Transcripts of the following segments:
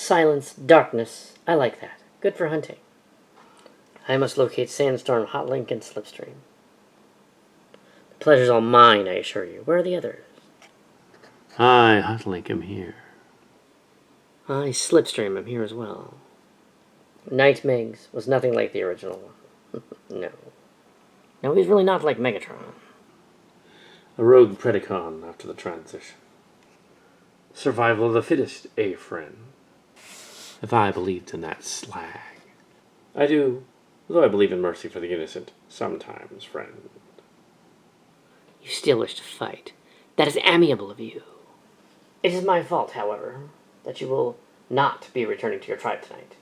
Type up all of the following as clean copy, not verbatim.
silence, darkness. I like that. Good for hunting. I must locate Sandstorm, Hotlink, and Slipstream. The pleasure's all mine, I assure you. Where are the others? Hi, Hotlink, I'm here. Hi, Slipstream, I'm here as well. Knight Megs was nothing like the original one. No. No, he's really not like Megatron. A rogue Predacon after the transition. Survival of the fittest, friend. If I believed in that slag. I do, though I believe in mercy for the innocent, sometimes, friend. You still wish to fight. That is amiable of you. It is my fault, however, that you will not be returning to your tribe tonight.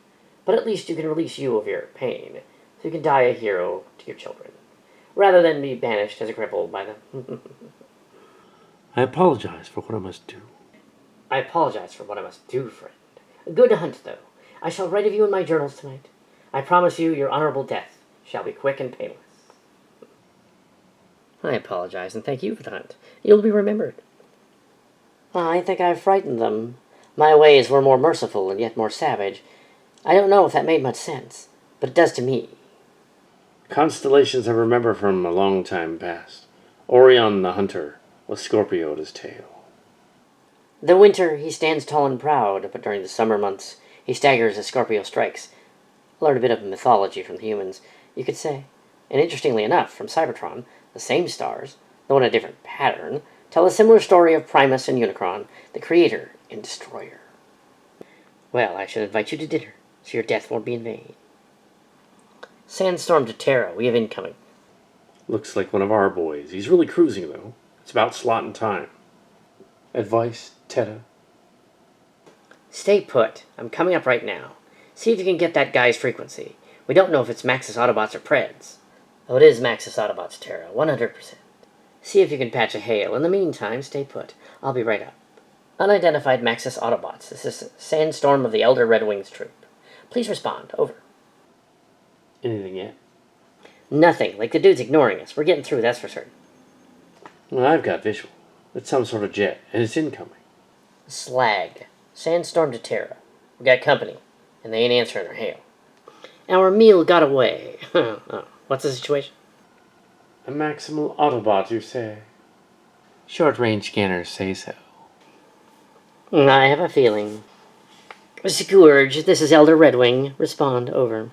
But at least you can release you of your pain, so you can die a hero to your children, rather than be banished as a cripple by them. I apologize for what I must do. I apologize for what I must do, friend. Good hunt, though. I shall write of you in my journals tonight. I promise you your honorable death shall be quick and painless. I apologize, and thank you for the hunt. You'll be remembered. I think I frightened them. My ways were more merciful and yet more savage. I don't know if that made much sense, but it does to me. Constellations I remember from a long time past. Orion the Hunter, with Scorpio at his tail. The winter he stands tall and proud, but during the summer months he staggers as Scorpio strikes. Learn a bit of mythology from the humans, you could say. And interestingly enough, from Cybertron, the same stars, though in a different pattern, tell a similar story of Primus and Unicron, the creator and destroyer. Well, I should invite you to dinner, so your death won't be in vain. Sandstorm to Terra, we have incoming. Looks like one of our boys. He's really cruising, though. It's about slot and time. Advice, Tetra? Stay put. I'm coming up right now. See if you can get that guy's frequency. We don't know if it's Maxis Autobots or Preds. Oh, it is Maxis Autobots, Terra, 100%. See if you can patch a hail. In the meantime, stay put. I'll be right up. Unidentified Maxis Autobots. This is Sandstorm of the Elder Red Wings troop. Please respond. Over. Anything yet? Nothing. Like the dude's ignoring us. We're getting through, that's for certain. Well, I've got visual. It's some sort of jet, and it's incoming. Slag. Sandstorm to Terra. We got company, and they ain't answering our hail. Our meal got away. Oh, what's the situation? A Maximal Autobot, you say? Short-range scanners say so. I have a feeling. Scourge, this is Elder Redwing. Respond. Over.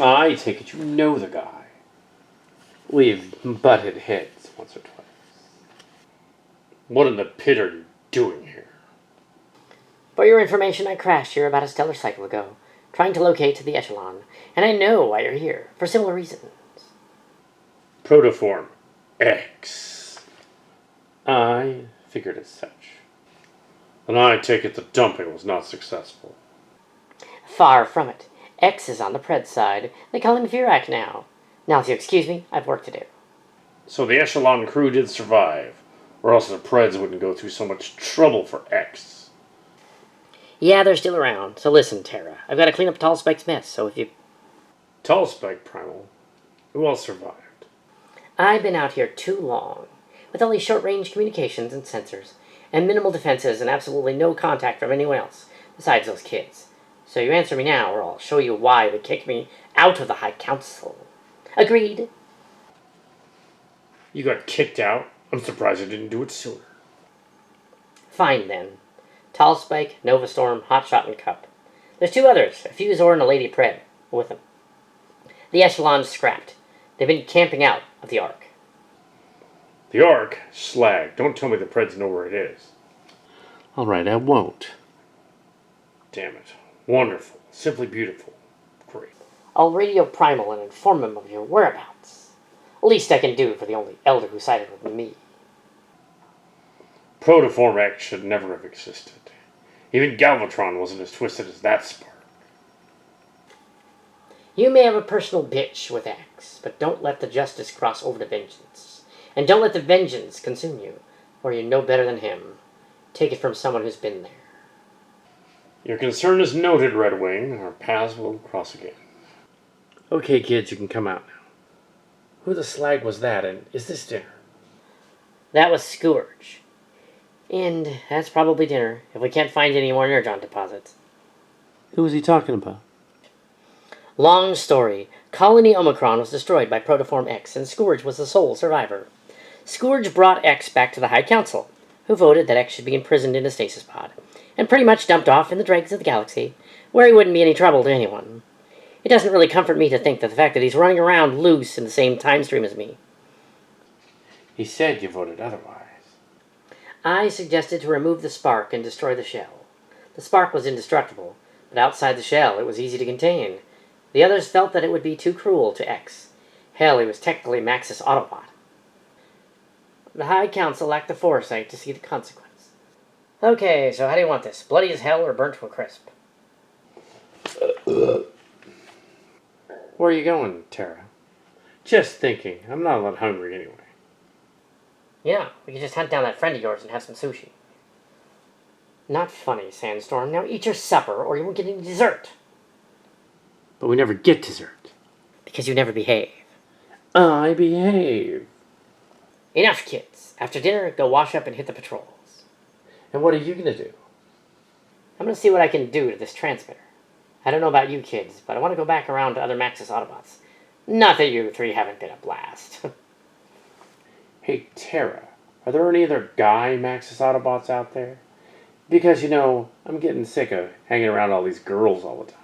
I take it you know the guy. We've butted heads once or twice. What in the pit are you doing here? For your information, I crashed here about a stellar cycle ago, trying to locate the Echelon, and I know why you're here, for similar reasons. Protoform X. I figured as such. And I take it the dumping was not successful. Far from it. X is on the Pred side. They call him Ferak now. Now, if you excuse me, I've work to do. So the Echelon crew did survive, or else the Preds wouldn't go through so much trouble for X. Yeah, they're still around. So listen, Terra. I've got to clean up Tall Spike's mess, so if you... Tall Spike, Primal. Who else survived? I've been out here too long, with only short-range communications and sensors, and minimal defenses and absolutely no contact from anyone else, besides those kids. So you answer me now, or I'll show you why they kicked me out of the High Council. Agreed? You got kicked out? I'm surprised I didn't do it sooner. Fine, then. Tall Spike, Nova Storm, Hotshot, and Cup. There's two others, a Fusor and a Lady Pred, with them. The Echelon's scrapped. They've been camping out of the Ark. The Ark? Slag. Don't tell me the Preds know where it is. All right, I won't. Damn it. Wonderful. Simply beautiful. Great. I'll radio Primal and inform him of your whereabouts. Least I can do for the only elder who sided with me. Protoform X should never have existed. Even Galvatron wasn't as twisted as that spark. You may have a personal bitch with X, but don't let the justice cross over to vengeance. And don't let the vengeance consume you, or you're no better than him. Take it from someone who's been there. Your concern is noted, Red Wing. Our paths will cross again. Okay, kids, you can come out now. Who the slag was that, and is this dinner? That was Scourge. And that's probably dinner, if we can't find any more energon deposits. Who was he talking about? Long story. Colony Omicron was destroyed by Protoform X, and Scourge was the sole survivor. Scourge brought X back to the High Council, who voted that X should be imprisoned in a stasis pod, and pretty much dumped off in the dregs of the galaxy, where he wouldn't be any trouble to anyone. It doesn't really comfort me to think that the fact that he's running around loose in the same time stream as me. He said you voted otherwise. I suggested to remove the spark and destroy the shell. The spark was indestructible, but outside the shell it was easy to contain. The others felt that it would be too cruel to X. Hell, he was technically Maxis Autobot. The High Council lacked the foresight to see the consequence. Okay, so how do you want this? Bloody as hell or burnt to a crisp? Where are you going, Tara? Just thinking. I'm not that hungry anyway. Yeah, we could just hunt down that friend of yours and have some sushi. Not funny, Sandstorm. Now eat your supper or you won't get any dessert. But we never get dessert. Because you never behave. I behave. Enough, kids. After dinner, go wash up and hit the patrols. And what are you going to do? I'm going to see what I can do to this transmitter. I don't know about you kids, but I want to go back around to other Maxis Autobots. Not that you three haven't been a blast. Hey, Tara, are there any other guy Maxis Autobots out there? Because, I'm getting sick of hanging around all these girls all the time.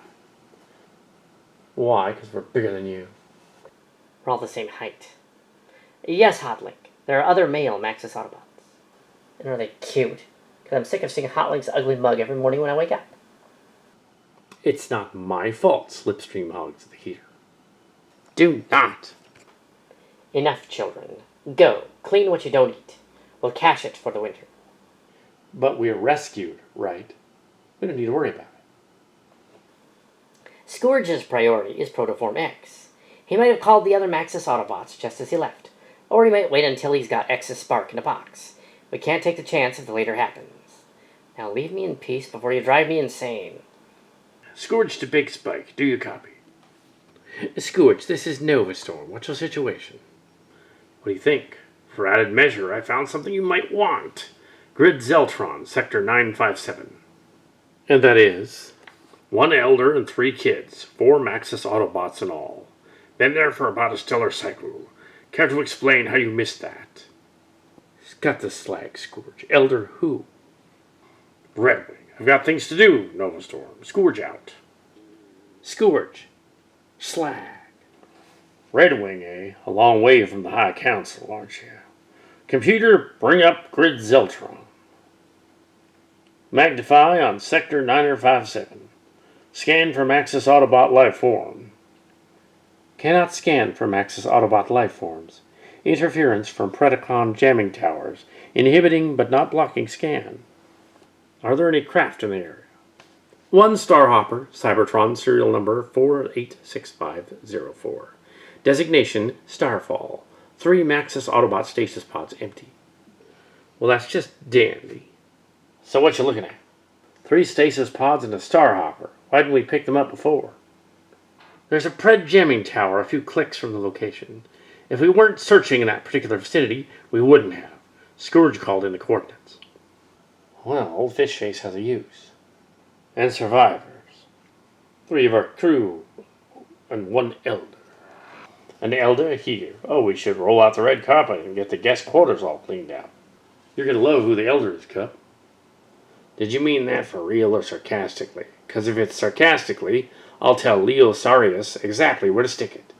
Why? Because we're bigger than you. We're all the same height. Yes, Hotlink, there are other male Maxis Autobots. And are they cute? Because I'm sick of seeing Hotlink's ugly mug every morning when I wake up. It's not my fault Slipstream hogs the heater. Do not! Enough, children. Go, clean what you don't eat. We'll cache it for the winter. But we're rescued, right? We don't need to worry about it. Scourge's priority is Protoform X. He might have called the other Maxis Autobots just as he left. Or he might wait until he's got X's spark in a box. We can't take the chance if the later happens. Now leave me in peace before you drive me insane. Scourge to Big Spike, do you copy? Scourge, this is Nova Storm. What's your situation? What do you think? For added measure, I found something you might want. Grid Zeltron, Sector 957. And that is? 1 elder and 3 kids. 4 Maxis Autobots in all. Been there for about a stellar cycle. Care to explain how you missed that? Cut the slag, Scourge. Elder who? Redwing. I've got things to do, Nova Storm. Scourge out. Scourge. Slag. Redwing, eh? A long way from the High Council, aren't you? Computer, bring up Grid Zeltron. Magnify on Sector 957. Scan for Maxis Autobot life form. Cannot scan for Maxis Autobot life forms. Interference from Predacon jamming towers, inhibiting but not blocking scan. Are there any craft in the area? 1 Starhopper, Cybertron, serial number 486504. Designation, Starfall. 3 Maxis Autobot stasis pods empty. Well, that's just dandy. So what you looking at? 3 stasis pods and a Starhopper. Why didn't we pick them up before? There's a Pred jamming tower a few clicks from the location. If we weren't searching in that particular vicinity, we wouldn't have. Scourge called in the coordinates. Well, old Fish Face has a use. And survivors. 3 of our crew and 1 elder. An elder here. Oh, we should roll out the red carpet and get the guest quarters all cleaned out. You're going to love who the elder is, Cup. Did you mean that for real or sarcastically? Because if it's sarcastically, I'll tell Leo Sarius exactly where to stick it.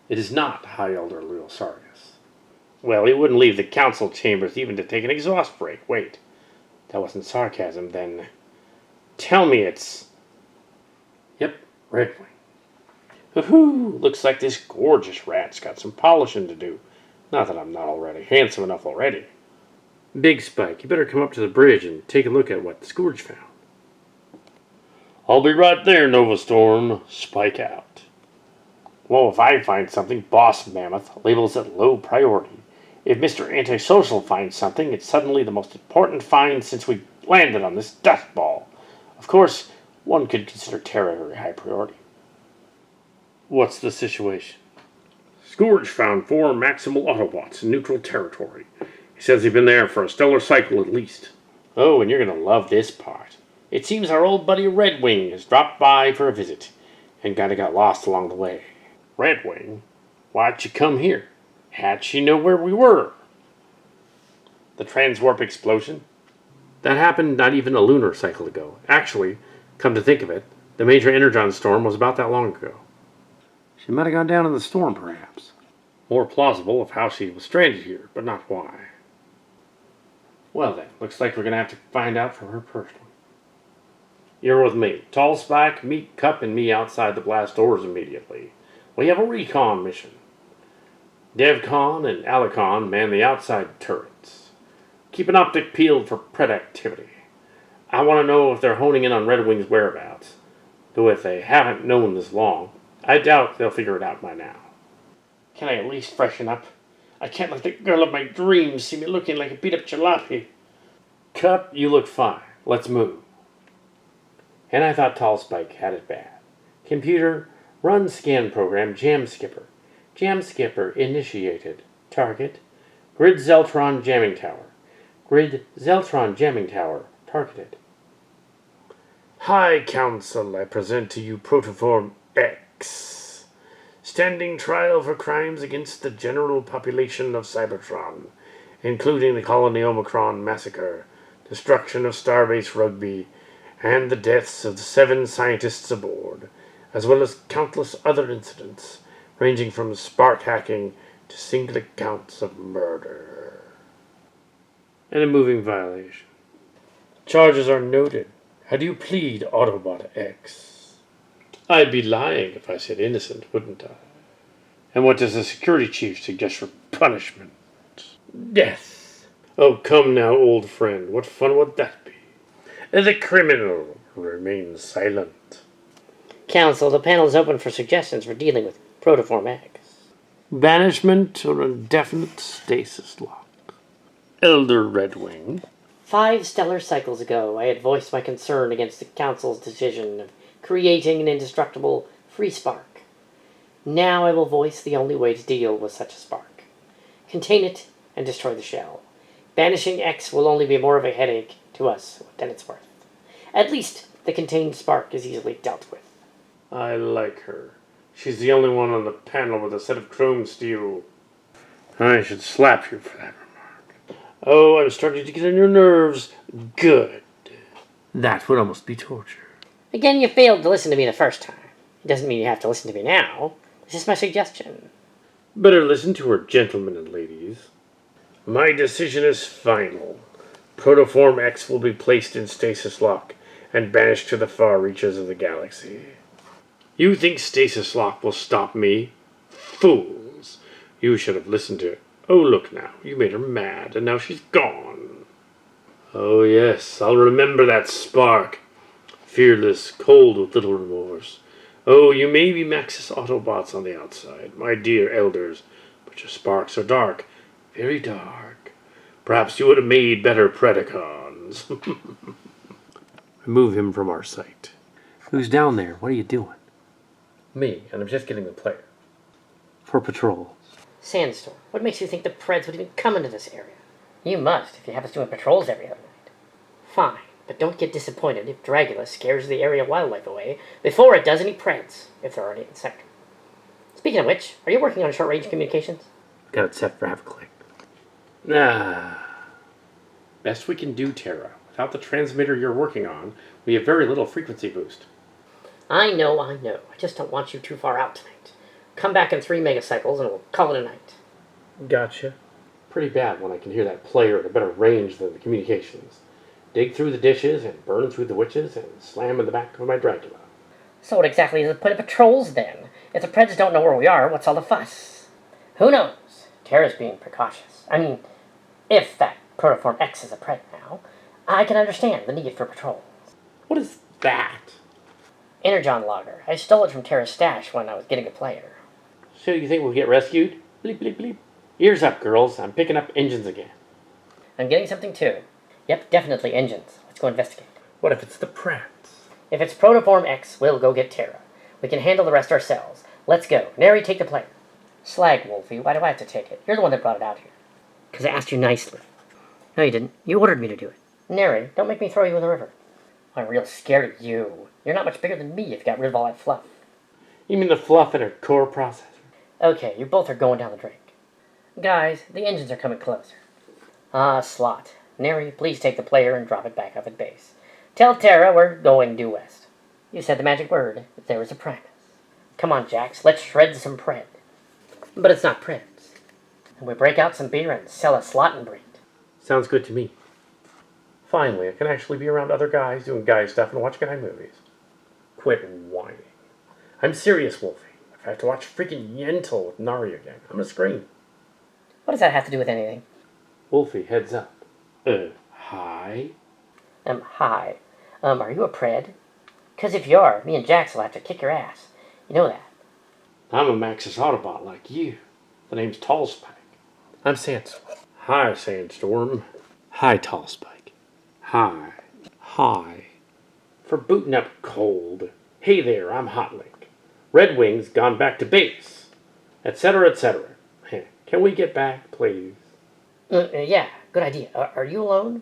It is not High Elder Leo Sarius. Well, he wouldn't leave the council chambers even to take an exhaust break. Wait, that wasn't sarcasm then. Tell me it's... Yep, Redwing. Woohoo! Looks like this gorgeous rat's got some polishing to do. Not that I'm not already handsome enough already. Big Spike, you better come up to the bridge and take a look at what Scourge found. I'll be right there, Nova Storm. Spike out. Well, if I find something, Boss Mammoth labels it low priority. If Mr. Antisocial finds something, it's suddenly the most important find since we landed on this dust ball. Of course, one could consider Terra very high priority. What's the situation? Scourge found 4 Maximal Autobots in neutral territory. He says they've been there for a stellar cycle at least. Oh, and you're going to love this part. It seems our old buddy Red Wing has dropped by for a visit, and kinda got lost along the way. Red Wing? Why'd she come here? How'd she know where we were? The transwarp explosion? That happened not even a lunar cycle ago. Actually, come to think of it, the major energon storm was about that long ago. She might have gone down in the storm, perhaps. More plausible of how she was stranded here, but not why. Well then, looks like we're going to have to find out from her personally. You're with me. Tall Spike, meet Cup and me outside the blast doors immediately. We have a recon mission. DevCon and Allicon man the outside turrets. Keep an optic peeled for pred activity. I want to know if they're honing in on Red Wing's whereabouts. Though if they haven't known this long, I doubt they'll figure it out by now. Can I at least freshen up? I can't let the girl of my dreams see me looking like a beat-up jalopy. Cup, you look fine. Let's move. And I thought Tall Spike had it bad. Computer, run scan program Jam Skipper. Jam Skipper initiated. Target, Grid Zeltron Jamming Tower. Grid Zeltron Jamming Tower targeted. High Council, I present to you Protoform X. Standing trial for crimes against the general population of Cybertron, including the Colony Omicron massacre, destruction of Starbase Rugby, and the deaths of the 7 scientists aboard, as well as countless other incidents, ranging from spark hacking to single accounts of murder. And a moving violation. Charges are noted. How do you plead, Autobot X? I'd be lying if I said innocent, wouldn't I? And what does the security chief suggest for punishment? Death. Oh, come now, old friend. What fun would that be? The criminal remains silent. Council, the panel is open for suggestions for dealing with Protoform X. Banishment or indefinite stasis lock. Elder Redwing. 5 stellar cycles ago, I had voiced my concern against the Council's decision of creating an indestructible free spark. Now I will voice the only way to deal with such a spark. Contain it and destroy the shell. Banishing X will only be more of a headache to us than it's worth. At least the contained spark is easily dealt with. I like her. She's the only one on the panel with a set of chrome steel. I should slap you for that remark. Oh, I'm starting to get on your nerves. Good. That would almost be torture. Again, you failed to listen to me the first time. It doesn't mean you have to listen to me now. This is my suggestion. Better listen to her, gentlemen and ladies. My decision is final. Protoform X will be placed in stasis lock and banished to the far reaches of the galaxy. You think stasis lock will stop me? Fools! You should have listened to it. Oh, look now, you made her mad, and now she's gone. Oh, yes, I'll remember that spark. Fearless, cold with little remorse. Oh, you may be Maxis Autobots on the outside, my dear elders, but your sparks are dark, very dark. Perhaps you would have made better Predacons. Remove him from our sight. Who's down there? What are you doing? Me, and I'm just getting the player. For patrols. Sandstorm, what makes you think the Preds would even come into this area? You must, if you have us doing patrols every other night. Fine, but don't get disappointed if Dragula scares the area wildlife away before it does any Preds, if they're already in the sector. Speaking of which, are you working on short-range communications? Got it set for half a click. Best we can do, Terra. Without the transmitter you're working on, we have very little frequency boost. I know. I just don't want you too far out tonight. Come back in 3 megacycles and we'll call it a night. Gotcha. Pretty bad when I can hear that player at a better range than the communications. Dig through the dishes and burn through the witches and slam in the back of my Dracula. So what exactly is the point of patrols then? If the Preds don't know where we are, what's all the fuss? Who knows? Terra's being precautious. I mean, if that Protoform X is a Pred now, I can understand the need for patrols. What is that? Energon logger. I stole it from Terra's stash when I was getting a player. So you think we'll get rescued? Bleep, bleep, bleep. Ears up, girls. I'm picking up engines again. I'm getting something too. Yep, definitely engines. Let's go investigate. What if it's the Preds? If it's Protoform X, we'll go get Terra. We can handle the rest ourselves. Let's go. Neri, take the player. Slag, Wolfie. Why do I have to take it? You're the one that brought it out here. Because I asked you nicely. No, you didn't. You ordered me to do it. Neri, don't make me throw you in the river. I'm real scared of you. You're not much bigger than me if you got rid of all that fluff. You mean the fluff in her core processor? Okay, you both are going down the drain. Guys, the engines are coming closer. Ah, Slot. Neri, please take the player and drop it back off at base. Tell Terra we're going due west. You said the magic word. There is a Primus. Come on, Jax, let's shred some pred. But it's not preds. We break out some beer and sell a slot and breed. Sounds good to me. Finally, I can actually be around other guys doing guy stuff and watch guy movies. Quit whining. I'm serious, Wolfie. If I have to watch freaking Yentl with Nari again, I'm gonna scream. What does that have to do with anything? Wolfie, heads up. Hi? Hi. Are you a pred? 'Cause if you are, me and Jax will have to kick your ass. You know that. I'm a Maxis Autobot like you. The name's Tallspike. I'm Sandstorm. Hi, Sandstorm. Hi, Tallspike. Hi. Hi. For booting up cold. Hey there, I'm Hotlink. Red Wing's gone back to base. Etc., etc. Can we get back, please? Yeah, good idea. Are you alone?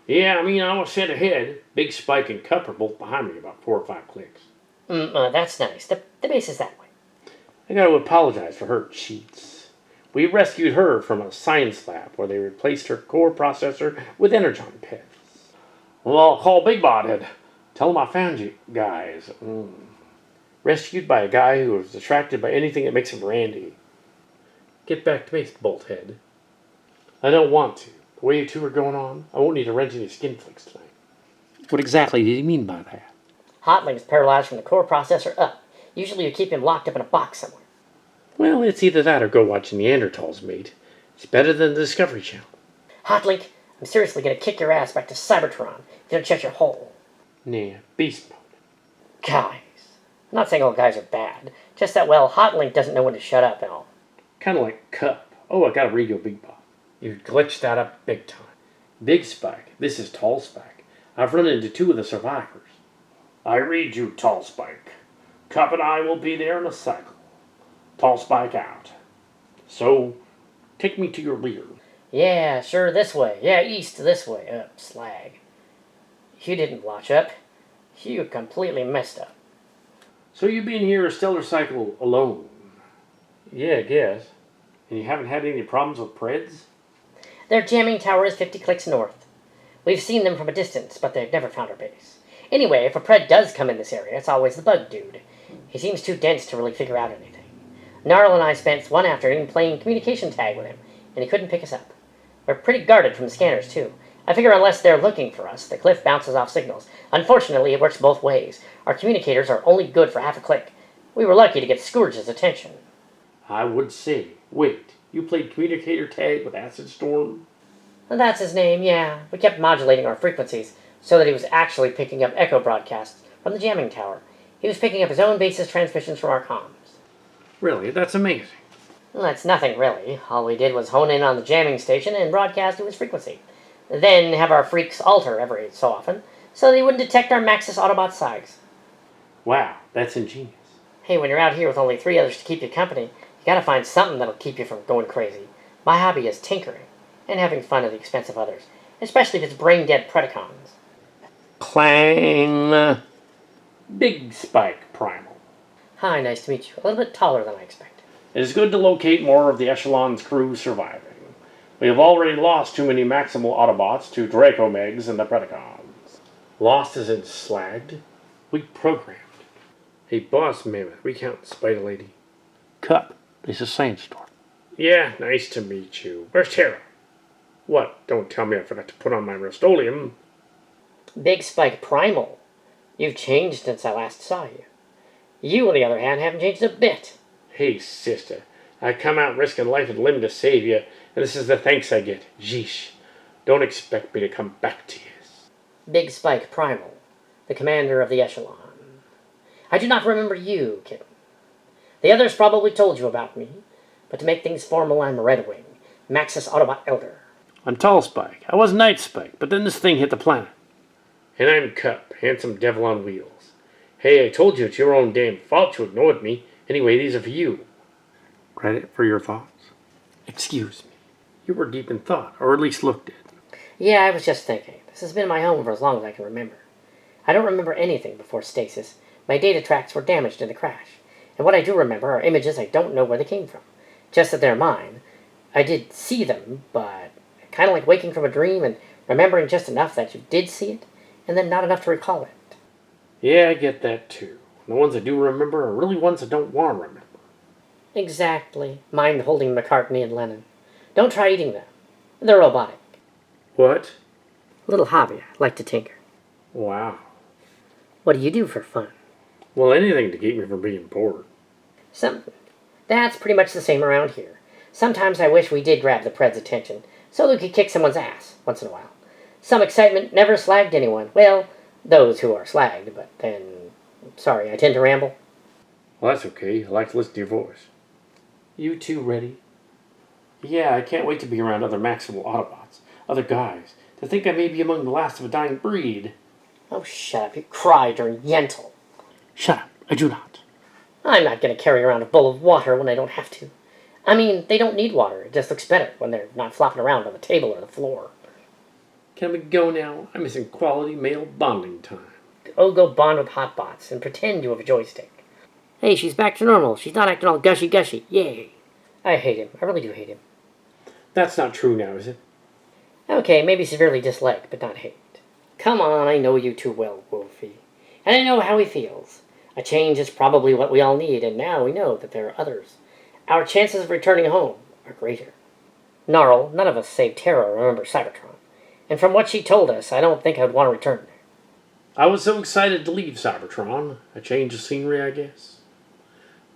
Yeah, I was set ahead. Big Spike and Cup are both behind me about 4 or 5 clicks. That's nice. The base is that way. I gotta apologize for her cheats. We rescued her from a science lab where they replaced her core processor with energon pits. Well, I'll call Big Bot and tell him I found you guys. Rescued by a guy who was attracted by anything that makes him randy. Get back to base, Bolthead. I don't want to. The way you two are going on, I won't need to wrench any skin flicks tonight. What exactly did he mean by that? Hotlink's paralyzed from the core processor up. Usually you keep him locked up in a box somewhere. Well, it's either that or go watch Neanderthals, mate. It's better than the Discovery Channel. Hotlink, I'm seriously gonna kick your ass back to Cybertron if you don't shut your hole. Nah, beast mode. Guys. I'm not saying all guys are bad. Just that, well, Hotlink doesn't know when to shut up and all. Kind of like Cup. Oh, I got a radio Big Bot. You glitched that up big time. Big Spike, this is Tall Spike. I've run into 2 of the survivors. I read you, Tall Spike. Cup and I will be there in a cycle. Tall Spike out. So, take me to your leader. Yeah, sure, this way. Yeah, east this way. Slag. You didn't watch up. You completely messed up. So you've been here a stellar cycle alone? Yeah, I guess. And you haven't had any problems with Preds? Their jamming tower is 50 clicks north. We've seen them from a distance, but they've never found our base. Anyway, if a Pred does come in this area, it's always the bug dude. He seems too dense to really figure out anything. Gnarl and I spent one afternoon playing communication tag with him, and he couldn't pick us up. We're pretty guarded from the scanners, too. I figure unless they're looking for us, the cliff bounces off signals. Unfortunately, it works both ways. Our communicators are only good for half a click. We were lucky to get Scourge's attention. I would say. Wait, you played communicator tag with Acid Storm? Well, that's his name, yeah. We kept modulating our frequencies so that he was actually picking up echo broadcasts from the jamming tower. He was picking up his own base's transmissions from our comms. Really? That's amazing. Well, that's nothing, really. All we did was hone in on the jamming station and broadcast to his frequency. Then have our freaks alter every so often, so they wouldn't detect our Maxis Autobot SIGs. Wow, that's ingenious. Hey, when you're out here with only 3 others to keep you company, you gotta find something that'll keep you from going crazy. My hobby is tinkering, and having fun at the expense of others, especially if it's brain-dead Predacons. Clang! Big Spike Primal. Hi, nice to meet you. A little bit taller than I expected. It is good to locate more of the Echelon's crew surviving. We have already lost too many Maximal Autobots to Draco Megs and the Predacons. Lost as in slagged? We programmed. Hey, boss mammoth, we count Spider Lady. Cup, this is Sandstorm. Yeah, nice to meet you. Where's Terra? What? Don't tell me I forgot to put on my Rust-Oleum. Big Spike Primal. You've changed since I last saw you. You, on the other hand, haven't changed a bit. Hey, sister. I come out risking life and limb to save you, and this is the thanks I get. Jeesh. Don't expect me to come back to you. Big Spike Primal, the commander of the Echelon. I do not remember you, kitten. The others probably told you about me, but to make things formal, I'm Red Wing, Maxis Autobot Elder. I'm Tall Spike. I was Night Spike, but then this thing hit the planet. And I'm Cup, handsome devil on wheels. Hey, I told you it's your own damn fault you ignored me. Anyway, these are for you. Credit for your thoughts? Excuse me. You were deep in thought, or at least looked it. Yeah, I was just thinking. This has been my home for as long as I can remember. I don't remember anything before stasis. My data tracks were damaged in the crash. And what I do remember are images I don't know where they came from. Just that they're mine. I did see them, but kind of like waking from a dream and remembering just enough that you did see it, and then not enough to recall it. Yeah, I get that too. The ones I do remember are really ones I don't want to remember. Exactly. Mine holding McCartney and Lennon. Don't try eating them. They're robotic. What? Little hobby. I like to tinker. Wow. What do you do for fun? Well, anything to keep me from being bored. Something. That's pretty much the same around here. Sometimes I wish we did grab the Pred's attention, so we could kick someone's ass once in a while. Some excitement never slagged anyone. Well, those who are slagged, but then... Sorry, I tend to ramble. Well, that's okay. I like to listen to your voice. You two ready? Yeah, I can't wait to be around other Maximal Autobots, other guys, to think I may be among the last of a dying breed. Oh, shut up. You cry during Yentl. Shut up. I do not. I'm not going to carry around a bowl of water when I don't have to. I mean, they don't need water. It just looks better when they're not flopping around on the table or the floor. Can we go now? I'm missing quality male bonding time. Oh, go bond with hotbots and pretend you have a joystick. Hey, she's back to normal. She's not acting all gushy-gushy. Yay. I hate him. I really do hate him. That's not true now, is it? Okay, maybe severely dislike, but not hate. Come on, I know you too well, Wolfie. And I know how he feels. A change is probably what we all need, and now we know that there are others. Our chances of returning home are greater. Gnarl, none of us save Terra remember Cybertron. And from what she told us, I don't think I would want to return there. I was so excited to leave Cybertron. A change of scenery, I guess.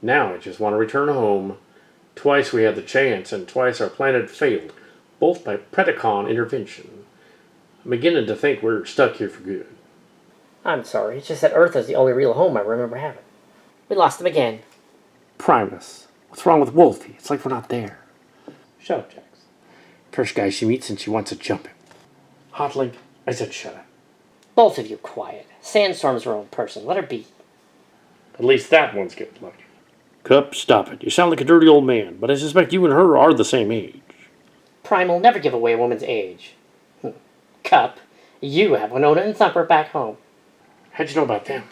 Now I just want to return home. Twice we had the chance, and twice our planet failed, both by Predacon intervention. I'm beginning to think we're stuck here for good. I'm sorry, it's just that Earth is the only real home I remember having. We lost him again. Primus, what's wrong with Wolfie? It's like we're not there. Shut up, Jax. First guy she meets and she wants to jump him. Hotlink, I said shut up. Both of you quiet. Sandstorm's her own person. Let her be. At least that one's good lucky. Cup, stop it. You sound like a dirty old man, but I suspect you and her are the same age. Primal never give away a woman's age. Cup, you have Winona and Thumper back home. How'd you know about them?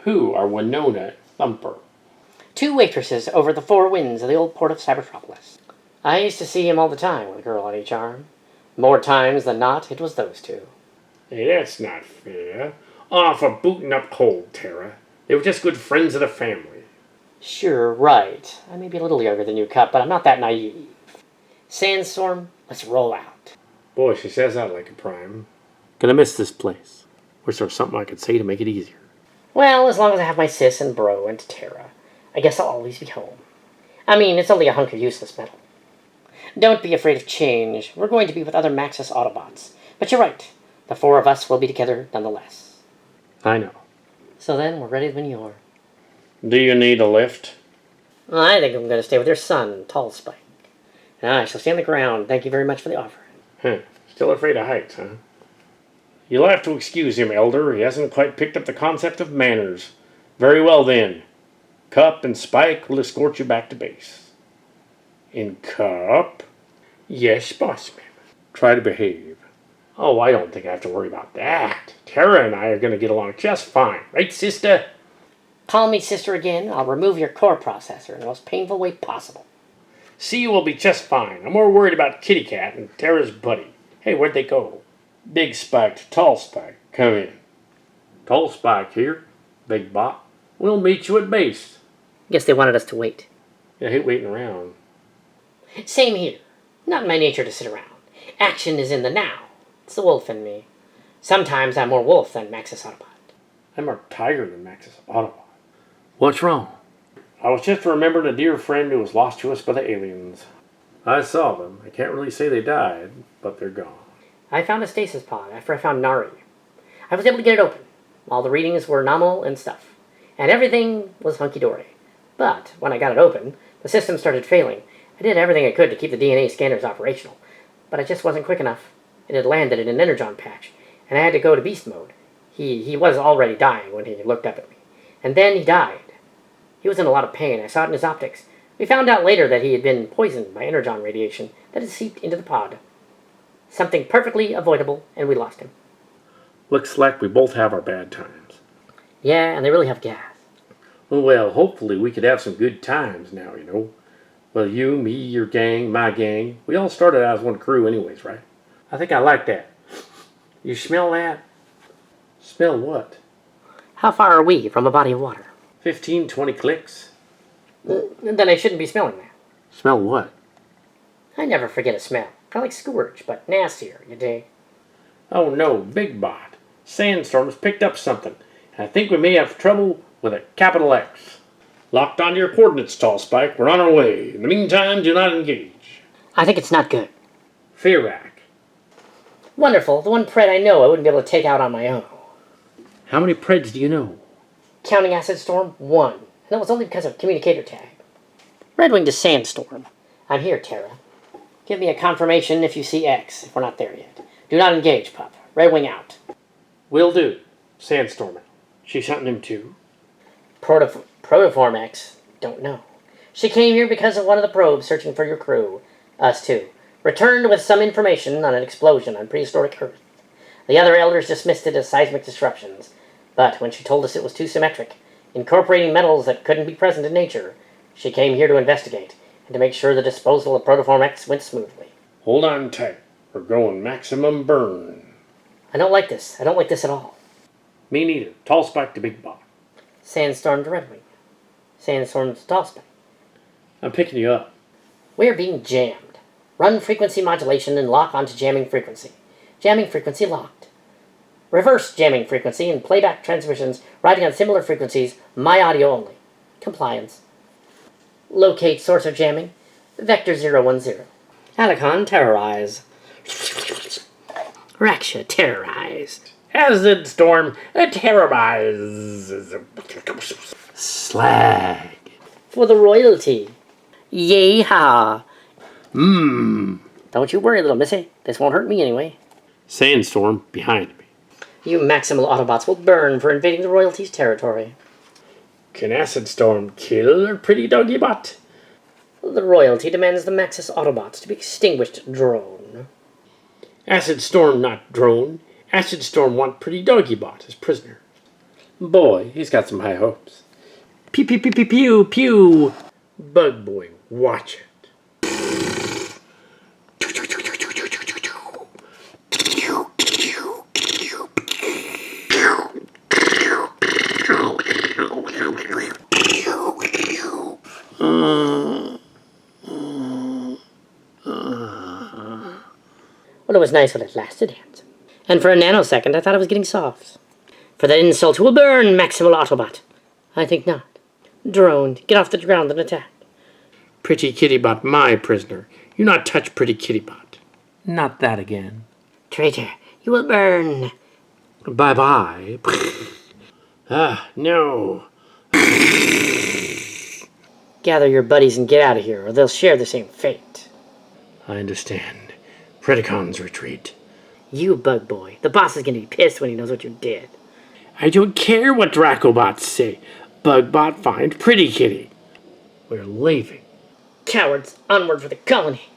Who are Winona and Thumper? 2 waitresses over the 4 winds of the old port of Cybertropolis. I used to see him all the time with a girl on each arm. More times than not, it was those 2. Hey, that's not fair. For booting up cold, Terra. They were just good friends of the family. Sure, right. I may be a little younger than you, Cup, but I'm not that naive. Sandstorm, let's roll out. Boy, she says that like a prime. Gonna miss this place. Wish there was something I could say to make it easier. Well, as long as I have my sis and bro and Terra, I guess I'll always be home. I mean, it's only a hunk of useless metal. Don't be afraid of change. We're going to be with other Maxis Autobots. But you're right. The 4 of us will be together nonetheless. I know. So then, we're ready when you are. Do you need a lift? I think I'm going to stay with your son, Tall Spike. I shall stay on the ground. Thank you very much for the offer. Still afraid of heights, huh? You'll have to excuse him, Elder. He hasn't quite picked up the concept of manners. Very well, then. Cup and Spike will escort you back to base. And Cup? Yes, bossman. Try to behave. Oh, I don't think I have to worry about that. Terra and I are going to get along just fine. Right, sister? Call me sister again. I'll remove your core processor in the most painful way possible. See, you will be just fine. I'm more worried about Kitty Cat and Terra's buddy. Hey, where'd they go? Big Spike to Tall Spike. Come in. Tall Spike here. Big Bot. We'll meet you at base. Guess they wanted us to wait. I hate waiting around. Same here. Not in my nature to sit around. Action is in the now. It's the wolf in me. Sometimes I'm more wolf than Maxis Autobot. I'm more tiger than Maxis Autobot. What's wrong? I was just remembering a dear friend who was lost to us by the aliens. I saw them. I can't really say they died, but they're gone. I found a stasis pod after I found Nari. I was able to get it open. All the readings were nominal and stuff. And everything was hunky-dory. But when I got it open, the system started failing. I did everything I could to keep the DNA scanners operational. But I just wasn't quick enough. It had landed in an energon patch, and I had to go to beast mode. He was already dying when he looked up at me. And then he died. He was in a lot of pain. I saw it in his optics. We found out later that he had been poisoned by energon radiation that had seeped into the pod. Something perfectly avoidable, and we lost him. Looks like we both have our bad times. Yeah, and they really have gas. Well, hopefully we could have some good times now, you know. Well, you, me, your gang, my gang, we all started out as one crew anyways, right? I think I like that. You smell that? Smell what? How far are we from a body of water? 15, 20 clicks. Then I shouldn't be smelling that. Smell what? I never forget a smell. Kind of like Scourge, but nastier, you dig? Oh no, Big Bot. Sandstorm has picked up something. I think we may have trouble with a capital X. Locked onto your coordinates, Tall Spike. We're on our way. In the meantime, do not engage. I think it's not good. Ferak. Wonderful. The one Pred I know I wouldn't be able to take out on my own. How many Preds do you know? Counting Acid Storm, 1. And that was only because of communicator tag. Red Wing to Sandstorm. I'm here, Terra. Give me a confirmation if you see X, if we're not there yet. Do not engage, pup. Red Wing out. Will do. Sandstorm out. She's hunting him too. Protoform X? Don't know. She came here because of one of the probes searching for your crew. Us too. Returned with some information on an explosion on prehistoric Earth. The other elders dismissed it as seismic disruptions, but when she told us it was too symmetric, incorporating metals that couldn't be present in nature, she came here to investigate and to make sure the disposal of Protoform X went smoothly. Hold on tight. We're going maximum burn. I don't like this. I don't like this at all. Me neither. Tall Spike to Big Bot. Sandstorm to Red Wing. Sandstorm to Tall Spike. I'm picking you up. We're being jammed. Run frequency modulation and lock onto jamming frequency. Jamming frequency locked. Reverse jamming frequency and playback transmissions riding on similar frequencies, my audio only. Compliance. Locate source of jamming. Vector 010. Allicon terrorize. Raksha terrorized. Acid Storm terrorize. Slag. For the royalty. Yeehaw. Don't you worry, little missy. This won't hurt me anyway. Sandstorm behind me. You Maximal Autobots will burn for invading the royalty's territory. Can Acid Storm kill our pretty doggy bot? The royalty demands the Maxis Autobots to be extinguished, drone. Acid Storm not drone. Acid Storm want pretty doggy bot as prisoner. Boy, he's got some high hopes. Pew pew pew pew pew pew. Bug boy, watch it. Well, it was nice while it lasted, handsome. And for a nanosecond, I thought I was getting soft. For that insult, who will burn, Maximal Autobot? I think not. Drone, get off the ground and attack. Pretty kitty bot, my prisoner. You not touch pretty kitty bot. Not that again. Traitor, you will burn. Bye-bye. No. Gather your buddies and get out of here, or they'll share the same fate. I understand. Predacons retreat. You bug boy. The boss is going to be pissed when he knows what you did. I don't care what Draco bots say. Bugbot find pretty kitty. We're leaving. Cowards, onward for the colony.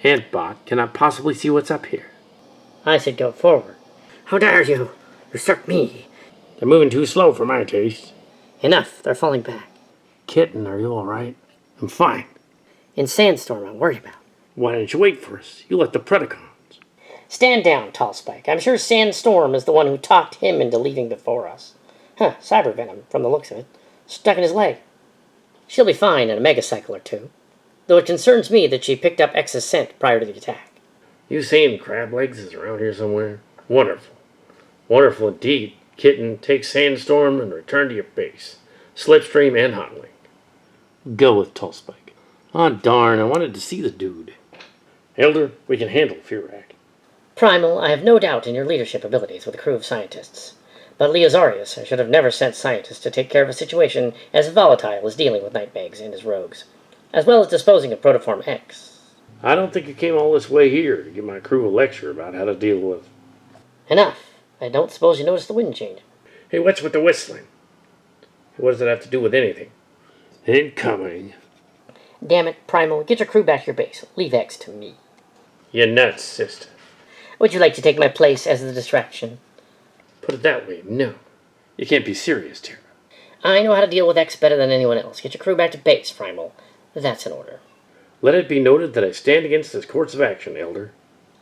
Antbot cannot possibly see what's up here. I said go forward. How dare you? Usurp me. They're moving too slow for my taste. Enough, they're falling back. Kitten, are you all right? I'm fine. In Sandstorm, I'm worried about. Why didn't you wait for us? You let the Predacons. Stand down, Tall Spike. I'm sure Sandstorm is the one who talked him into leaving before us. Huh, cyber venom, from the looks of it. Stuck in his leg. She'll be fine in a megacycle or two. Though it concerns me that she picked up X's scent prior to the attack. You saying Crab Legs is around here somewhere? Wonderful. Wonderful indeed. Kitten, take Sandstorm and return to your base. Slipstream and Hotlink. Go with Tallspike. Aw, darn, I wanted to see the dude. Elder, we can handle Ferak. Primal, I have no doubt in your leadership abilities with a crew of scientists. But Leozarius should have never sent scientists to take care of a situation as volatile as dealing with Knight Megs and his rogues, as well as disposing of Protoform X. I don't think you came all this way here to give my crew a lecture about how to deal with... Enough. I don't suppose you noticed the wind change. Hey, what's with the whistling? What does it have to do with anything? Incoming. Damn it, Primal, get your crew back to your base. Leave X to me. You're nuts, sister. Would you like to take my place as the distraction? put it that way, no. You can't be serious, Tara. I know how to deal with X better than anyone else. Get your crew back to base, Primal. That's an order. Let it be noted that I stand against this course of action, Elder.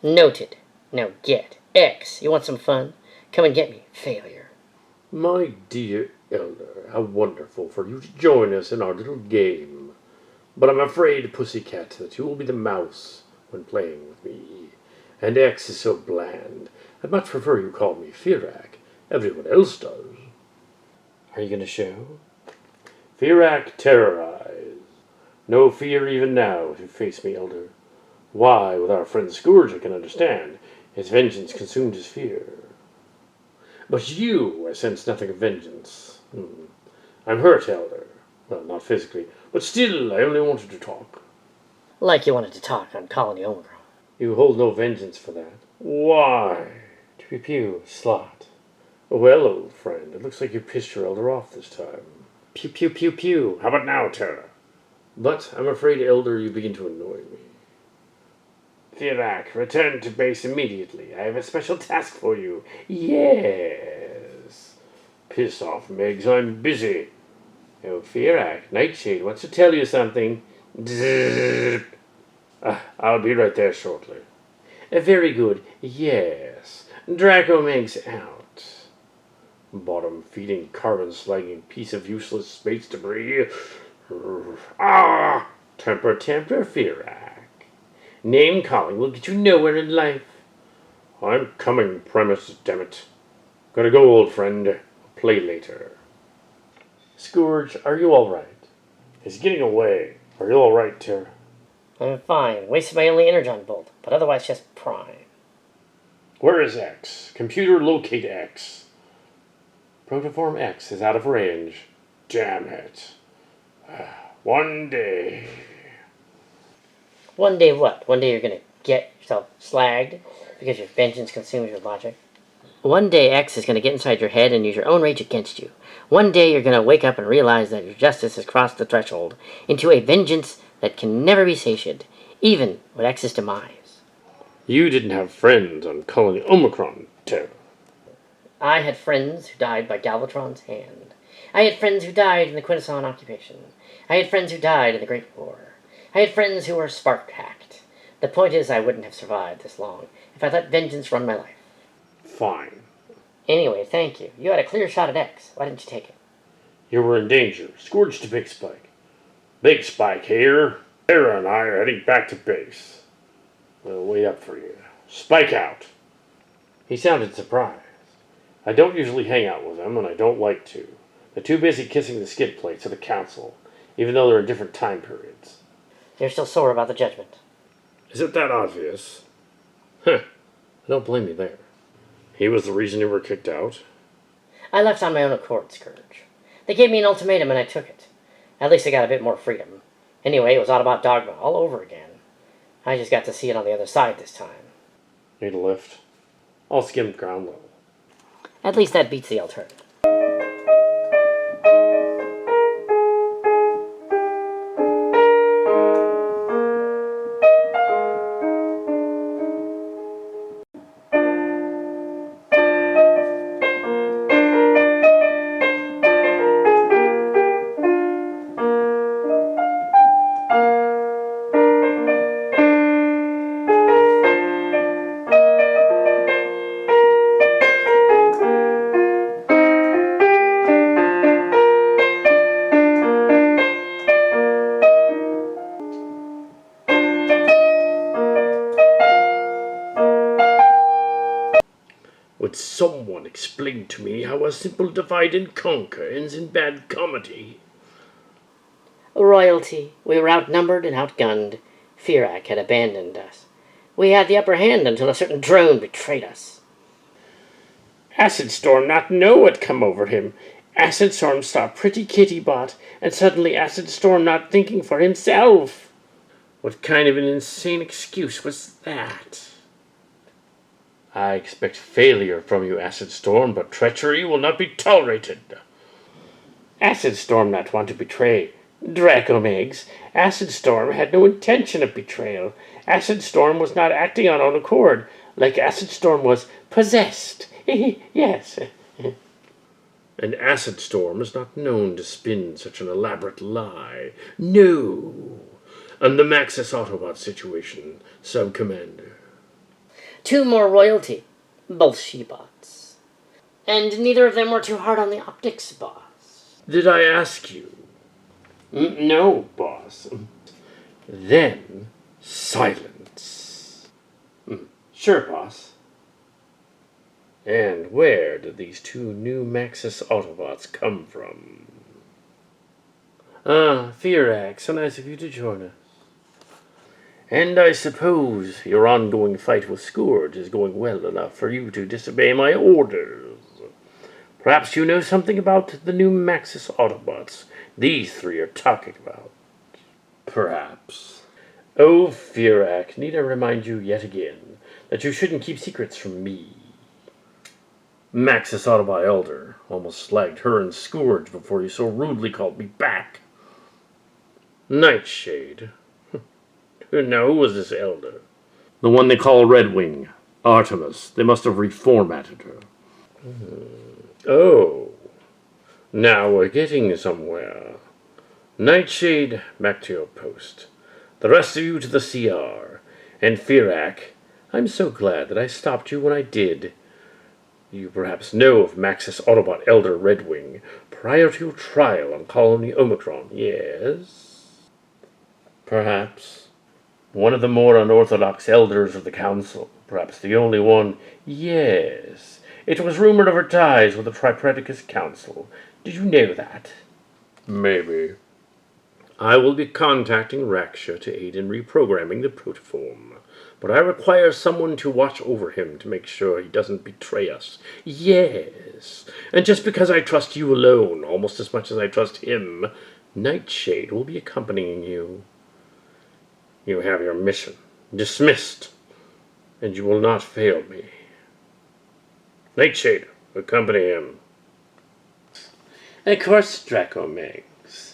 Noted. Now get. X, you want some fun? Come and get me, failure. My dear Elder, how wonderful for you to join us in our little game. But I'm afraid, Pussycat, that you will be the mouse when playing with me. And X is so bland. I'd much prefer you call me Ferak. Everyone else does. Are you going to show? Ferak terrorize. No fear even now if you face me, Elder. Why, with our friend Scourge I can understand. His vengeance consumed his fear. But you, I sense nothing of vengeance. I'm hurt, Elder. Well, not physically, but still, I only wanted to talk. Like you wanted to talk on Colony Omicron. You hold no vengeance for that. Why? Pew pew, slot. Well, old friend, it looks like you pissed your Elder off this time. Pew pew pew pew. How about now, Terra? But I'm afraid, Elder, you begin to annoy me. Ferak, return to base immediately. I have a special task for you. Yes. Piss off, Megs. I'm busy. Oh, Ferak, Nightshade wants to tell you something. I'll be right there shortly. Very good. Yes. Draco Megs out. Bottom-feeding, carbon-slanging piece of useless space debris. Temper, Ferak. Name-calling will get you nowhere in life. I'm coming, Premise, dammit. Gotta go, old friend. Play later. Scourge, are you all right? He's getting away. Are you all right, Tara? I'm fine. Wasted my only energon bolt, but otherwise just prime. Where is X? Computer, locate X. Protoform X is out of range. Damn it. One day. One day what? One day you're gonna get yourself slagged because your vengeance consumes your logic? One day X is gonna get inside your head and use your own rage against you. One day you're gonna wake up and realize that your justice has crossed the threshold into a vengeance that can never be satiated, even with X's demise. You didn't have friends on Colony Omicron, Terra. I had friends who died by Galvatron's hand. I had friends who died in the Quintesson occupation. I had friends who died in the Great War. I had friends who were spark-hacked. The point is, I wouldn't have survived this long if I let vengeance run my life. Fine. Anyway, thank you. You had a clear shot at X. Why didn't you take it? You were in danger. Scourge to Big Spike. Big Spike here. Terra and I are heading back to base. We'll wait up for you. Spike out. He sounded surprised. I don't usually hang out with them, and I don't like to. They're too busy kissing the skid plates of the council, even though they're in different time periods. You're still sore about the judgment. Is it that obvious? Huh. I don't blame you there. He was the reason you were kicked out? I left on my own accord, Scourge. They gave me an ultimatum and I took it. At least I got a bit more freedom. Anyway, it was Autobot Dogma all over again. I just got to see it on the other side this time. Need a lift? I'll skim ground level. At least that beats the alternative. Would someone explain to me how a simple divide and conquer ends in bad comedy? Royalty. We were outnumbered and outgunned. Ferak had abandoned us. We had the upper hand until a certain drone betrayed us. Acid Storm not know what come over him. Acid Storm saw pretty kitty bot, and suddenly Acid Storm not thinking for himself. What kind of an insane excuse was that? I expect failure from you, Acid Storm, but treachery will not be tolerated. Acid Storm not want to betray. Draco Megs. Acid Storm had no intention of betrayal. Acid Storm was not acting on own accord, like Acid Storm was possessed. Yes, An acid storm is not known to spin such an elaborate lie. No! On the Maxis Autobot situation, Sub-Commander. 2 more royalty, both she-bots. And neither of them were too hard on the optics, boss. Did I ask you? No, boss. Then, silence. Sure, boss. And where did these 2 new Maxis Autobots come from? Ferak, so nice of you to join us. And I suppose your ongoing fight with Scourge is going well enough for you to disobey my orders. Perhaps you know something about the new Maxis Autobots these 3 are talking about. Perhaps. Oh, Ferak, need I remind you yet again that you shouldn't keep secrets from me? Maxis Autobot Elder almost slagged her and Scourge before you so rudely called me back. Nightshade. Now, who was this Elder? The one they call Red Wing. Artemis. They must have reformatted her. Oh. Now we're getting somewhere. Nightshade, back to your post. The rest of you to the CR. And Ferak, I'm so glad that I stopped you when I did. You perhaps know of Maxis Autobot Elder Redwing prior to your trial on Colony Omicron, yes? Perhaps. One of the more unorthodox elders of the Council, perhaps the only one, yes. It was rumored of her ties with the Predacons Council. Did you know that? Maybe. I will be contacting Raksha to aid in reprogramming the protoform. But I require someone to watch over him to make sure he doesn't betray us. Yes. And just because I trust you alone, almost as much as I trust him, Nightshade will be accompanying you. You have your mission dismissed, and you will not fail me. Nightshade, accompany him. And of course, Draco Megs.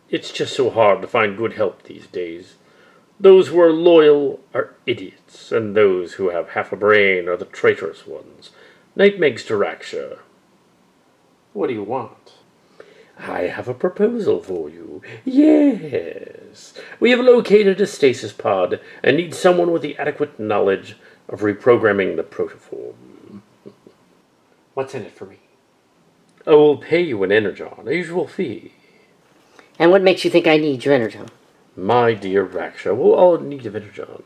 It's just so hard to find good help these days. Those who are loyal are idiots, and those who have half a brain are the traitorous ones. Knight Megs to Raksha. What do you want? I have a proposal for you. Yes. We have located a stasis pod and need someone with the adequate knowledge of reprogramming the protoform. What's in it for me? I will pay you an energon, a usual fee. And what makes you think I need your energon? My dear Raksha, we'll all need of energon.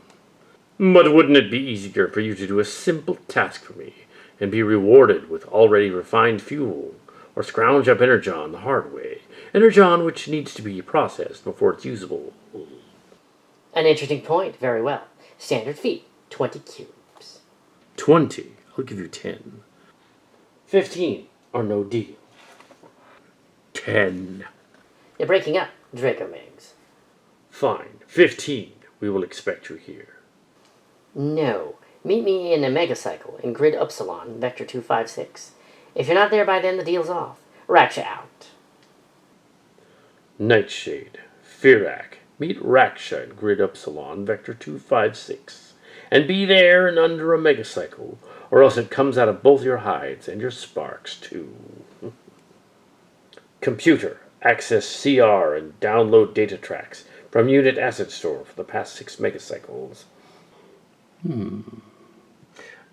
But wouldn't it be easier for you to do a simple task for me and be rewarded with already refined fuel? Or scrounge up energon the hard way. Energon which needs to be processed before it's usable. An interesting point. Very well. Standard fee, 20 cubes. 20? I'll give you 10. 15, or no deal. 10. You're breaking up, Draco Megs. Fine. 15. We will expect you here. No. Meet me in a megacycle in grid Upsilon, vector 256. If you're not there by then, the deal's off. Raksha out. Nightshade. Ferak. Meet Raksha in grid Upsilon, vector 256. And be there in under a megacycle, or else it comes out of both your hides and your sparks, too. Computer. Access CR and download data tracks from Unit Asset Store for the past 6 megacycles.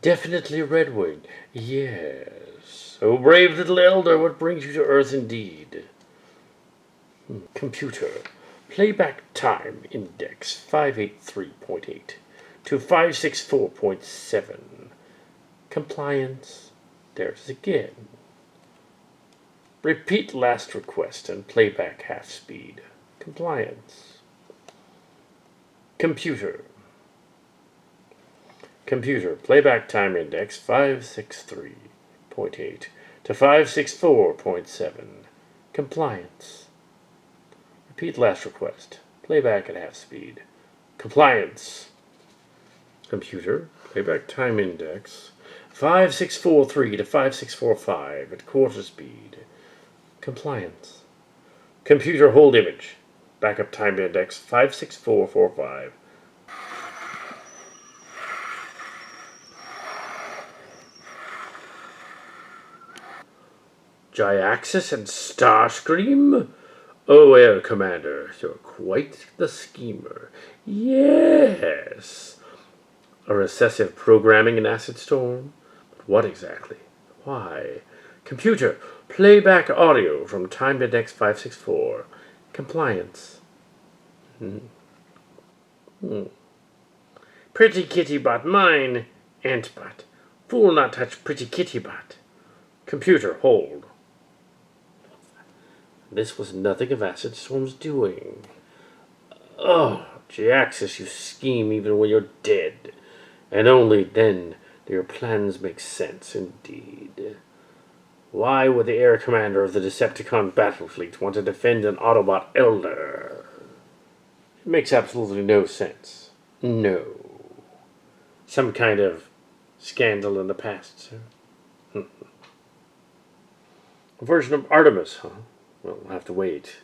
Definitely Redwing. Yes. Oh, brave little elder, what brings you to Earth indeed? Computer. Playback time index 583.8 to 564.7. Compliance. There it is again. Repeat last request and playback half speed. Compliance. Computer. Computer. Playback time index 563.8 to 564.7. Compliance. Repeat last request. Playback at half speed. Compliance. Computer. Playback time index 5643 to 5645 at quarter speed. Compliance. Computer hold image. Backup time index 56445. Jyaxis and Starscream? Oh, Air Commander, you're quite the schemer. Yes. A recessive programming in Acid Storm? But what exactly? Why? Computer, play back audio from Time Index 564. Compliance. Pretty kitty bot mine, Antbot. Fool not touch pretty kitty bot. Computer, hold. This was nothing of Acid Storm's doing. Oh, Jyaxis, you scheme even when you're dead. And only then do your plans make sense indeed. Why would the Air Commander of the Decepticon battle fleet want to defend an Autobot Elder? It makes absolutely no sense. No. Some kind of scandal in the past, sir. A version of Artemis, huh? Well, we'll have to wait.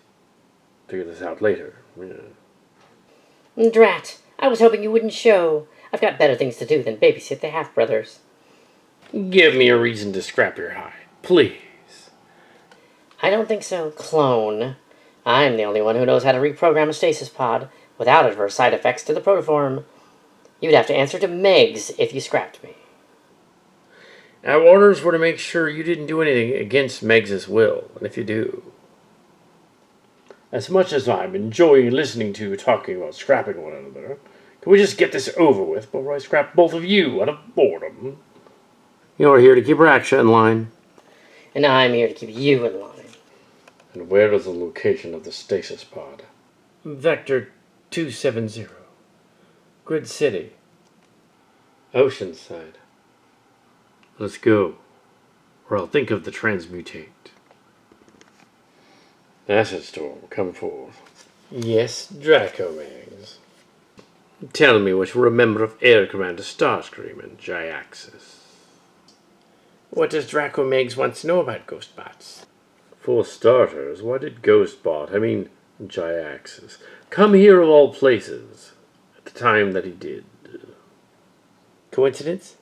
Figure this out later. Yeah. Drat, I was hoping you wouldn't show. I've got better things to do than babysit the half-brothers. Give me a reason to scrap your hide, please. I don't think so, clone. I'm the only one who knows how to reprogram a stasis pod without adverse side effects to the protoform. You'd have to answer to Megs if you scrapped me. Our orders were to make sure you didn't do anything against Megs' will, and if you do... As much as I'm enjoying listening to you talking about scrapping one another, can we just get this over with before I scrap both of you out of boredom? You're here to keep Raksha in line. And I'm here to keep you in line. And where is the location of the stasis pod? Vector 270. Grid City. Oceanside. Let's go, or I'll think of the transmutate. Acid Storm, come forth. Yes, Draco Megs. Tell me what you remember of Air Commander Starscream and Jyaxis. What does Draco Megs want to know about Ghostbots? For starters, why did Jyaxis, come here of all places at the time that he did? Coincidence?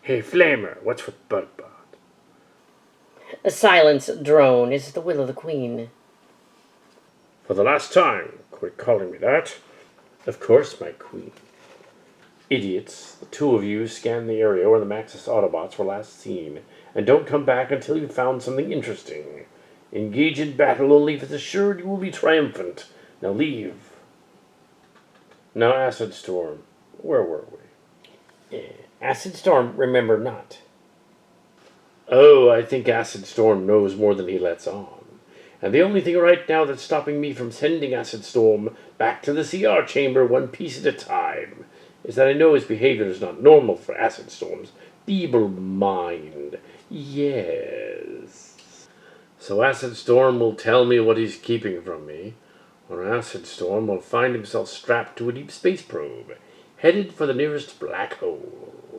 Hey, Flamer, what's with Bugbot? A silence, drone, is the will of the Queen. For the last time, quit calling me that. Of course, my queen. Idiots, the two of you scan the area where the Maxis Autobots were last seen, and don't come back until you've found something interesting. Engage in battle only if it's assured you will be triumphant. Now leave. Now, Acid Storm, where were we? Acid Storm, remember not. Oh, I think Acid Storm knows more than he lets on. And the only thing right now that's stopping me from sending Acid Storm back to the CR chamber one piece at a time is that I know his behavior is not normal for Acid Storm's feeble mind. Yes. So Acid Storm will tell me what he's keeping from me, or Acid Storm will find himself strapped to a deep space probe, headed for the nearest black hole.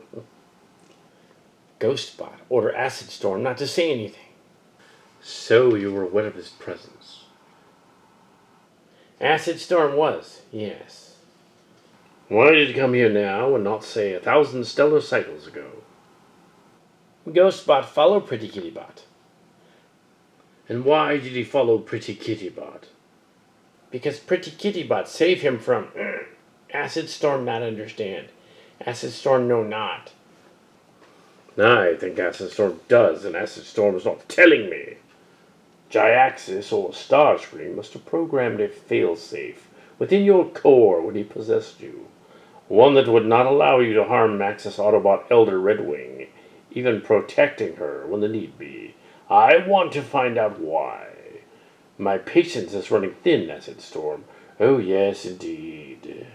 Ghostbot, order Acid Storm not to say anything. So you were aware of his presence. Acid Storm was, yes. Why did he come here now and not say 1,000 stellar cycles ago? Ghostbot followed Pretty Kitty Bot. And why did he follow Pretty Kitty Bot? Because Pretty Kitty Bot saved him from Acid Storm not understand. Acid Storm know not. I think Acid Storm does, and Acid Storm is not telling me. Jyaxis or Starscream must have programmed a failsafe within your core when he possessed you. One that would not allow you to harm Maxis Autobot Elder Redwing, even protecting her when the need be. I want to find out why. My patience is running thin, Acid Storm. Oh yes, indeed.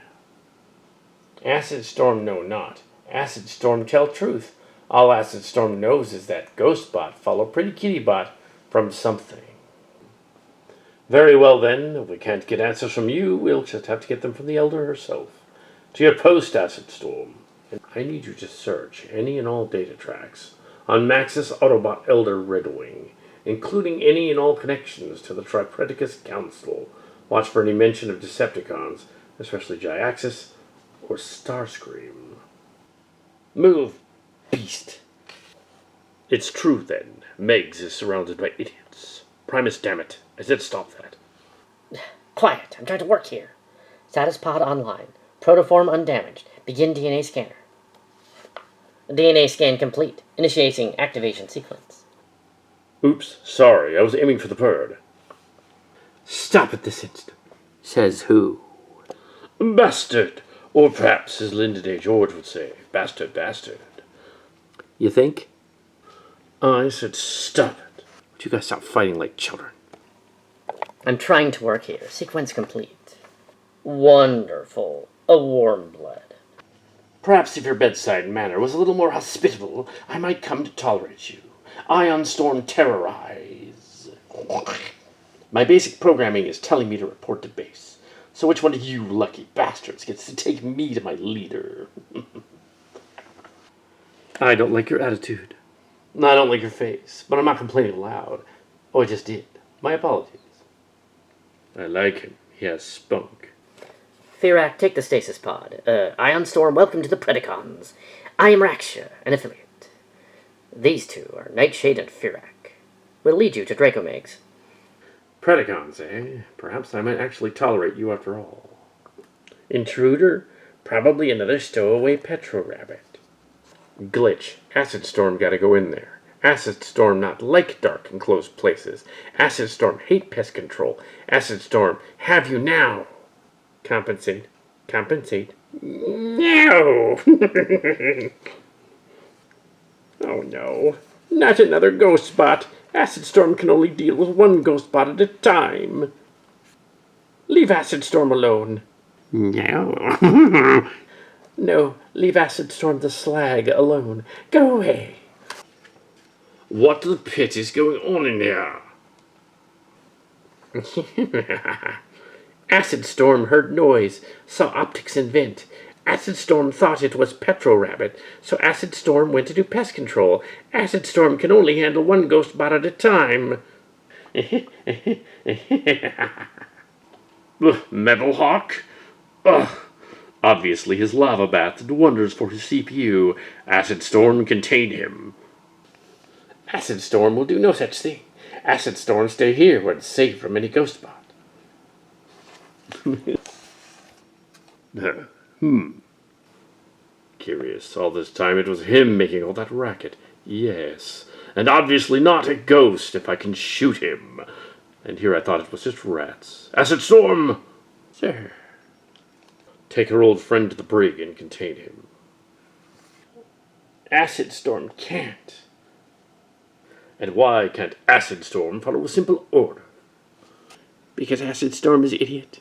Acid Storm know not. Acid Storm tell truth. All Acid Storm knows is that Ghostbot followed Pretty Kitty Bot from something. Very well then, if we can't get answers from you, we'll just have to get them from the Elder herself. To your post, Acid Storm. I need you to search any and all data tracks on Maxis Autobot Elder Redwing, including any and all connections to the Tripredacus Council. Watch for any mention of Decepticons, especially Jyaxis or Starscream. Move, beast. It's true, then. Megs is surrounded by idiots. Primus, damn it. I said stop that. Quiet, I'm trying to work here. Status pod online. Protoform undamaged. Begin DNA scanner. DNA scan complete. Initiating activation sequence. Oops, sorry, I was aiming for the bird. Stop at this instant. Says who? Bastard! Or perhaps, as Linda Day George would say, bastard, bastard. You think? I said stop it. Would you guys stop fighting like children? I'm trying to work here. Sequence complete. Wonderful. A warm blood. Perhaps if your bedside manner was a little more hospitable, I might come to tolerate you. Ion Storm terrorize. My basic programming is telling me to report to base. So which one of you lucky bastards gets to take me to my leader? I don't like your attitude. I don't like your face, but I'm not complaining aloud. Oh, I just did. My apologies. I like him. He has spunk. Ferak, take the stasis pod. Ion Storm, welcome to the Predacons. I am Raksha, an affiliate. These two are Nightshade and Ferak. We'll lead you to Draco Megs. Predacons, eh? Perhaps I might actually tolerate you after all. Intruder? Probably another stowaway petro rabbit. Glitch. Acid Storm gotta go in there. Acid Storm not like dark and closed places. Acid Storm hate pest control. Acid Storm have you now. Compensate. Compensate. No! Oh no. Not another ghost bot. Acid Storm can only deal with one ghost bot at a time. Leave Acid Storm alone. No. No, leave Acid Storm the slag alone. Go away. What the pit is going on in there? Acid Storm heard noise, saw optics in vent. Acid Storm thought it was Petro Rabbit, so Acid Storm went to do pest control. Acid Storm can only handle one ghost bot at a time. Metal Hawk? Ugh. Obviously his lava bath did wonders for his CPU. Acid Storm contain him. Acid Storm will do no such thing. Acid Storm stay here where it's safe from any ghost bot. Curious, all this time it was him making all that racket. Yes, and obviously not a ghost if I can shoot him. And here I thought it was just rats. Acid Storm! Sir. Take her old friend to the brig and contain him. Acid Storm can't. And why can't Acid Storm follow a simple order? Because Acid Storm is idiot.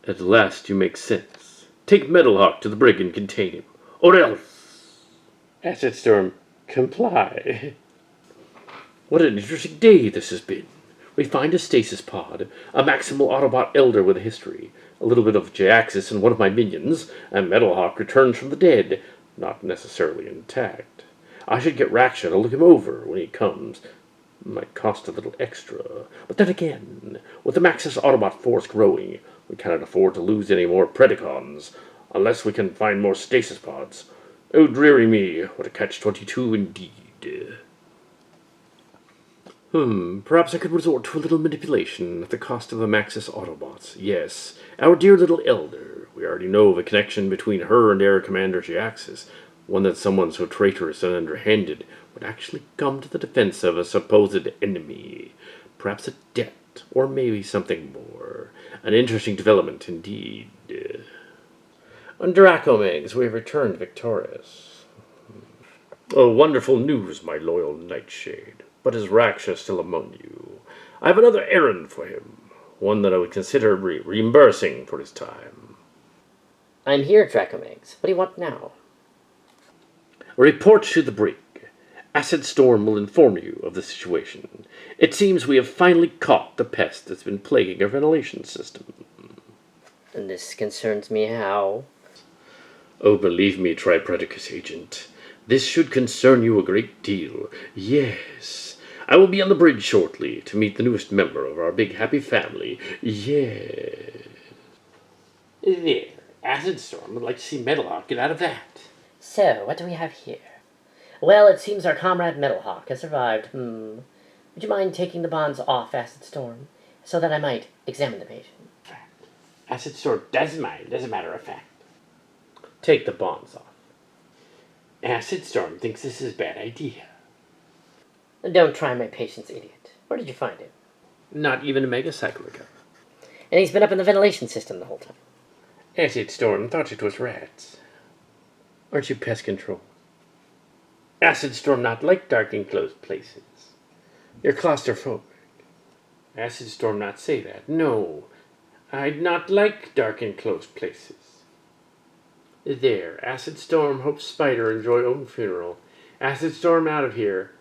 At last you make sense. Take Metalhawk to the brig and contain him. Or else. Acid Storm, comply. What an interesting day this has been. We find a stasis pod, a Maximal Autobot Elder with a history, a little bit of J-Axis and one of my minions, and Metalhawk returns from the dead, not necessarily intact. I should get Raksha to look him over when he comes. Might cost a little extra, but then again, with the Maxis Autobot force growing, we cannot afford to lose any more Predacons, unless we can find more stasis pods. Oh, dreary me, what a catch-22 indeed. Perhaps I could resort to a little manipulation at the cost of the Maxis Autobots. Yes, our dear little Elder. We already know of a connection between her and Air Commander J-Axis, one that someone so traitorous and underhanded would actually come to the defense of a supposed enemy. Perhaps a debt, or maybe something more. An interesting development indeed. On Draco Megs, we have returned victorious. Oh, wonderful news, my loyal Nightshade. But is Raksha still among you? I have another errand for him, one that I would consider reimbursing for his time. I'm here, Draco Megs. What do you want now? A report to the brig. Acid Storm will inform you of the situation. It seems we have finally caught the pest that's been plaguing our ventilation system. And this concerns me how? Oh, believe me, Tripredacus Agent. This should concern you a great deal. Yes. I will be on the bridge shortly to meet the newest member of our big happy family. Yes. There. Acid Storm would like to see Metalhawk get out of that. So, what do we have here? Well, it seems our comrade Metalhawk has survived. Would you mind taking the bonds off Acid Storm, so that I might examine the patient? Acid Storm does mind, as a matter of fact. Take the bonds off. Acid Storm thinks this is a bad idea. Don't try my patient's idiot. Where did you find him? Not even a megacycle ago. And he's been up in the ventilation system the whole time. Acid Storm thought it was rats. Aren't you pest control? Acid Storm not like dark enclosed places. You're claustrophobic. Acid Storm not say that. No, I'd not like dark enclosed places. There, Acid Storm hopes Spider enjoy own funeral. Acid Storm out of here.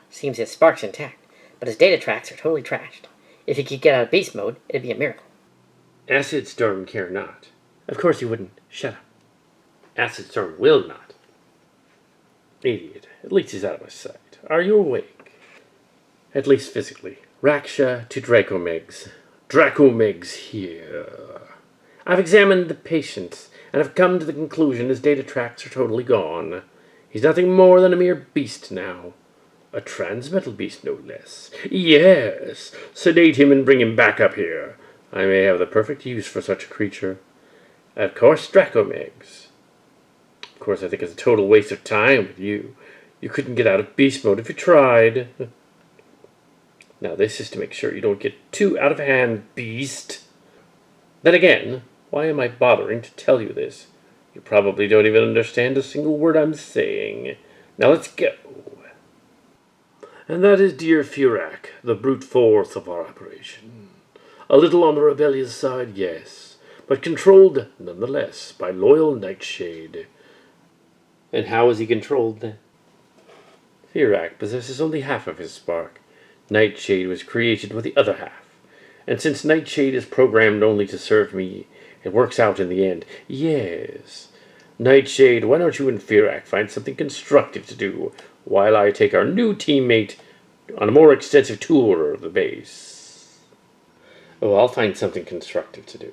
Seems his spark's intact, but his data tracks are totally trashed. If he could get out of beast mode, it'd be a miracle. Acid Storm care not. Of course you wouldn't. Shut up. Acid Storm will not. Idiot. At least he's out of my sight. Are you awake? At least physically. Raksha to Draco Megs. Draco Megs here. I've examined the patient, and have come to the conclusion his data tracks are totally gone. He's nothing more than a mere beast now. A transmetal beast, no less. Yes, sedate him and bring him back up here. I may have the perfect use for such a creature. Of course, Draco Megs. Of course, I think it's a total waste of time with you. You couldn't get out of beast mode if you tried. Now, this is to make sure you don't get too out of hand, beast. Then again, why am I bothering to tell you this? You probably don't even understand a single word I'm saying. Now let's go. And that is dear Ferak, the brute force of our operation. A little on the rebellious side, yes, but controlled, nonetheless, by loyal Nightshade. And how is he controlled then? Ferak possesses only half of his spark. Nightshade was created with the other half. And since Nightshade is programmed only to serve me, it works out in the end. Yes. Nightshade, why don't you and Ferak find something constructive to do while I take our new teammate on a more extensive tour of the base? Oh, I'll find something constructive to do.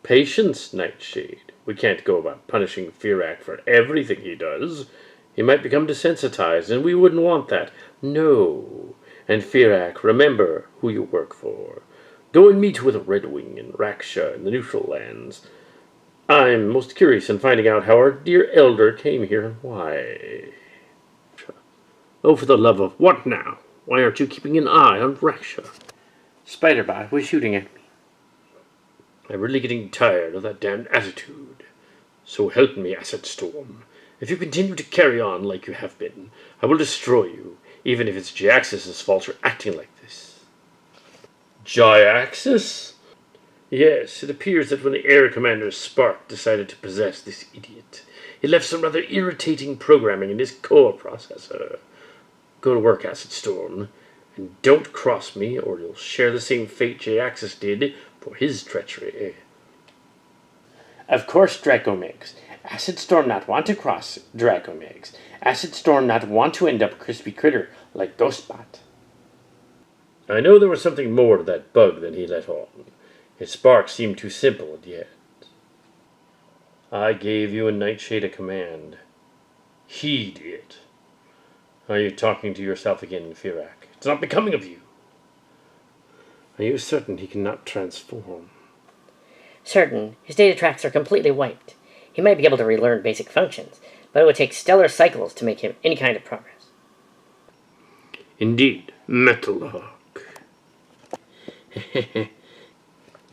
Patience, Nightshade. We can't go about punishing Ferak for everything he does. He might become desensitized, and we wouldn't want that. No. And Ferak, remember who you work for. Go and meet with Red Wing and Raksha in the neutral lands. I'm most curious in finding out how our dear elder came here and why. Oh, for the love of what now? Why aren't you keeping an eye on Raksha? Spiderbot was shooting at me. I'm really getting tired of that damned attitude. So help me, Acid Storm. If you continue to carry on like you have been, I will destroy you, even if it's Jyaxis' fault for acting like this. Jyaxis? Yes, it appears that when the Air Commander's spark decided to possess this idiot, it left some rather irritating programming in his core processor. Go to work, Acid Storm, and don't cross me, or you'll share the same fate Jyaxis did for his treachery. Of course, Draco Megs. Acid Storm not want to cross Draco Megs. Acid Storm not want to end up a crispy critter like Ghostbot. I know there was something more to that bug than he let on. His spark seemed too simple, and yet. I gave you and Nightshade a command. Heed it. Are you talking to yourself again, Ferak? It's not becoming of you. Are you certain he cannot transform? Certain. His data tracks are completely wiped. He might be able to relearn basic functions, but it would take stellar cycles to make him any kind of progress. Indeed, Metalhawk.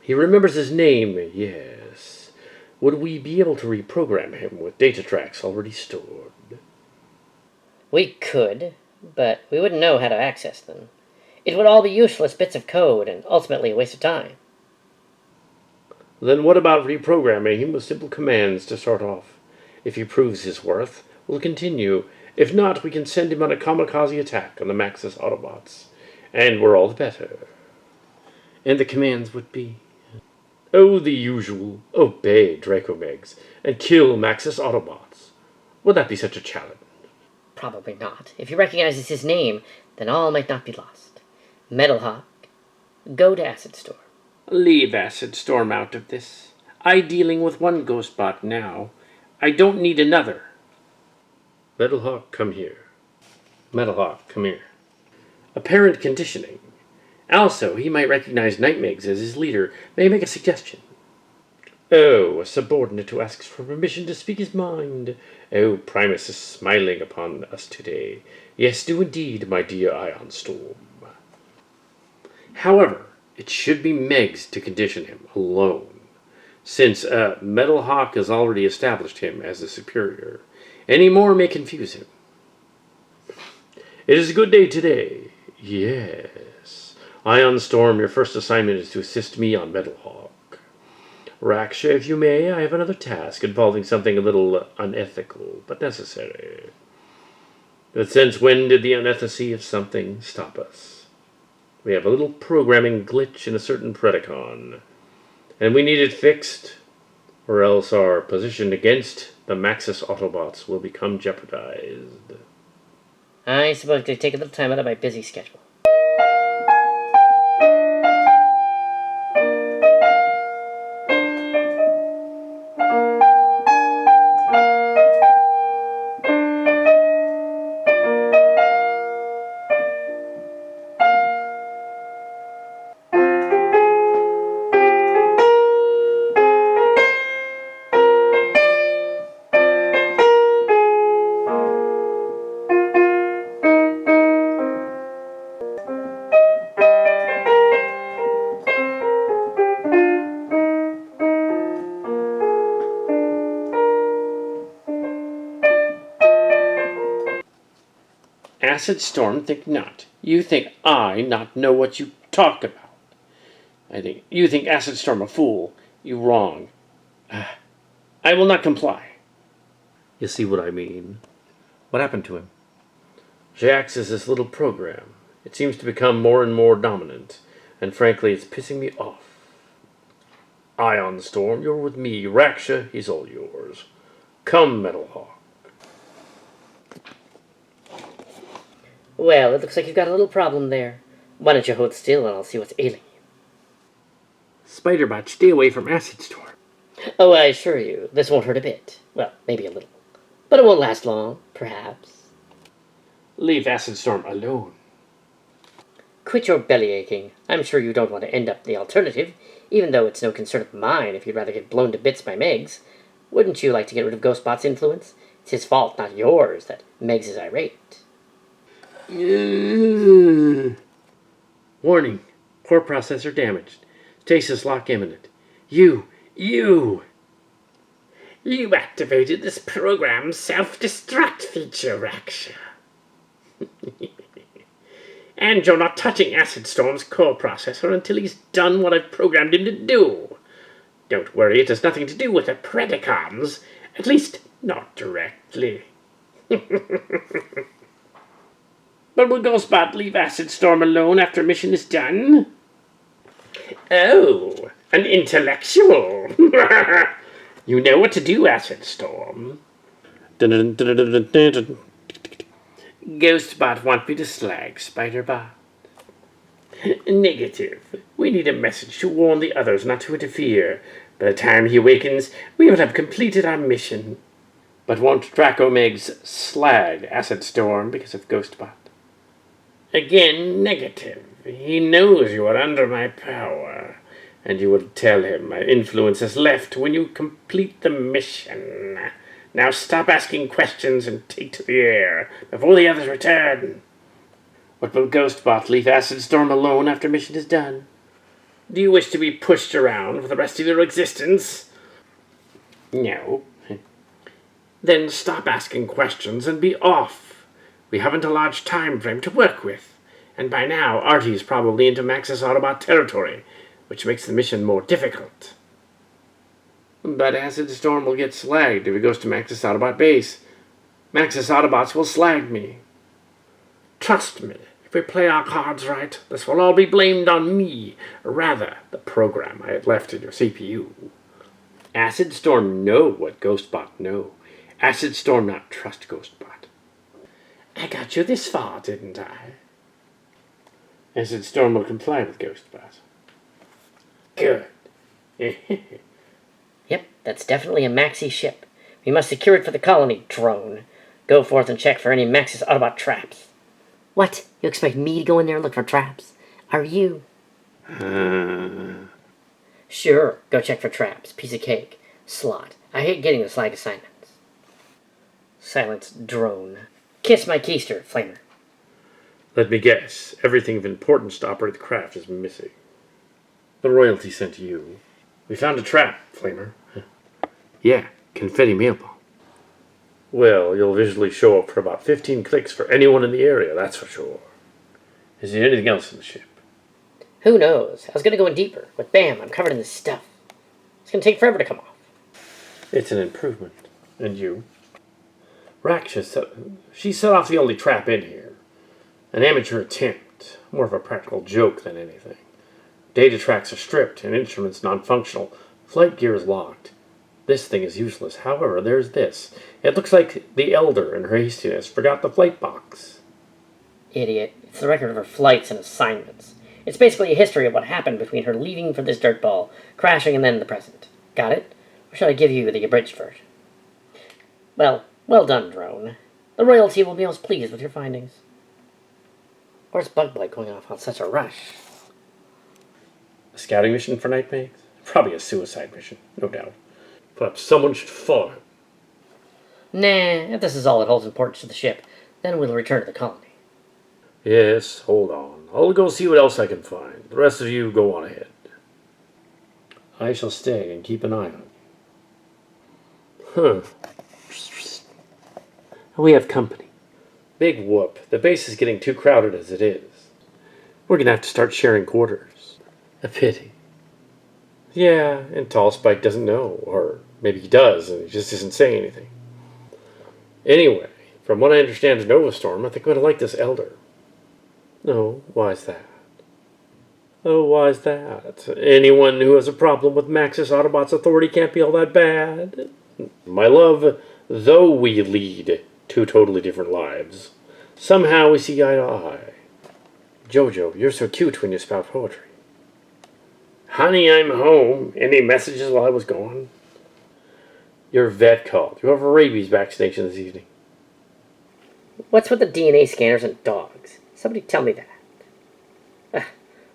He remembers his name, yes. Would we be able to reprogram him with data tracks already stored? We could, but we wouldn't know how to access them. It would all be useless bits of code and ultimately a waste of time. Then what about reprogramming him with simple commands to start off? If he proves his worth, we'll continue. If not, we can send him on a kamikaze attack on the Maxis Autobots. And we're all the better. And the commands would be... Oh, the usual. Obey Draco Megs and kill Maxis Autobots. Would that be such a challenge? Probably not. If he recognizes his name, then all might not be lost. Metalhawk, go to Acid Storm. Leave Acid Storm out of this. I'm dealing with one Ghostbot now. I don't need another. Metalhawk, come here. Metalhawk, come here. Apparent conditioning. Also, he might recognize Knight Megs as his leader. May I make a suggestion? Oh, a subordinate who asks for permission to speak his mind. Oh, Primus is smiling upon us today. Yes, do indeed, my dear Ion Storm. However, it should be Megs to condition him alone, since Metalhawk has already established him as a superior. Any more may confuse him. It is a good day today. Yes. Ion Storm, your first assignment is to assist me on Metalhawk. Raksha, if you may, I have another task involving something a little unethical, but necessary. But since when did the unethicity of something stop us? We have a little programming glitch in a certain Predacon, and we need it fixed, or else our position against the Maxis Autobots will become jeopardized. I suppose I could take a little time out of my busy schedule. Acid Storm, think not. You think I not know what you talk about. You think Acid Storm a fool. You wrong. I will not comply. You see what I mean? What happened to him? Jax is this little program. It seems to become more and more dominant, and frankly, it's pissing me off. Ion Storm, you're with me. Raksha, he's all yours. Come, Metalhawk. Well, it looks like you've got a little problem there. Why don't you hold still and I'll see what's ailing you. Spiderbot, stay away from Acid Storm. Oh, I assure you, this won't hurt a bit. Well, maybe a little. But it won't last long, perhaps. Leave Acid Storm alone. Quit your belly aching. I'm sure you don't want to end up the alternative, even though it's no concern of mine if you'd rather get blown to bits by Megs. Wouldn't you like to get rid of Ghostbot's influence? It's his fault, not yours, that Megs is irate. Warning. Core processor damaged. Stasis lock imminent. You activated this program's self-destruct feature, Raksha. And you're not touching Acid Storm's core processor until he's done what I've programmed him to do. Don't worry, it has nothing to do with the Predacons. At least, not directly. But will Ghostbot leave Acid Storm alone after mission is done? Oh, an intellectual. You know what to do, Acid Storm. Ghostbot want me to slag Spiderbot. Negative. We need a message to warn the others not to interfere. By the time he awakens, we will have completed our mission. But won't Draco Megs slag Acid Storm because of Ghostbot? Again, negative. He knows you are under my power, and you will tell him my influence has left when you complete the mission. Now stop asking questions and take to the air before the others return. But will Ghostbot leave Acid Storm alone after mission is done? Do you wish to be pushed around for the rest of your existence? No. Then stop asking questions and be off. We haven't a large time frame to work with, and by now Artie's probably into Maxis Autobot territory, which makes the mission more difficult. But Acid Storm will get slagged if he goes to Maxis Autobot base. Maxis Autobots will slag me. Trust me, if we play our cards right, this will all be blamed on me, or rather, the program I had left in your CPU. Acid Storm know what Ghostbot know. Acid Storm not trust Ghostbot. I got you this far, didn't I? Acid Storm will comply with Ghostbot. Good. Yep, that's definitely a Maxi ship. We must secure it for the colony, drone. Go forth and check for any Maxis Autobot traps. What? You expect me to go in there and look for traps? Are you? Sure, go check for traps. Piece of cake. Slot. I hate getting the slag assignments. Silence drone. Kiss my keister, Flamer. Let me guess. Everything of importance to operate the craft is missing. The royalty sent you. We found a trap, Flamer. Yeah, confetti mail bomb. Well, you'll visually show up for about 15 clicks for anyone in the area, that's for sure. Is there anything else in the ship? Who knows? I was going to go in deeper, but bam, I'm covered in this stuff. It's going to take forever to come off. It's an improvement. And you? Raksha set off the only trap in here. An amateur attempt. More of a practical joke than anything. Data tracks are stripped and instruments non-functional. Flight gear is locked. This thing is useless. However, there's this. It looks like the Elder, in her hastiness, forgot the flight box. Idiot. It's the record of her flights and assignments. It's basically a history of what happened between her leaving for this dirtball, crashing, and then the present. Got it? Or shall I give you the abridged version? Well done, drone. The royalty will be most pleased with your findings. Where's Bug Blight going off on such a rush? A scouting mission for Knight Megs? Probably a suicide mission, no doubt. Perhaps someone should follow him. Nah, if this is all that holds importance to the ship, then we'll return to the colony. Yes, hold on. I'll go see what else I can find. The rest of you go on ahead. I shall stay and keep an eye on you. We have company. Big whoop. The base is getting too crowded as it is. We're going to have to start sharing quarters. A pity. Yeah, and Tall Spike doesn't know. Or maybe he does, and he just isn't saying anything. Anyway, from what I understand of Nova Storm, I think I'm going to like this Elder. No, why's that? Oh, why's that? Anyone who has a problem with Maxis Autobots' authority can't be all that bad. My love, though we lead two totally different lives, somehow we see eye to eye. Jojo, you're so cute when you spout poetry. Honey, I'm home. Any messages while I was gone? Your vet called. You have a rabies vaccination this evening. What's with the DNA scanners and dogs? Somebody tell me that.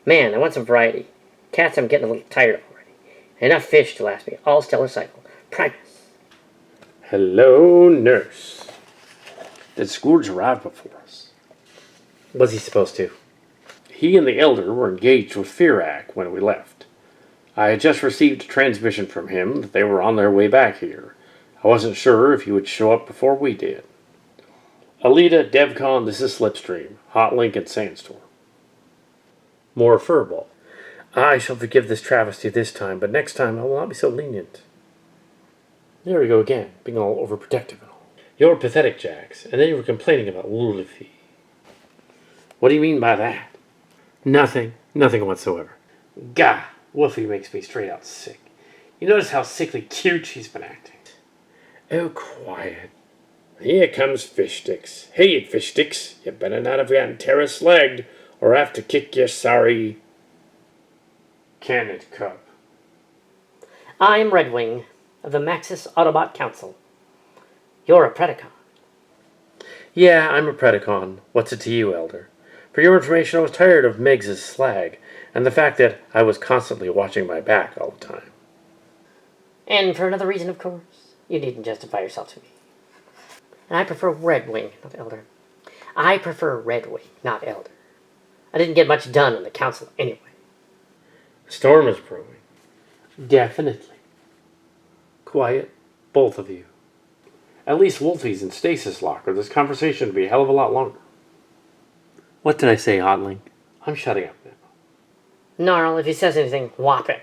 Man, I want some variety. Cats I'm getting a little tired of already. Enough fish to last me all stellar cycle. Primus. Hello, nurse. Did Scourge arrive before us? Was he supposed to? He and the Elder were engaged with Ferak when we left. I had just received a transmission from him that they were on their way back here. I wasn't sure if he would show up before we did. Alita, DevCon, this is Slipstream. Hotlink and Sandstorm. More Furball. I shall forgive this travesty this time, but next time I will not be so lenient. There we go again, being all overprotective and all. You're pathetic, Jax, and then you were complaining about Wolfie. What do you mean by that? Nothing. Nothing whatsoever. Gah! Wolfie makes me straight out sick. You notice how sickly cute she's been acting. Oh, quiet. Here comes Fish Sticks. Hey, Fish Sticks, you better not have gotten terror-slagged, or have to kick your sorry... Canned cup. I'm Redwing, of the Maxis Autobot Council. You're a Predacon. Yeah, I'm a Predacon. What's it to you, Elder? For your information, I was tired of Megs' slag, and the fact that I was constantly watching my back all the time. And for another reason, of course, you needn't justify yourself to me. And I prefer Redwing, not Elder. I prefer Redwing, not Elder. I didn't get much done in the council anyway. The storm is brewing. Definitely. Quiet, both of you. At least Wolfie's in stasis lock, or this conversation would be a hell of a lot longer. What did I say, Hotlink? I'm shutting up now. Gnarl, if he says anything, whop it.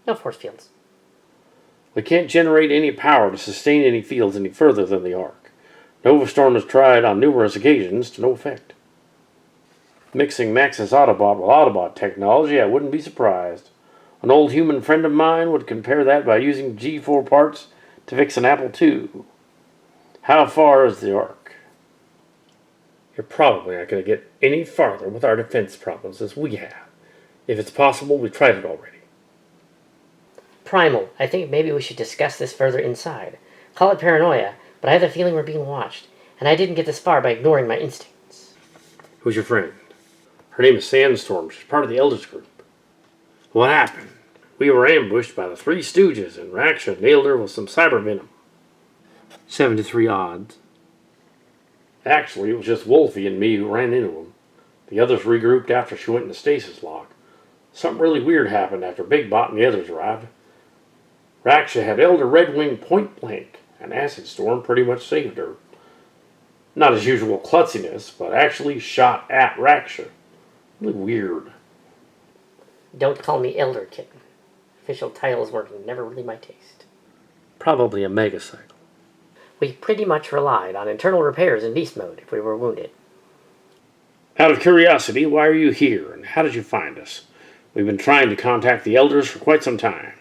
No force fields. We can't generate any power to sustain any fields any further than the arc. Nova Storm has tried on numerous occasions to no effect. Mixing Maxis Autobot with Autobot technology, I wouldn't be surprised. An old human friend of mine would compare that by using G4 parts to fix an Apple II. How far is the arc? You're probably not going to get any farther with our defense problems as we have. If it's possible, we've tried it already. Primal, I think maybe we should discuss this further inside. Call it paranoia, but I have the feeling we're being watched, and I didn't get this far by ignoring my instincts. Who's your friend? Her name is Sandstorm. She's part of the Elders group. What happened? We were ambushed by the Three Stooges, and Raksha nailed her with some cyber venom. 73 odds. Actually, it was just Wolfie and me who ran into him. The others regrouped after she went into stasis lock. Something really weird happened after Big Bot and the others arrived. Raksha had Elder Redwing point blank, and Acid Storm pretty much saved her. Not his usual klutziness, but actually shot at Raksha. Really weird. Don't call me Elder Kitten. Official titles were never really my taste. Probably a megacycle. We pretty much relied on internal repairs in beast mode if we were wounded. Out of curiosity, why are you here, and how did you find us? We've been trying to contact the Elders for quite some time.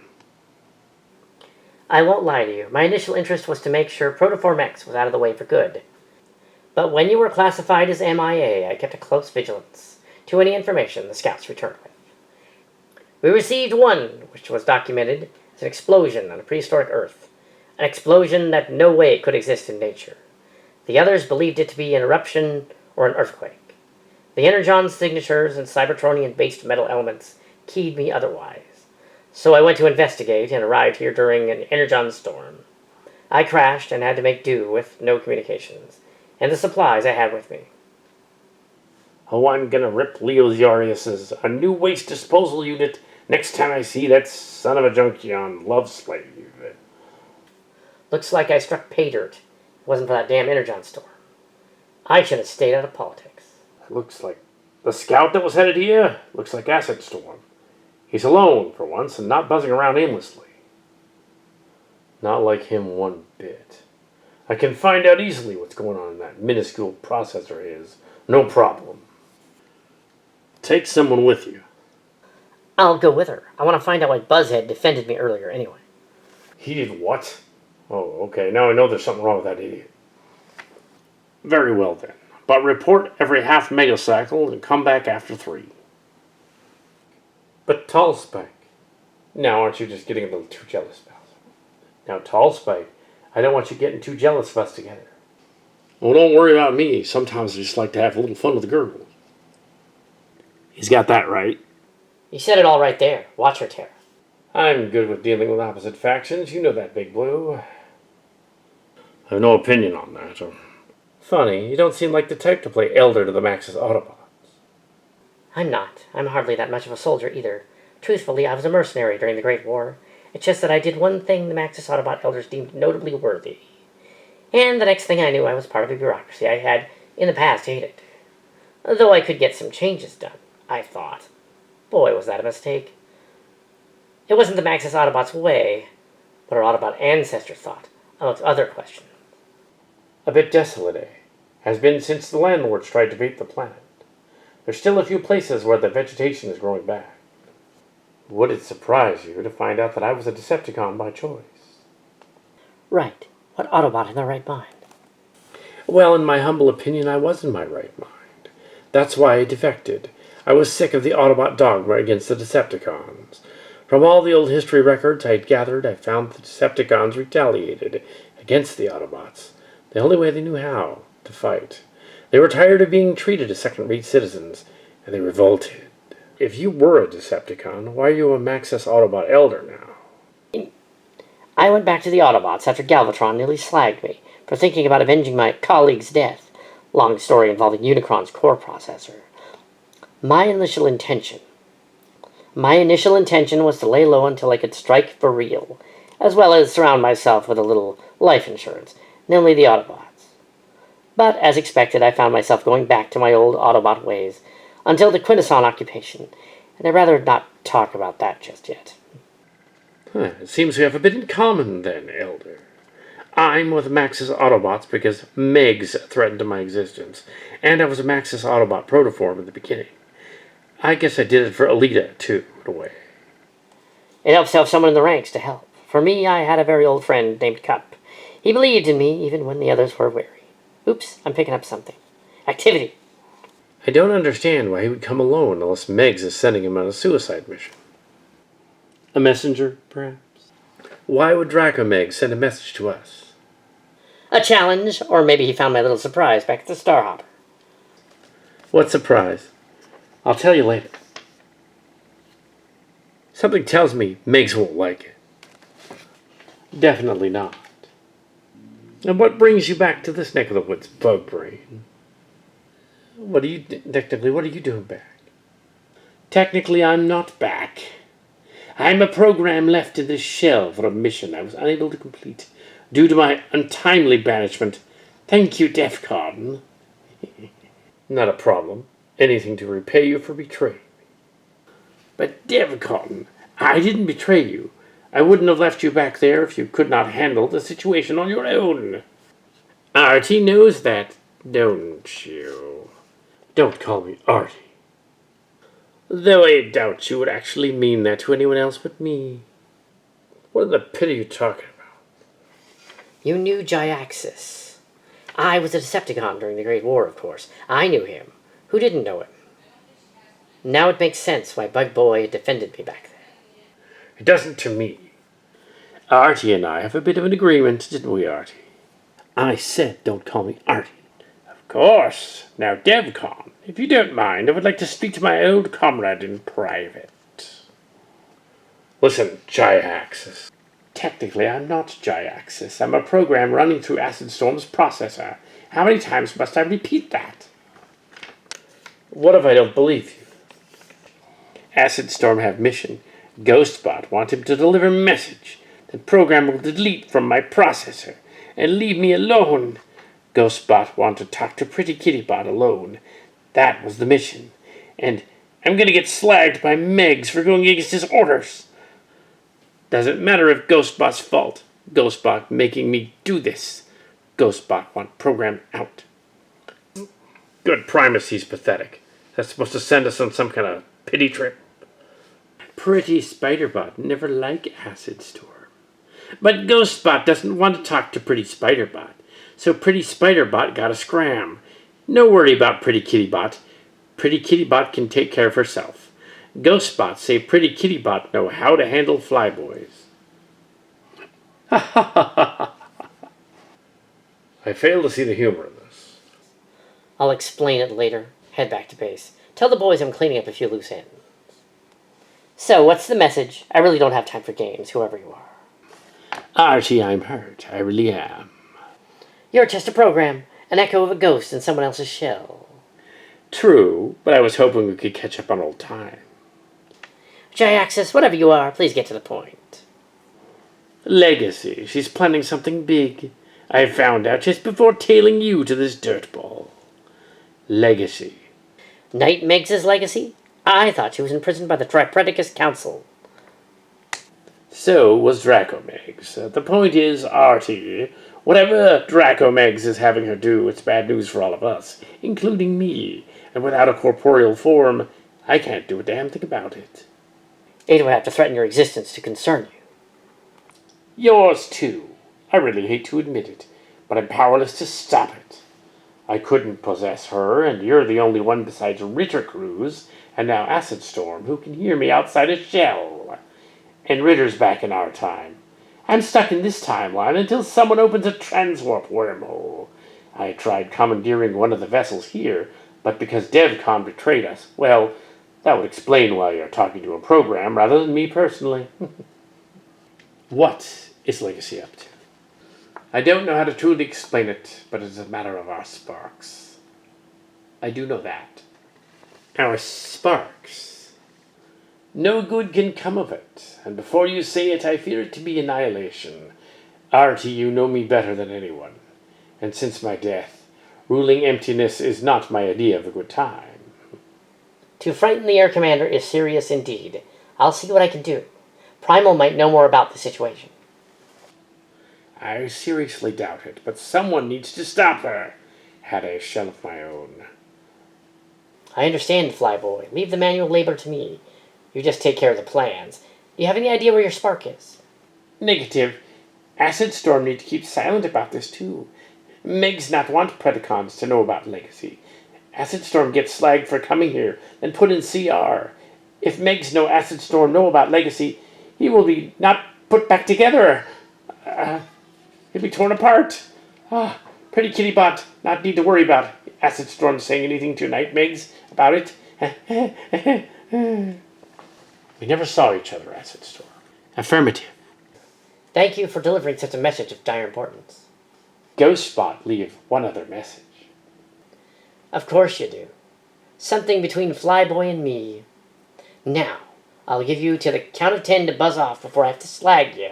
I won't lie to you. My initial interest was to make sure Protoform X was out of the way for good. But when you were classified as MIA, I kept a close vigilance to any information the scouts returned with. We received one, which was documented as an explosion on a prehistoric Earth. An explosion that no way could exist in nature. The others believed it to be an eruption or an earthquake. The Energon signatures and Cybertronian-based metal elements keyed me otherwise. So I went to investigate and arrived here during an Energon storm. I crashed and had to make do with no communications, and the supplies I had with me. Oh, I'm gonna rip Leoziarius's a new waste disposal unit next time I see that son of a Junkion love slave. Looks like I struck pay dirt. It wasn't for that damn Energon storm. I should have stayed out of politics. Looks like the scout that was headed here. Looks like Acid Storm. He's alone for once and not buzzing around aimlessly. Not like him one bit. I can find out easily what's going on in that minuscule processor of his. No problem. Take someone with you. I'll go with her. I want to find out why Buzzhead defended me earlier anyway. He did what? Oh, okay. Now I know there's something wrong with that idiot. Very well then. But report every half megacycle and come back after 3. But Tall Spike. Now aren't you just getting a little too jealous, pal? Now Tall Spike, I don't want you getting too jealous of us together. Well, don't worry about me. Sometimes I just like to have a little fun with the girls. He's got that right. You said it all right there. Watch her, Tara. I'm good with dealing with opposite factions. You know that, Big Blue. I have no opinion on that. Funny, you don't seem like the type to play Elder to the Max's Autobots. I'm not. I'm hardly that much of a soldier either. Truthfully, I was a mercenary during the Great War. It's just that I did one thing the Maxis Autobot elders deemed notably worthy. And the next thing I knew, I was part of a bureaucracy I had, in the past, hated. Though I could get some changes done, I thought. Boy, was that a mistake. It wasn't the Maxis Autobot's way, but our Autobot ancestors thought, amongst other questions. A bit desolate, eh? Has been since the landlords tried to vape the planet. There's still a few places where the vegetation is growing back. Would it surprise you to find out that I was a Decepticon by choice? Right. What Autobot in their right mind? Well, in my humble opinion, I was in my right mind. That's why I defected. I was sick of the Autobot dogma against the Decepticons. From all the old history records I had gathered, I found the Decepticons retaliated against the Autobots, the only way they knew how to fight. They were tired of being treated as second-rate citizens, and they revolted. If you were a Decepticon, why are you a Maxis Autobot Elder now? I went back to the Autobots after Galvatron nearly slagged me for thinking about avenging my colleague's death. Long story involving Unicron's core processor. My initial intention was to lay low until I could strike for real, as well as surround myself with a little life insurance, namely the Autobots. But, as expected, I found myself going back to my old Autobot ways until the Quintesson occupation, and I'd rather not talk about that just yet. It seems we have a bit in common, then, Elder. I'm with Maxis Autobots because Megs threatened my existence, and I was a Maxis Autobot protoform in the beginning. I guess I did it for Alita, too, in a way. It helps to have someone in the ranks to help. For me, I had a very old friend named Cup. He believed in me even when the others were wary. Oops, I'm picking up something. Activity! I don't understand why he would come alone unless Megs is sending him on a suicide mission. A messenger, perhaps? Why would Draco Megs send a message to us? A challenge, or maybe he found my little surprise back at the Starhopper. What surprise? I'll tell you later. Something tells me Megs won't like it. Definitely not. And what brings you back to this neck of the woods, bug brain? Technically, what are you doing back? Technically, I'm not back. I'm a program left in this shell for a mission I was unable to complete due to my untimely banishment. Thank you, DEFCON. Not a problem. Anything to repay you for betraying me. But DEFCON, I didn't betray you. I wouldn't have left you back there if you could not handle the situation on your own. Artie knows that, don't you? Don't call me Artie. Though I doubt you would actually mean that to anyone else but me. What in the pit are you talking about? You knew Jyaxis. I was a Decepticon during the Great War, of course. I knew him. Who didn't know him? Now it makes sense why Bug Boy defended me back then. It doesn't to me. Artie and I have a bit of an agreement, didn't we, Artie? I said don't call me Artie. Of course. Now, DevCon, if you don't mind, I would like to speak to my old comrade in private. Listen, Jyaxis. Technically, I'm not Jyaxis. I'm a program running through Acid Storm's processor. How many times must I repeat that? What if I don't believe you? Acid Storm have mission. Ghostbot want him to deliver message. The program will delete from my processor and leave me alone. Ghostbot want to talk to Pretty Kittybot alone. That was the mission. And I'm gonna get slagged by Megs for going against his orders. Doesn't matter if Ghostbot's fault. Ghostbot making me do this. Ghostbot want program out. Good Primus, he's pathetic. That's supposed to send us on some kind of pity trip. Pretty Spiderbot never liked Acid Storm. But Ghostbot doesn't want to talk to Pretty Spiderbot. So Pretty Spiderbot got a scram. No worry about Pretty Kittybot. Pretty Kittybot can take care of herself. Ghostbot say Pretty Kittybot know how to handle flyboys. Ha ha ha ha. I fail to see the humor in this. I'll explain it later. Head back to base. Tell the boys I'm cleaning up a few loose ends. So, what's the message? I really don't have time for games, whoever you are. Archie, I'm hurt. I really am. You're just a program. An echo of a ghost in someone else's shell. True, but I was hoping we could catch up on old time. Jyaxis, whatever you are, please get to the point. Legacy. She's planning something big. I found out just before tailing you to this dirtball. Legacy. Knight Megs' legacy? I thought she was imprisoned by the Predacons Council. So was Draco Megs. The point is, Artie, whatever Draco Megs is having her do, it's bad news for all of us, including me. And without a corporeal form, I can't do a damn thing about it. Ada would have to threaten your existence to concern you. Yours too. I really hate to admit it, but I'm powerless to stop it. I couldn't possess her, and you're the only one besides Ritter Cruz, and now Acid Storm, who can hear me outside a shell. And Ritter's back in our time. I'm stuck in this timeline until someone opens a transwarp wormhole. I tried commandeering one of the vessels here, but because DevCon betrayed us, well, that would explain why you're talking to a program rather than me personally. What is Legacy up to? I don't know how to truly explain it, but it's a matter of our sparks. I do know that. Our sparks. No good can come of it, and before you say it, I fear it to be annihilation. Artie, you know me better than anyone, and since my death, ruling emptiness is not my idea of a good time. To frighten the Air Commander is serious indeed. I'll see what I can do. Primal might know more about the situation. I seriously doubt it, but someone needs to stop her. Had a shell of my own. I understand, Flyboy. Leave the manual labor to me. You just take care of the plans. Do you have any idea where your spark is? Negative. Acid Storm need to keep silent about this, too. Megs not want Predacons to know about Legacy. Acid Storm gets slagged for coming here, then put in CR. If Megs know Acid Storm know about Legacy, he will be not put back together. He'll be torn apart. Ah, pretty kitty bot. Not need to worry about Acid Storm saying anything to Knight Megs about it. We never saw each other, Acid Storm. Affirmative. Thank you for delivering such a message of dire importance. Ghostbot leave one other message. Of course you do. Something between Flyboy and me. Now, I'll give you to the count of 10 to buzz off before I have to slag you.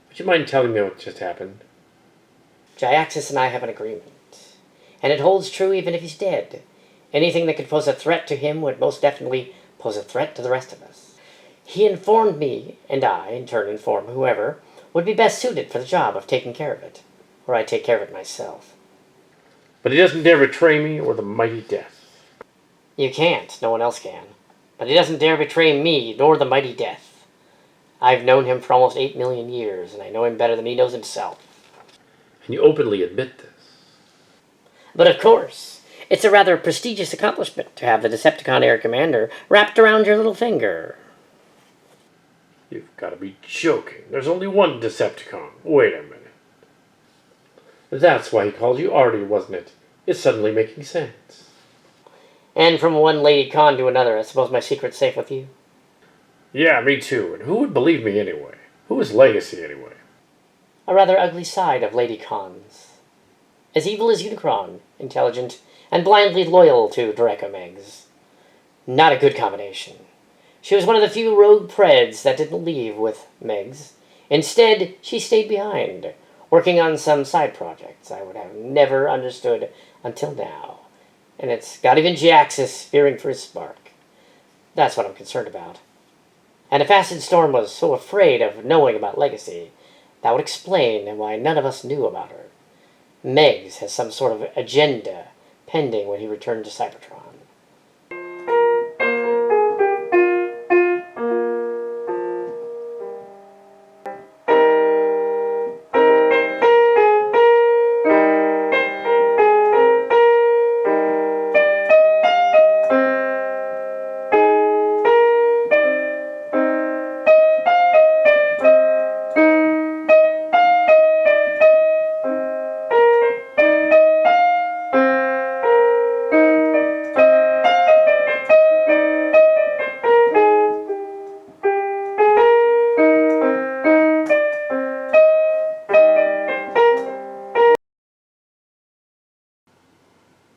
Would you mind telling me what just happened? Jyaxis and I have an agreement. And it holds true even if he's dead. Anything that could pose a threat to him would most definitely pose a threat to the rest of us. He informed me, and I, in turn, informed whoever would be best suited for the job of taking care of it. Or I'd take care of it myself. But he doesn't dare betray me or the mighty Death. You can't. No one else can. But he doesn't dare betray me, nor the mighty Death. I've known him for almost 8 million years, and I know him better than he knows himself. And you openly admit this. But of course, it's a rather prestigious accomplishment to have the Decepticon Air Commander wrapped around your little finger. You've got to be joking. There's only one Decepticon. Wait a minute. That's why he called you Artie, wasn't it? It's suddenly making sense. And from one Lady Con to another, I suppose my secret's safe with you? Yeah, me too. And who would believe me anyway? Who is Legacy anyway? A rather ugly side of Lady Cons. As evil as Unicron, intelligent, and blindly loyal to Draco Megs. Not a good combination. She was one of the few rogue Preds that didn't leave with Megs. Instead, she stayed behind, working on some side projects I would have never understood until now. And it's got even Jyaxis fearing for his spark. That's what I'm concerned about. And if Acid Storm was so afraid of knowing about Legacy, that would explain why none of us knew about her. Megs has some sort of agenda pending when he returned to Cybertron.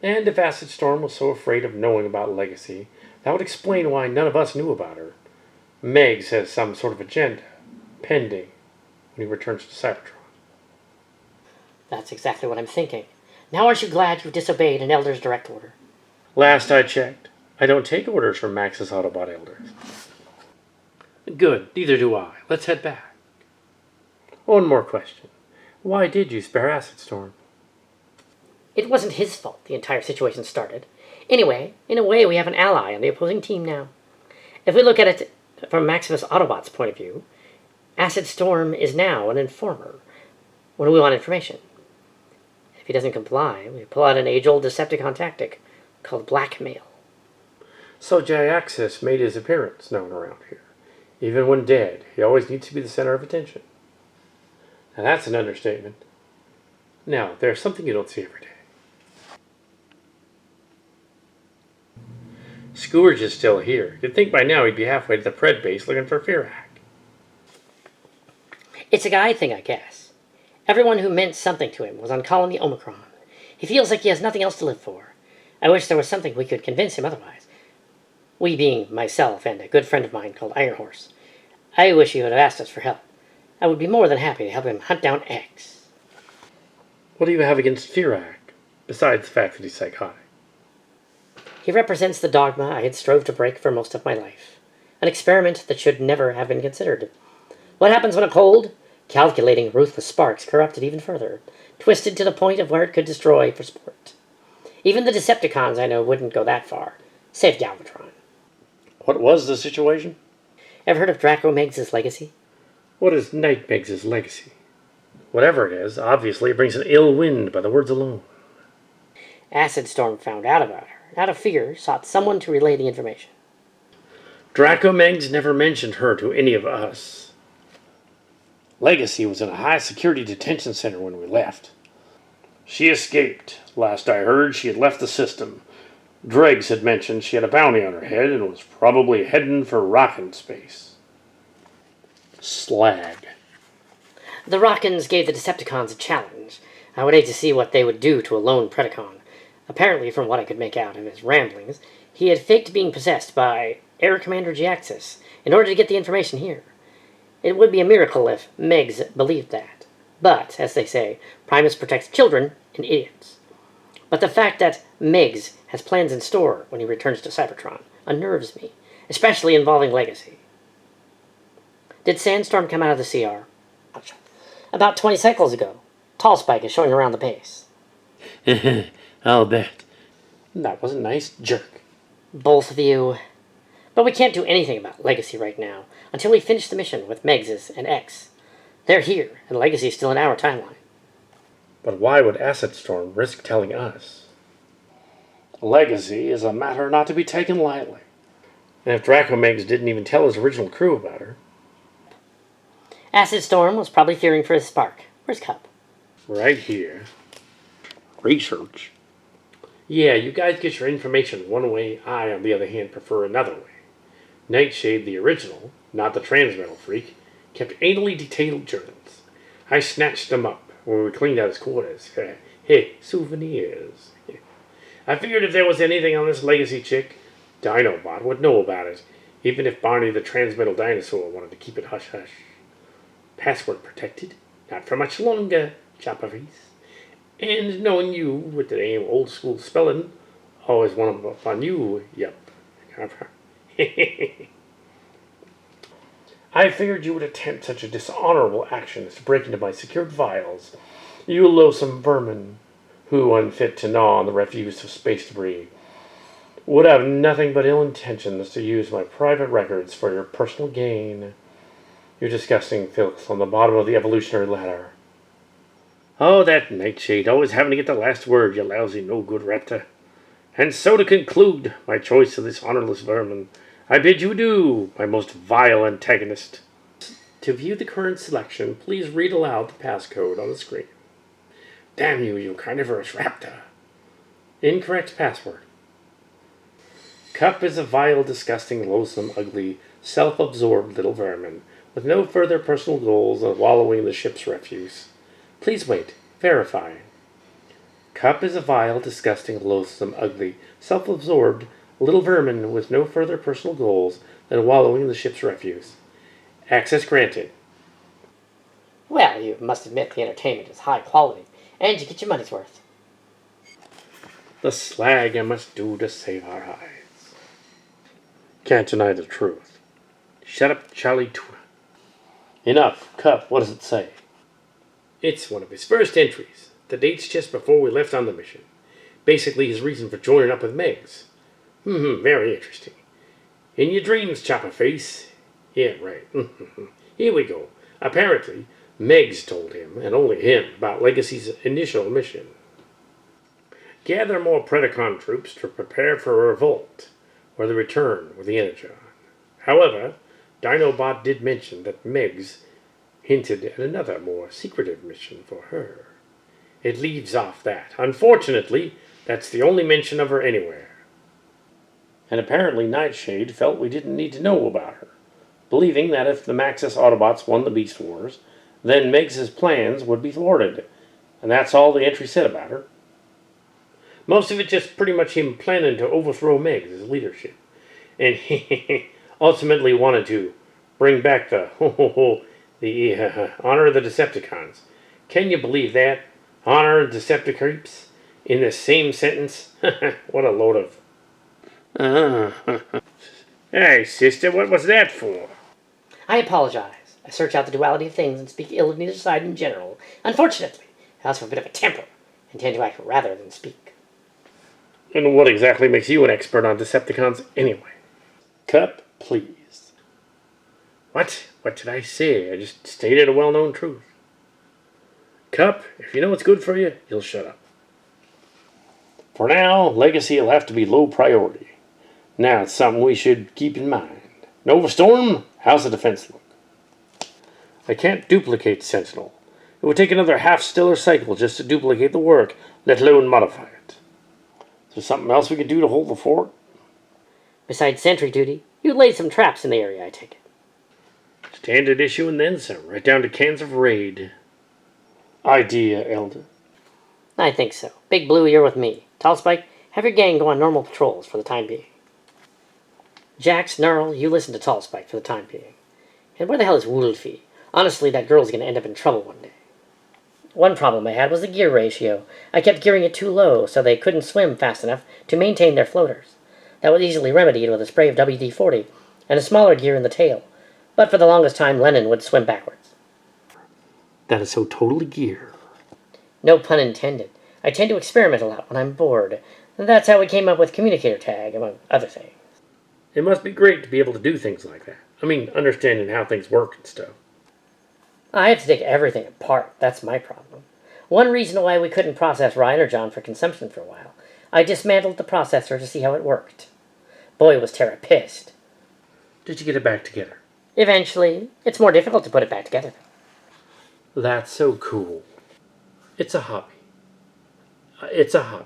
And if Acid Storm was so afraid of knowing about Legacy, that would explain why none of us knew about her. Megs has some sort of agenda pending when he returns to Cybertron. That's exactly what I'm thinking. Now aren't you glad you disobeyed an Elder's direct order? Last I checked, I don't take orders from Max's Autobot elders. Good, neither do I. Let's head back. One more question. Why did you spare Acid Storm? It wasn't his fault the entire situation started. Anyway, in a way, we have an ally on the opposing team now. If we look at it from Maximus Autobot's point of view, Acid Storm is now an informer when we want information. If he doesn't comply, we pull out an age-old Decepticon tactic called blackmail. So Jyaxis made his appearance known around here. Even when dead, he always needs to be the center of attention. Now that's an understatement. Now, there's something you don't see every day. Scourge is still here. You'd think by now he'd be halfway to the Pred base looking for Ferak. It's a guy thing, I guess. Everyone who meant something to him was on Colony Omicron. He feels like he has nothing else to live for. I wish there was something we could convince him otherwise. We being myself and a good friend of mine called Iron Horse. I wish he would have asked us for help. I would be more than happy to help him hunt down X. What do you have against Ferak, besides the fact that he's psychotic? He represents the dogma I had strove to break for most of my life. An experiment that should never have been considered. What happens when a cold, calculating, ruthless spark's corrupted even further, twisted to the point of where it could destroy for sport? Even the Decepticons I know wouldn't go that far, save Galvatron. What was the situation? Ever heard of Draco Megs' legacy? What is Knight Megs' legacy? Whatever it is, obviously it brings an ill wind by the words alone. Acid Storm found out about her. Out of fear, sought someone to relay the information. Draco Megs never mentioned her to any of us. Legacy was in a high-security detention center when we left. She escaped. Last I heard, she had left the system. Dregs had mentioned she had a bounty on her head and was probably heading for rockin' space. Slag. The Rockins gave the Decepticons a challenge. I would hate to see what they would do to a lone Predacon. Apparently, from what I could make out of his ramblings, he had faked being possessed by Air Commander Giaxis in order to get the information here. It would be a miracle if Megs believed that. But, as they say, Primus protects children and idiots. But the fact that Megs has plans in store when he returns to Cybertron unnerves me, especially involving Legacy. Did Sandstorm come out of the CR? About 20 cycles ago. Tall Spike is showing around the base. I'll bet. That was a nice jerk. Both of you. But we can't do anything about Legacy right now until we finish the mission with Meg's and X. They're here, and Legacy is still in our timeline. But why would Asset Storm risk telling us? Legacy is a matter not to be taken lightly. And if Draco Megs didn't even tell his original crew about her... Acid Storm was probably fearing for his spark. Where's Cup? Right here. Research. Yeah, you guys get your information one way. I, on the other hand, prefer another way. Nightshade, the original, not the transmetal freak, kept anally detailed journals. I snatched them up when we cleaned out his quarters. Hey, souvenirs. I figured if there was anything on this Legacy chick, Dinobot would know about it, even if Barney the transmetal dinosaur wanted to keep it hush-hush. Password protected, not for much longer, Chopperface. And knowing you with the name old-school spelling, always one up on you, yep. I figured you would attempt such a dishonorable action as to break into my secured vials. You loathsome vermin, who, unfit to gnaw on the refuse of space debris, would have nothing but ill intentions to use my private records for your personal gain. You disgusting filth on the bottom of the evolutionary ladder. Oh, that Nightshade, always having to get the last word, you lousy no-good raptor. And so to conclude my choice of this honorless vermin, I bid you adieu, my most vile antagonist. To view the current selection, please read aloud the passcode on the screen. Damn you, you carnivorous raptor. Incorrect password. Cup is a vile, disgusting, loathsome, ugly, self-absorbed little vermin, with no further personal goals than wallowing in the ship's refuse. Please wait. Verifying. Cup is a vile, disgusting, loathsome, ugly, self-absorbed little vermin with no further personal goals than wallowing in the ship's refuse. Access granted. Well, you must admit the entertainment is high quality, and you get your money's worth. The slag I must do to save our hides. Can't deny the truth. Shut up, Charlie Tuna. Enough. Cup, what does it say? It's one of his first entries. The date's just before we left on the mission. Basically his reason for joining up with Megs. Very interesting. In your dreams, Chopperface. Yeah, right. Here we go. Apparently, Megs told him, and only him, about Legacy's initial mission. Gather more Predacon troops to prepare for a revolt, or the return with the Energon. However, Dinobot did mention that Megs hinted at another, more secretive mission for her. It leaves off that. Unfortunately, that's the only mention of her anywhere. And apparently Nightshade felt we didn't need to know about her, believing that if the Maxis Autobots won the Beast Wars, then Megs' plans would be thwarted. And that's all the entry said about her. Most of it just pretty much him planning to overthrow Megs' leadership. And he ultimately wanted to bring back the honor of the Decepticons. Can you believe that? Honor and Decepticreeps in the same sentence? What a load of... Hey, sister, what was that for? I apologize. I search out the duality of things and speak ill of neither side in general. Unfortunately, I also have a bit of a temper and tend to act rather than speak. And what exactly makes you an expert on Decepticons anyway? Cup, please. What? What did I say? I just stated a well-known truth. Cup, if you know what's good for you, you'll shut up. For now, Legacy will have to be low priority. Now it's something we should keep in mind. Nova Storm, how's the defense look? I can't duplicate Sentinel. It would take another half-stellar cycle just to duplicate the work, let alone modify it. Is there something else we could do to hold the fort? Besides sentry duty, you laid some traps in the area, I take it. Standard issue and then some, right down to cans of raid. Idea, Elder. I think so. Big Blue, you're with me. Tallspike, have your gang go on normal patrols for the time being. Jax, Knurl, you listen to Tallspike for the time being. And where the hell is Wolfie? Honestly, that girl's gonna end up in trouble one day. One problem I had was the gear ratio. I kept gearing it too low, so they couldn't swim fast enough to maintain their floaters. That was easily remedied with a spray of WD-40 and a smaller gear in the tail. But for the longest time, Lennon would swim backwards. That is so totally gear. No pun intended. I tend to experiment a lot when I'm bored. And that's how we came up with communicator tag, among other things. It must be great to be able to do things like that. I mean, understanding how things work and stuff. I have to take everything apart. That's my problem. One reason why we couldn't process raw energon for consumption for a while. I dismantled the processor to see how it worked. Boy, was Terra pissed. Did you get it back together? Eventually, it's more difficult to put it back together. That's so cool. It's a hobby. It's a hobby.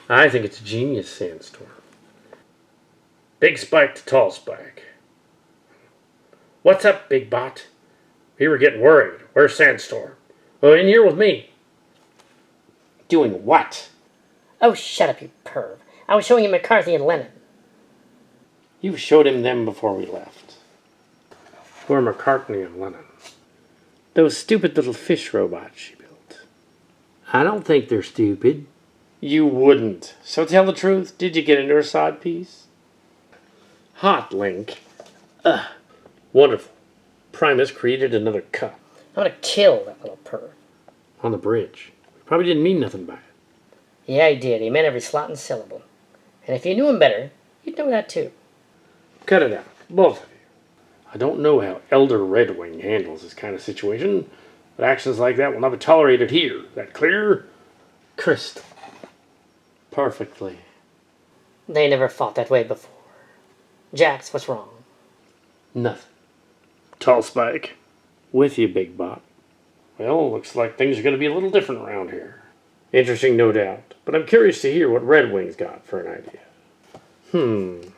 I think it's a genius, Sandstorm. Big spike to tall spike. What's up, Big Bot? We were getting worried. Where's Sandstorm? Oh, in here with me. Doing what? Oh, shut up, you perv. I was showing you McCarthy and Lennon. You showed him them before we left. Who are McCartney and Lennon? Those stupid little fish robots she built. I don't think they're stupid. You wouldn't. So tell the truth, did you get into her side piece? Hot, Link. Wonderful. Primus created another cup. I'm gonna kill that little perv. On the bridge. Probably didn't mean nothing by it. Yeah, he did. He meant every slot and syllable. And if you knew him better, you'd know that too. Cut it out, both of you. I don't know how Elder Redwing handles this kind of situation, but actions like that will not be tolerated here. Is that clear? Crystal. Perfectly. They never fought that way before. Jax, what's wrong? Nothing. Tall Spike. With you, Big Bot. Well, looks like things are going to be a little different around here. Interesting, no doubt. But I'm curious to hear what Redwing's got for an idea.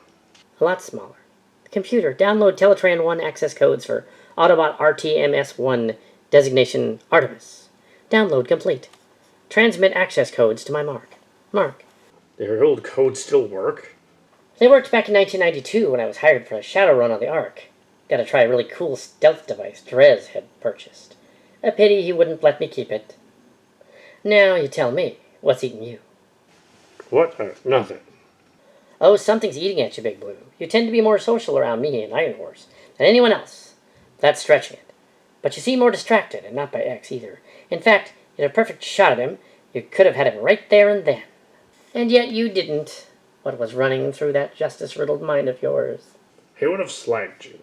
A lot smaller. The computer, download Teletran 1 access codes for Autobot RTMS1 designation Artemis. Download complete. Transmit access codes to my Mark. Mark. Their old codes still work? They worked back in 1992 when I was hired for a shadow run on the Ark. Got to try a really cool stealth device Drez had purchased. A pity he wouldn't let me keep it. Now you tell me, what's eating you? What? Nothing. Oh, something's eating at you, Big Blue. You tend to be more social around me and Iron Horse than anyone else. That's stretching it. But you seem more distracted, and not by X either. In fact, you had a perfect shot at him. You could have had him right there and then. And yet you didn't. What was running through that justice-riddled mind of yours? He would have slagged you.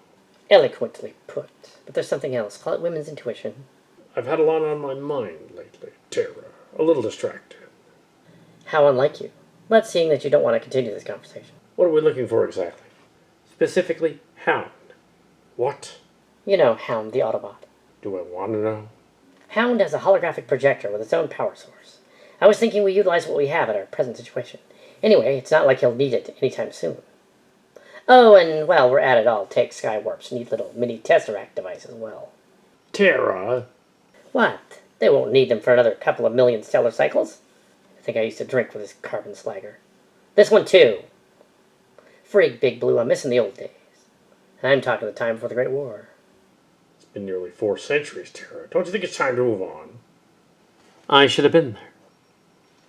Eloquently put. But there's something else. Call it women's intuition. I've had a lot on my mind lately, Terra. A little distracted. How unlike you. But seeing that you don't want to continue this conversation. What are we looking for exactly? Specifically, Hound. What? You know Hound, the Autobot. Do I want to know? Hound has a holographic projector with its own power source. I was thinking we utilize what we have at our present situation. Anyway, it's not like he'll need it anytime soon. Oh, and while we're at it, I'll take Skywarp's neat little mini Tesseract device as well. Terra? What? They won't need them for another couple of million stellar cycles. I think I used to drink with this carbon slagger. This one too. Frig, Big Blue, I'm missing the old days. I'm talking the time before the Great War. It's been nearly 4 centuries, Terra. Don't you think it's time to move on? I should have been there.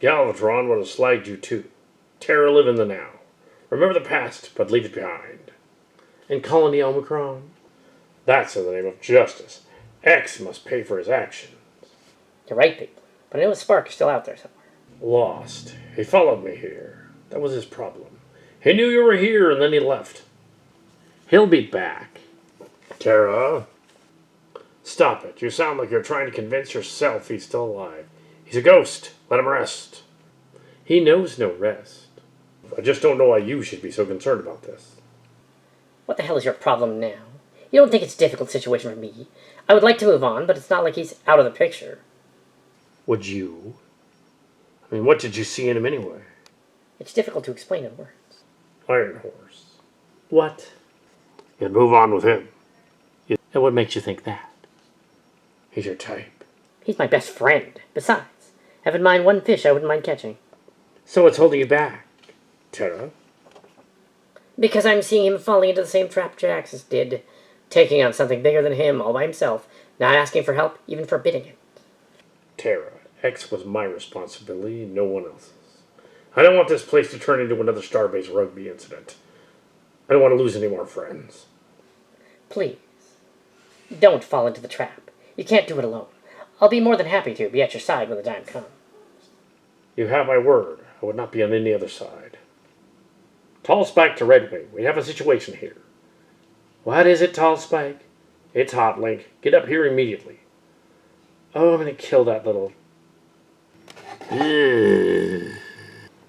Galvatron would have slagged you too. Terra, live in the now. Remember the past, but leave it behind. And Colony Omicron. That's in the name of justice. X must pay for his actions. You're right, Big Blue. But I know the spark is still out there somewhere. Lost. He followed me here. That was his problem. He knew you were here, and then he left. He'll be back. Terra? Stop it. You sound like you're trying to convince yourself he's still alive. He's a ghost. Let him rest. He knows no rest. I just don't know why you should be so concerned about this. What the hell is your problem now? You don't think it's a difficult situation for me? I would like to move on, but it's not like he's out of the picture. Would you? I mean, what did you see in him anyway? It's difficult to explain in words. Iron Horse. What? You'd move on with him. And what makes you think that? He's your type. He's my best friend. Besides, have in mind one fish I wouldn't mind catching. So what's holding you back, Terra? Because I'm seeing him falling into the same trap Jax did, taking on something bigger than him all by himself, not asking for help, even forbidding it. Terra, X was my responsibility, no one else's. I don't want this place to turn into another Starbase rugby incident. I don't want to lose any more friends. Please, don't fall into the trap. You can't do it alone. I'll be more than happy to be at your side when the time comes. You have my word. I would not be on any other side. Tall Spike to Red Wing. We have a situation here. What is it, Tall Spike? It's hot, Link. Get up here immediately. Oh, I'm going to kill that little...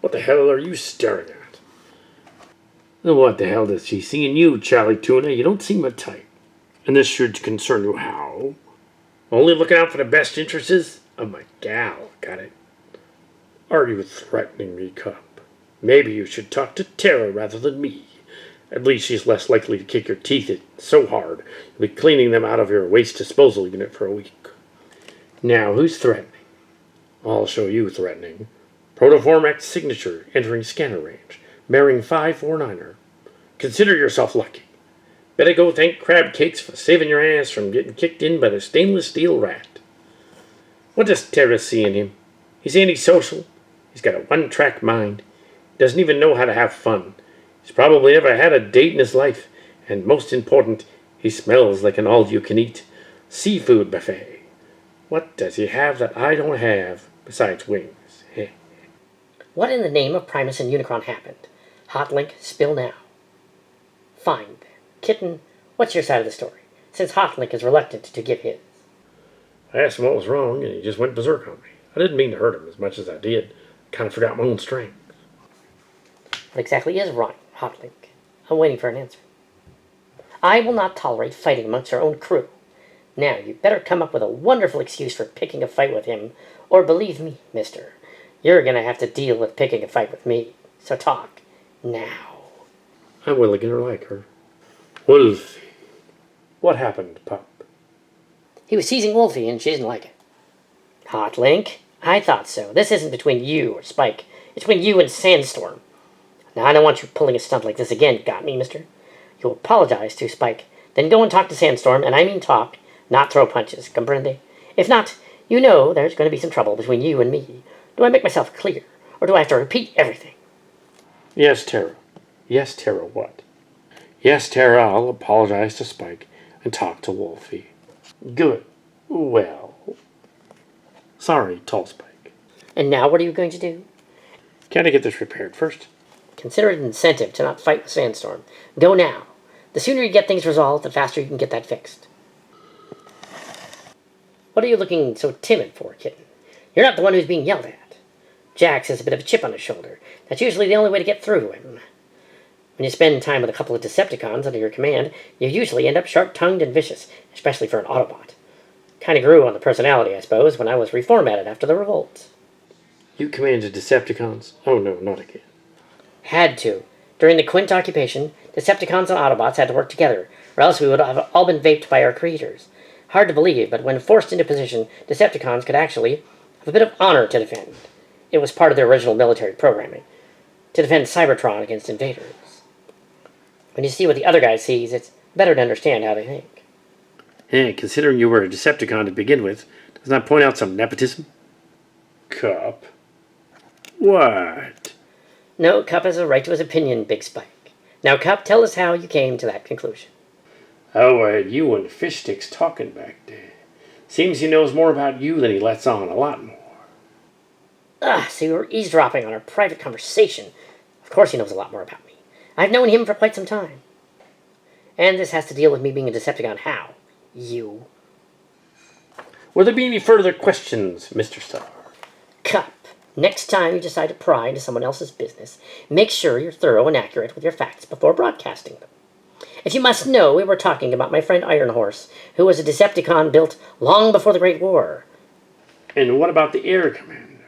What the hell are you staring at? What the hell does she see in you, Charlie Tuna? You don't seem a type. And this should concern you how? Only looking out for the best interests of my gal, got it? Are you threatening me, Cup? Maybe you should talk to Terra rather than me. At least she's less likely to kick your teeth in so hard you'll be cleaning them out of your waste disposal unit for a week. Now, who's threatening? I'll show you threatening. Protoform X signature entering scanner range. Marrying 549er. Consider yourself lucky. Better go thank Crab Cakes for saving your ass from getting kicked in by the stainless steel rat. What does Terra see in him? He's antisocial. He's got a one-track mind. He doesn't even know how to have fun. He's probably never had a date in his life. And most important, he smells like an all-you-can-eat seafood buffet. What does he have that I don't have besides wings? What in the name of Primus and Unicron happened? Hot Link, spill now. Fine, then. Kitten, what's your side of the story, since Hot Link is reluctant to give his? I asked him what was wrong, and he just went berserk on me. I didn't mean to hurt him as much as I did. I kind of forgot my own strength. What exactly is wrong, Hot Link? I'm waiting for an answer. I will not tolerate fighting amongst our own crew. Now, you'd better come up with a wonderful excuse for picking a fight with him, or believe me, mister, you're going to have to deal with picking a fight with me. So talk, now. I'm willing to like her. Wolfie. What happened, pup? He was teasing Wolfie, and she didn't like it. Hot Link, I thought so. This isn't between you or Spike. It's between you and Sandstorm. Now, I don't want you pulling a stunt like this again, got me, mister? You'll apologize to Spike, then go and talk to Sandstorm, and I mean talk, not throw punches, comprende? If not, you know there's going to be some trouble between you and me. Do I make myself clear, or do I have to repeat everything? Yes, Terra. Yes, Terra, what? Yes, Terra, I'll apologize to Spike and talk to Wolfie. Good. Well. Sorry, Tall Spike. And now what are you going to do? Can't I get this repaired first? Consider it an incentive to not fight with Sandstorm. Go now. The sooner you get things resolved, the faster you can get that fixed. What are you looking so timid for, Kitten? You're not the one who's being yelled at. Jax has a bit of a chip on his shoulder. That's usually the only way to get through to him. When you spend time with a couple of Decepticons under your command, you usually end up sharp-tongued and vicious, especially for an Autobot. Kinda grew on the personality, I suppose, when I was reformatted after the revolt. You commanded Decepticons? Oh no, not again. Had to. During the Quint occupation, Decepticons and Autobots had to work together, or else we would have all been vaped by our creators. Hard to believe, but when forced into position, Decepticons could actually have a bit of honor to defend. It was part of their original military programming, to defend Cybertron against invaders. When you see what the other guy sees, it's better to understand how they think. Hey, considering you were a Decepticon to begin with, doesn't that point out some nepotism? Cup. What? No, Cup has a right to his opinion, Big Spike. Now, Cup, tell us how you came to that conclusion. Oh, I had you and Fish Sticks talking back there. Seems he knows more about you than he lets on, a lot more. So you were eavesdropping on our private conversation. Of course he knows a lot more about me. I've known him for quite some time. And this has to deal with me being a Decepticon. How? You. Will there be any further questions, Mr. Star? Cup, next time you decide to pry into someone else's business, make sure you're thorough and accurate with your facts before broadcasting them. If you must know, we were talking about my friend Iron Horse, who was a Decepticon built long before the Great War. And what about the air commander?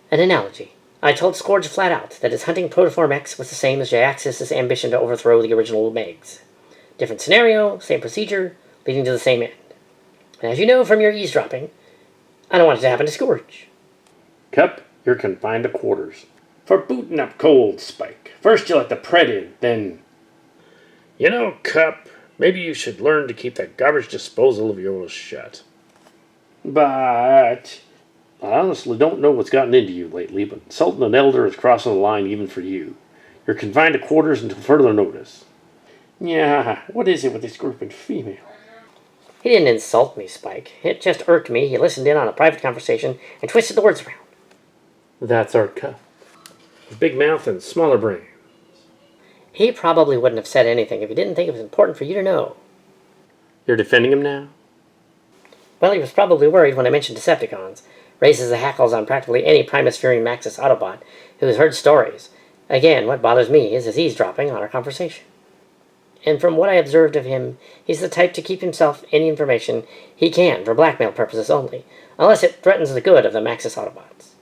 An analogy. I told Scourge flat out that his hunting Protoform X was the same as Jyaxis' ambition to overthrow the original Megs. Different scenario, same procedure, leading to the same end. And as you know from your eavesdropping, I don't want it to happen to Scourge. Cup, you're confined to quarters. For booting up cold, Spike. First you let the Pred in, then... You know, Cup, maybe you should learn to keep that garbage disposal of yours shut. But... I honestly don't know what's gotten into you lately, but insulting an elder is crossing the line even for you. You're confined to quarters until further notice. Yeah, what is it with this group and female? He didn't insult me, Spike. It just irked me. He listened in on a private conversation and twisted the words around. That's our Cup. A big mouth and smaller brain. He probably wouldn't have said anything if he didn't think it was important for you to know. You're defending him now? Well, he was probably worried when I mentioned Decepticons. Raises the hackles on practically any Primus-fearing Maxis Autobot who has heard stories. Again, what bothers me is his eavesdropping on our conversation. And from what I observed of him, he's the type to keep himself any information he can for blackmail purposes only, unless it threatens the good of the Maxis Autobots.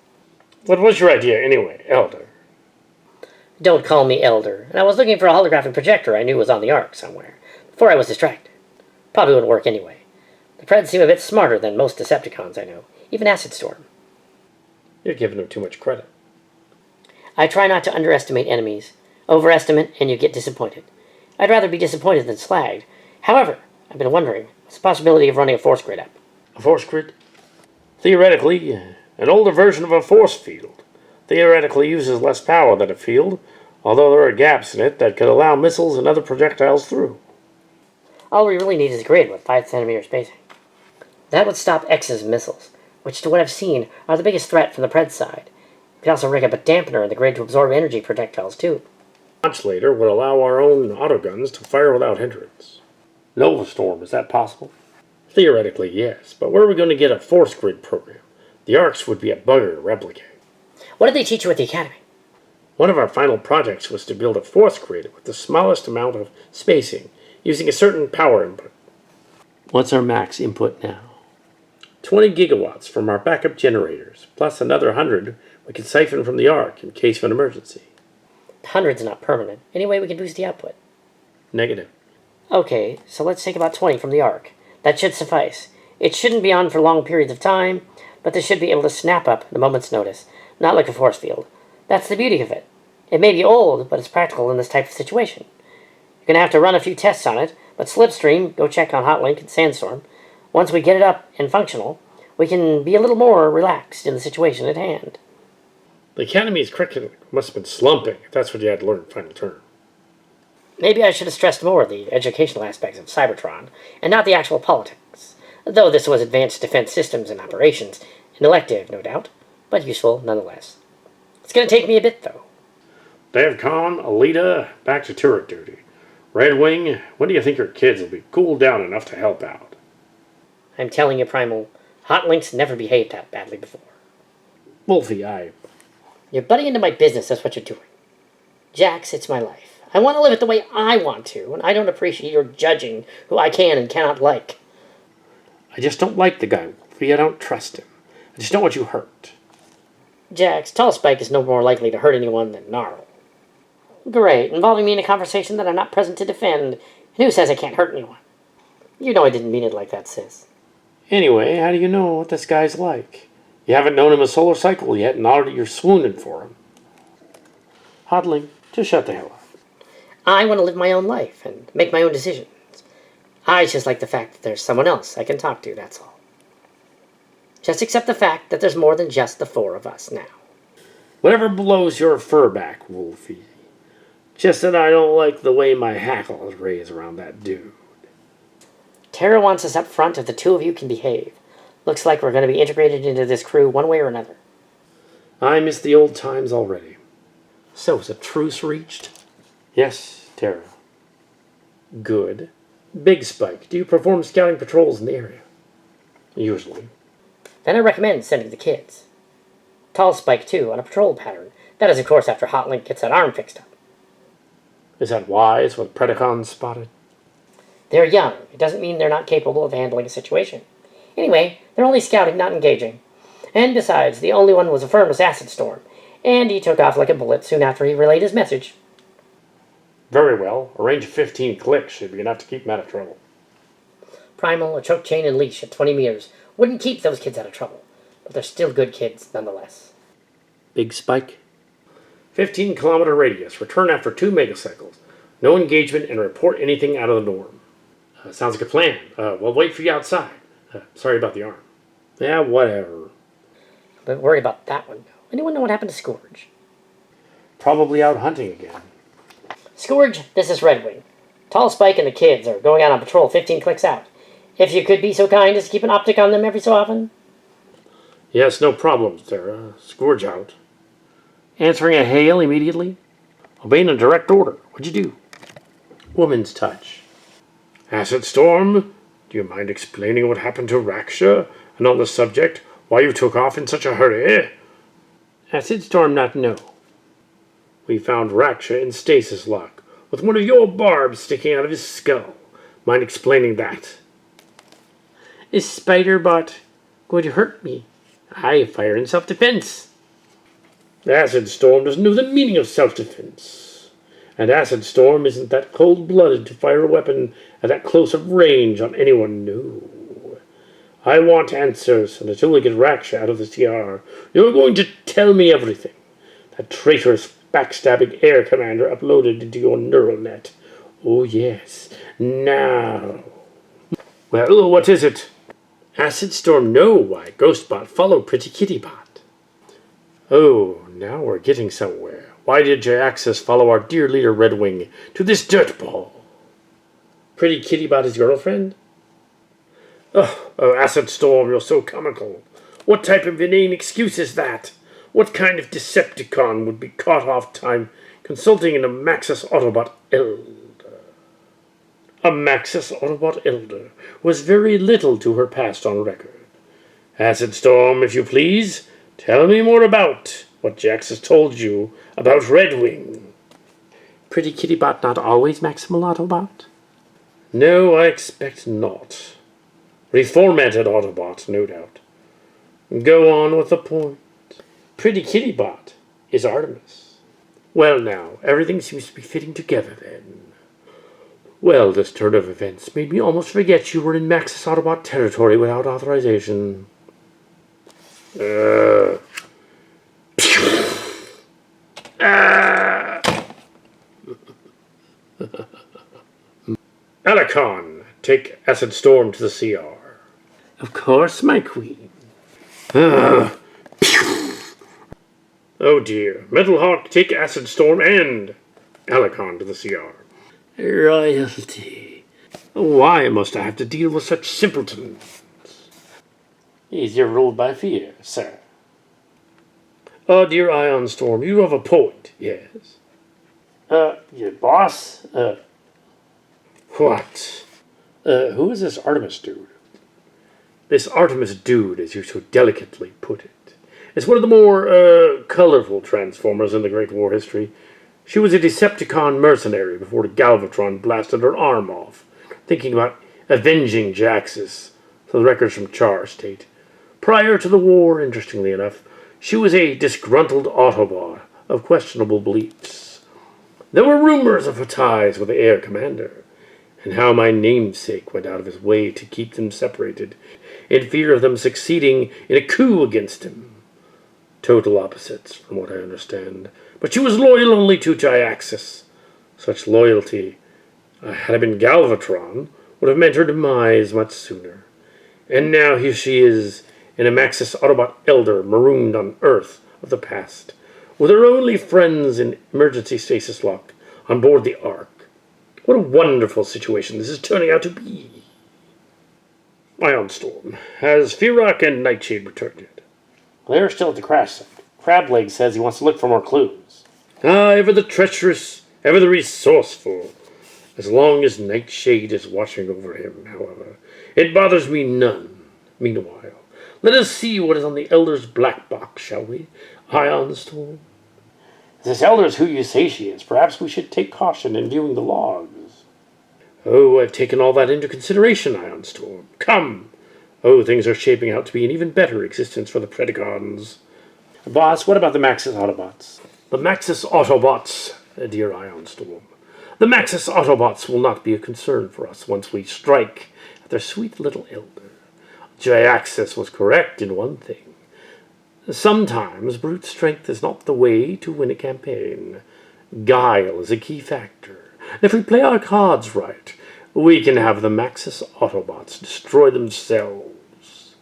What was your idea anyway, Elder? Don't call me Elder. And I was looking for a holographic projector I knew was on the Ark somewhere, before I was distracted. Probably wouldn't work anyway. The Preds seem a bit smarter than most Decepticons I know, even Acid Storm. You're giving them too much credit. I try not to underestimate enemies. Overestimate, and you get disappointed. I'd rather be disappointed than slagged. However, I've been wondering, what's the possibility of running a force grid up? A force grid? Theoretically, an older version of a force field. Theoretically uses less power than a field, although there are gaps in it that could allow missiles and other projectiles through. All we really need is a grid with 5 centimeter spacing. That would stop X's missiles, which to what I've seen are the biggest threat from the Pred side. We could also rig up a dampener in the grid to absorb energy projectiles too. Launch later would allow our own autoguns to fire without hindrance. Nova Storm, is that possible? Theoretically, yes, but where are we going to get a force grid program? The Arcs would be a bugger to replicate. What did they teach you at the Academy? One of our final projects was to build a force grid with the smallest amount of spacing, using a certain power input. What's our max input now? 20 gigawatts from our backup generators, plus another 100 we can siphon from the Arc in case of an emergency. 100's not permanent. Anyway, we can boost the output. Negative. Okay, so let's take about 20 from the Arc. That should suffice. It shouldn't be on for long periods of time, but they should be able to snap up at a moment's notice, not like a force field. That's the beauty of it. It may be old, but it's practical in this type of situation. You're going to have to run a few tests on it, but Slipstream, go check on Hotlink and Sandstorm. Once we get it up and functional, we can be a little more relaxed in the situation at hand. The Academy's curriculum must have been slumping, if that's what you had to learn in final term. Maybe I should have stressed more the educational aspects of Cybertron, and not the actual politics. Though this was advanced defense systems and operations, an elective, no doubt, but useful nonetheless. It's going to take me a bit, though. DevCon, Alita, back to turret duty. Red Wing, when do you think your kids will be cooled down enough to help out? I'm telling you, Primal, Hotlink's never behaved that badly before. Wolfie, You're butting into my business, that's what you're doing. Jax, it's my life. I want to live it the way I want to, and I don't appreciate your judging who I can and cannot like. I just don't like the guy, Wolfie. I don't trust him. I just don't want you hurt. Jax, Tall Spike is no more likely to hurt anyone than Gnarl. Great, involving me in a conversation that I'm not present to defend. And who says I can't hurt anyone? You know I didn't mean it like that, sis. Anyway, how do you know what this guy's like? You haven't known him a solar cycle yet, and already you're swooning for him. Hodling, just shut the hell up. I want to live my own life and make my own decisions. I just like the fact that there's someone else I can talk to, that's all. Just accept the fact that there's more than just the 4 of us now. Whatever blows your fur back, Wolfie. Just that I don't like the way my hackle is raised around that dude. Tara wants us up front if the 2 of you can behave. Looks like we're going to be integrated into this crew one way or another. I miss the old times already. So, is a truce reached? Yes, Tara. Good. Big Spike, do you perform scouting patrols in the area? Usually. Then I recommend sending the kids. Tall Spike, too, on a patrol pattern. That is, of course, after Hotlink gets that arm fixed up. Is that wise, what Predacons spotted? They're young. It doesn't mean they're not capable of handling a situation. Anyway, they're only scouting, not engaging. And besides, the only one who was affirmed was Acid Storm, and he took off like a bullet soon after he relayed his message. Very well. A range of 15 clicks should be enough to keep them out of trouble. Primal, a choke chain, and leash at 20 meters wouldn't keep those kids out of trouble, but they're still good kids nonetheless. Big spike. 15-kilometer radius. Return after 2 megacycles. No engagement and report anything out of the norm. Sounds like a plan. We'll wait for you outside. Sorry about the arm. Yeah, whatever. Don't worry about that one. Anyone know what happened to Scourge? Probably out hunting again. Scourge, this is Red Wing. Tall Spike and the kids are going out on patrol 15 clicks out. If you could be so kind as to keep an optic on them every so often. Yes, no problem, Sarah. Scourge out. Answering a hail immediately. Obeying a direct order. What'd you do? Woman's touch. Acid Storm, do you mind explaining what happened to Raksha? And on the subject, why you took off in such a hurry? Acid Storm not know. We found Raksha in stasis lock, with one of your barbs sticking out of his skull. Mind explaining that? Is Spider-Bot going to hurt me? I fire in self-defense. Acid Storm doesn't know the meaning of self-defense. And Acid Storm isn't that cold-blooded to fire a weapon at that close of range on anyone, no. I want answers, and until we get Raksha out of the CR, you're going to tell me everything. That traitorous backstabbing air commander uploaded into your neural net. Oh yes, now. Well, what is it? Acid Storm know why Ghostbot followed Pretty Kittybot. Oh, now we're getting somewhere. Why did Jyaxis follow our dear leader Red Wing to this dirtball? Pretty Kittybot his girlfriend? Oh, Acid Storm, you're so comical. What type of inane excuse is that? What kind of Decepticon would be caught off time consulting in a Maxis Autobot Elder? A Maxis Autobot Elder was very little to her past on record. Acid Storm, if you please, tell me more about what Jax has told you about Red Wing. Pretty Kittybot not always Maximal Autobot? No, I expect not. Reformatted Autobot, no doubt. Go on with the point. Pretty Kittybot is Artemis. Well now, everything seems to be fitting together then. Well, this turn of events made me almost forget you were in Maxis Autobot territory without authorization. Allicon, take Acid Storm to the CR. Of course, my queen. Oh dear. Metal Hawk, take Acid Storm and Allicon to the CR. Royalty. Why must I have to deal with such simpletons? You're ruled by fear, sir. Oh, dear Ion Storm, you have a point, yes. Your boss? What? Who is this Artemis dude? This Artemis dude, as you so delicately put it, is one of the more, colorful Transformers in the Great War history. She was a Decepticon mercenary before the Galvatron blasted her arm off, thinking about avenging Jyaxis, so the records from Char state. Prior to the war, interestingly enough, she was a disgruntled Autobot of questionable beliefs. There were rumors of her ties with the Air Commander, and how my namesake went out of his way to keep them separated, in fear of them succeeding in a coup against him. Total opposites, from what I understand. But she was loyal only to Jyaxis. Such loyalty, had I been Galvatron, would have meant her demise much sooner. And now here she is, in a Maxis Autobot Elder marooned on Earth of the past, with her only friends in emergency stasis lock on board the Ark. What a wonderful situation this is turning out to be. Ion Storm, has Ferak and Nightshade returned yet? They're still at the crash site. Crableg says he wants to look for more clues. Ah, ever the treacherous, ever the resourceful. As long as Nightshade is watching over him, however, it bothers me none. Meanwhile, let us see what is on the Elder's black box, shall we? Ion Storm? This elder is who you say she is. Perhaps we should take caution in viewing the logs. Oh, I've taken all that into consideration, Ironstorm. Come! Oh, things are shaping out to be an even better existence for the Predacons. Boss, what about the Maxis Autobots? The Maxis Autobots, dear Ironstorm. The Maxis Autobots will not be a concern for us once we strike at their sweet little elder. Jyaxis was correct in one thing. Sometimes brute strength is not the way to win a campaign. Guile is a key factor. If we play our cards right, we can have the Maxis Autobots destroy themselves.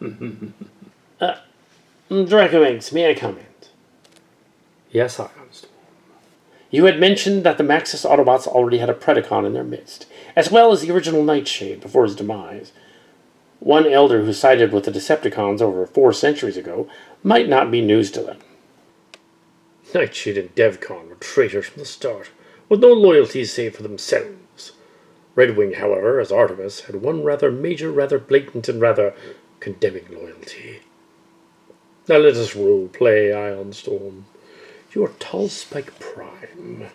Draco Megs, may I comment? Yes, Ironstorm. You had mentioned that the Maxis Autobots already had a Predacon in their midst, as well as the original Nightshade before his demise. One elder who sided with the Decepticons over 4 centuries ago might not be news to them. Nightshade and DevCon were traitors from the start, with no loyalties save for themselves. Redwing, however, as Artemis, had one rather major, rather blatant, and rather condemning loyalty. Now let us role-play, Ironstorm. You are Tallspike Prime.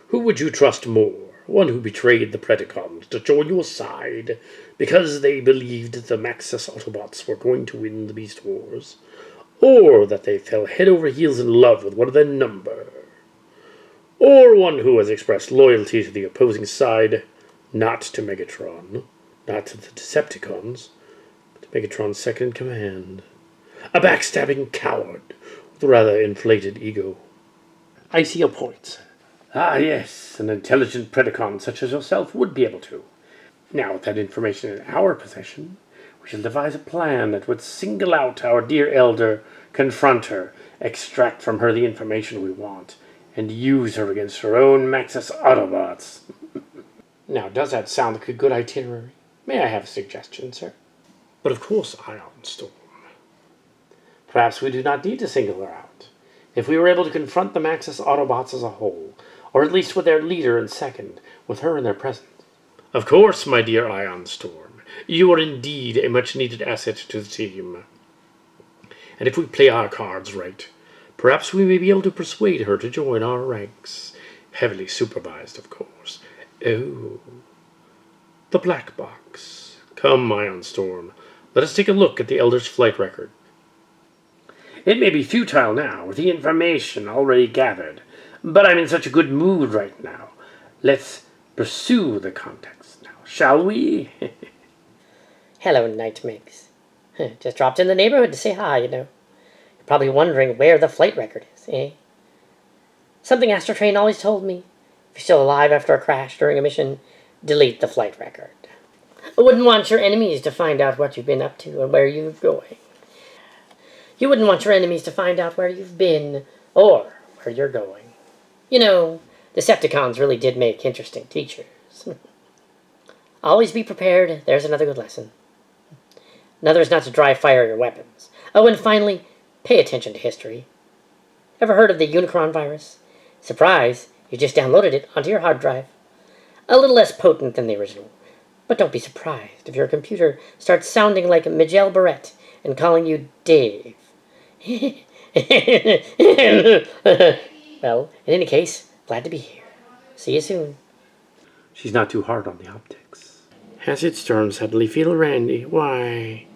Who would you trust more? One who betrayed the Predacons to join your side because they believed the Maxis Autobots were going to win the Beast Wars, or that they fell head over heels in love with one of their number, or one who has expressed loyalty to the opposing side, not to Megatron, not to the Decepticons, but to Megatron's second in command. A backstabbing coward with a rather inflated ego. I see your point. Ah, yes, an intelligent Predacon such as yourself would be able to. Now, with that information in our possession, we shall devise a plan that would single out our dear elder, confront her, extract from her the information we want, and use her against her own Maxis Autobots. Now, does that sound like a good itinerary? May I have a suggestion, sir? But of course, Ironstorm. Perhaps we do not need to single her out. If we were able to confront the Maxis Autobots as a whole, or at least with their leader and second, with her in their presence. Of course, my dear Ironstorm, you are indeed a much-needed asset to the team. And if we play our cards right, perhaps we may be able to persuade her to join our ranks. Heavily supervised, of course. Oh, the black box. Come, Ironstorm, let us take a look at the Elder's flight record. It may be futile now, with the information already gathered, but I'm in such a good mood right now. Let's pursue the context now, shall we? Hello, Knight Megs. Just dropped in the neighborhood to say hi, you know. You're probably wondering where the flight record is, eh? Something Astrotrain always told me. If you're still alive after a crash during a mission, delete the flight record. I wouldn't want your enemies to find out what you've been up to and where you're going. You wouldn't want your enemies to find out where you've been or where you're going. You know, Decepticons really did make interesting teachers. Always be prepared. There's another good lesson. Another is not to dry fire your weapons. Oh, and finally, pay attention to history. Ever heard of the Unicron virus? Surprise, you just downloaded it onto your hard drive. A little less potent than the original. But don't be surprised if your computer starts sounding like Miguel Barrett and calling you Dave. Well, in any case, glad to be here. See you soon. She's not too hard on the optics. Acid Storm suddenly feel randy. Why?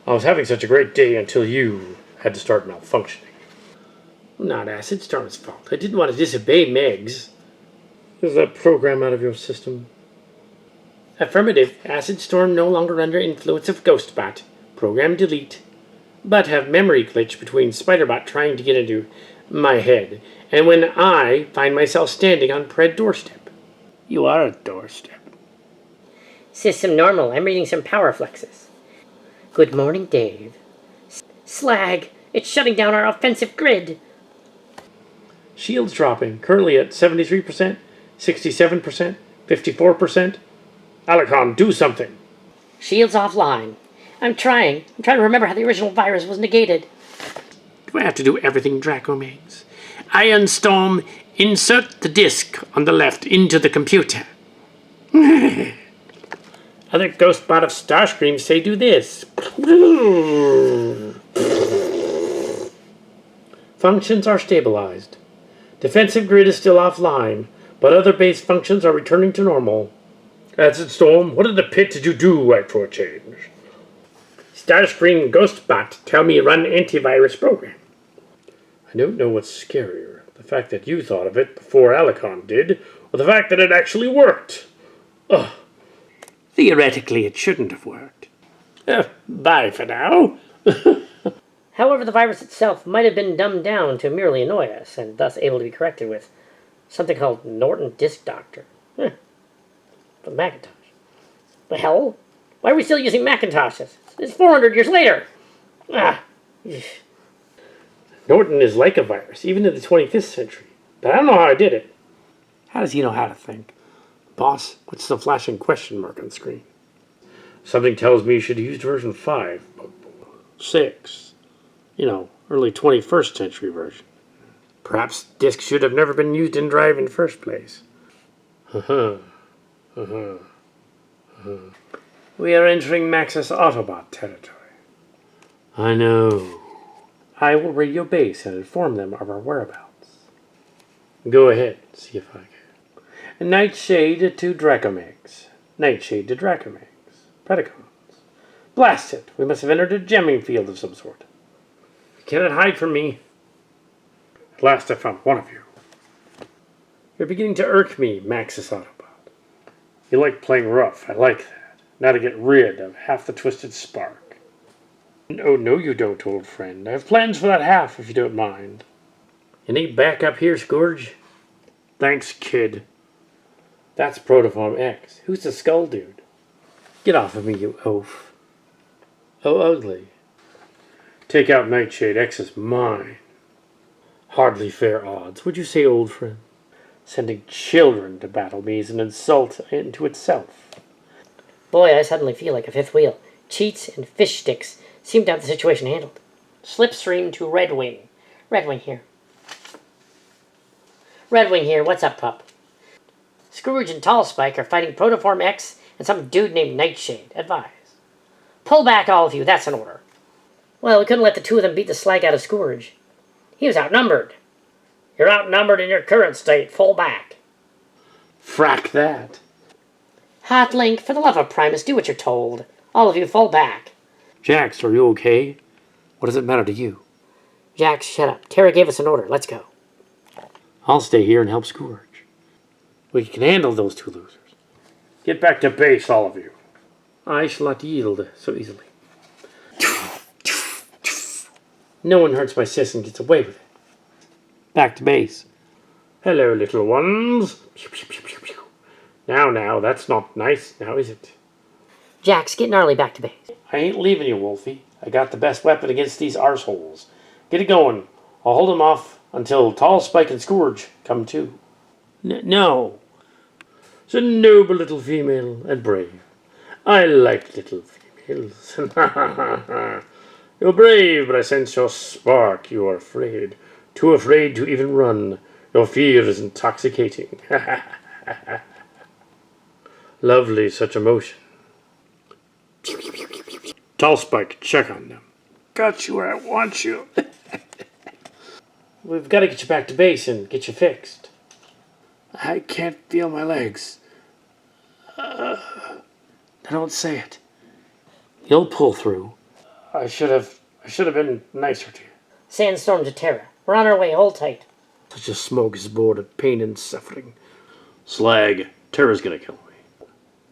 I was having such a great day until you had to start malfunctioning. Not Acid Storm's fault. I didn't want to disobey Megs. Is that program out of your system? Affirmative. Acid Storm no longer under influence of Ghostbot. Program delete. But have memory glitch between Spiderbot trying to get into my head, and when I find myself standing on Pred doorstep. You are a doorstep. System normal. I'm reading some power fluxes. Good morning, Dave. Slag! It's shutting down our offensive grid. Shields dropping, currently at 73%, 67%, 54%. Allicon, do something. Shields offline. I'm trying to remember how the original virus was negated. Do I have to do everything, Draco Megs? Ironstorm, insert the disk on the left into the computer. Other Ghostbot of Starscream say do this. Functions are stabilized. Defensive grid is still offline, but other base functions are returning to normal. Acid Storm, what in the pit did you do right for a change? Starscream Ghostbot, tell me run antivirus program. I don't know what's scarier, the fact that you thought of it before Allicon did, or the fact that it actually worked. Ugh. Theoretically, it shouldn't have worked. Bye for now. However, the virus itself might have been dumbed down to merely annoy us, and thus able to be corrected with something called Norton Disk Doctor. For Macintosh. The hell? Why are we still using Macintoshes? It's 400 years later! Norton is like a virus, even in the 25th century. But I don't know how I did it. How does he know how to think? Boss, what's the flashing question mark on the screen? Something tells me you should have used version 5. 6. Early 21st century version. Perhaps disk should have never been used in drive in the first place. We are entering Maxis Autobot territory. I know. I will radio base and inform them of our whereabouts. Go ahead, see if I can. Nightshade to Draco Megs. Nightshade to Draco Megs. Predacons. Blast it! We must have entered a jamming field of some sort. You cannot hide from me. At last I found one of you. You're beginning to irk me, Maxis Autobot. You like playing rough. I like that. Now to get rid of half the twisted spark. Oh, no you don't, old friend. I have plans for that half, if you don't mind. You need backup here, Scourge? Thanks, kid. That's Protoform X. Who's the skull dude? Get off of me, you oaf. Oh, ugly. Take out Nightshade. X is mine. Hardly fair odds, would you say, old friend? Sending children to battle me is an insult into itself. Boy, I suddenly feel like a fifth wheel. Cheats and fish sticks seem to have the situation handled. Slipstream to Red Wing. Red Wing here. Red Wing here, what's up, pup? Scourge and Tall Spike are fighting Protoform X and some dude named Nightshade. Advise. Pull back, all of you, that's an order. Well, we couldn't let the two of them beat the slag out of Scourge. He was outnumbered. You're outnumbered in your current state. Fall back. Frack that. Hot Link, for the love of Primus, do what you're told. All of you, fall back. Jax, are you okay? What does it matter to you? Jax, shut up. Terra gave us an order. Let's go. I'll stay here and help Scourge. We can handle those two losers. Get back to base, all of you. I shall not yield so easily. No one hurts my sis and gets away with it. Back to base. Hello, little ones. Now, that's not nice, now is it? Jax, get gnarly back to base. I ain't leaving you, Wolfie. I got the best weapon against these arseholes. Get it going. I'll hold them off until Tall Spike and Scourge come too. No. It's a noble little female and brave. I like little females. You're brave, but I sense your spark. You are afraid. Too afraid to even run. Your fear is intoxicating. Lovely, such emotion. Tall Spike, check on them. Got you where I want you. We've got to get you back to base and get you fixed. I can't feel my legs. Don't say it. You'll pull through. I should have been nicer to you. Sandstorm to Terra. We're on our way. Hold tight. Such a smorgasbord of pain and suffering. Slag, Terra's gonna kill me.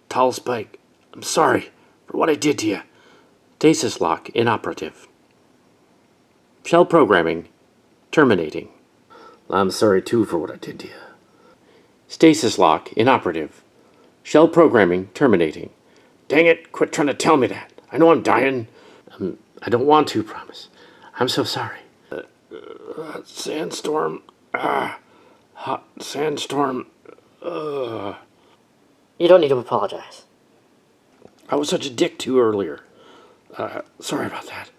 Tall Spike, I'm sorry for what I did to you. Stasis lock inoperative. Shell programming terminating. I'm sorry too for what I did to you. Stasis lock inoperative. Shell programming terminating. Dang it, quit trying to tell me that. I know I'm dying. I don't want to, promise. I'm so sorry. Sandstorm. Hot sandstorm. You don't need to apologize. I was such a dick to you earlier. Sorry about that.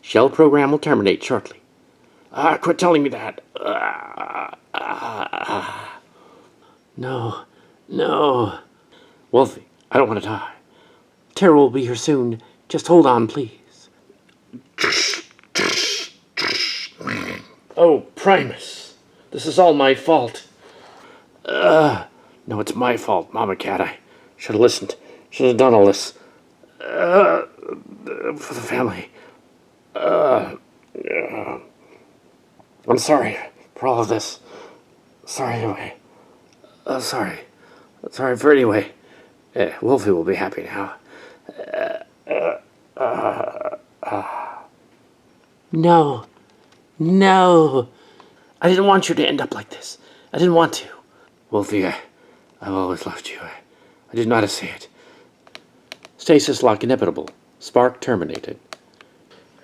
Shell program will terminate shortly. Quit telling me that. No. Wolfie, I don't want to die. Terra will be here soon. Just hold on, please. Oh, Primus, this is all my fault. No, it's my fault, Mama Cat. I should have listened. Should have done all this. For the family. I'm sorry for all of this. Sorry anyway. Sorry. Sorry for anyway. Wolfie will be happy now. No. No. I didn't want you to end up like this. I didn't want to. Wolfie, I've always loved you. I did not say it. Stasis lock inevitable. Spark terminated.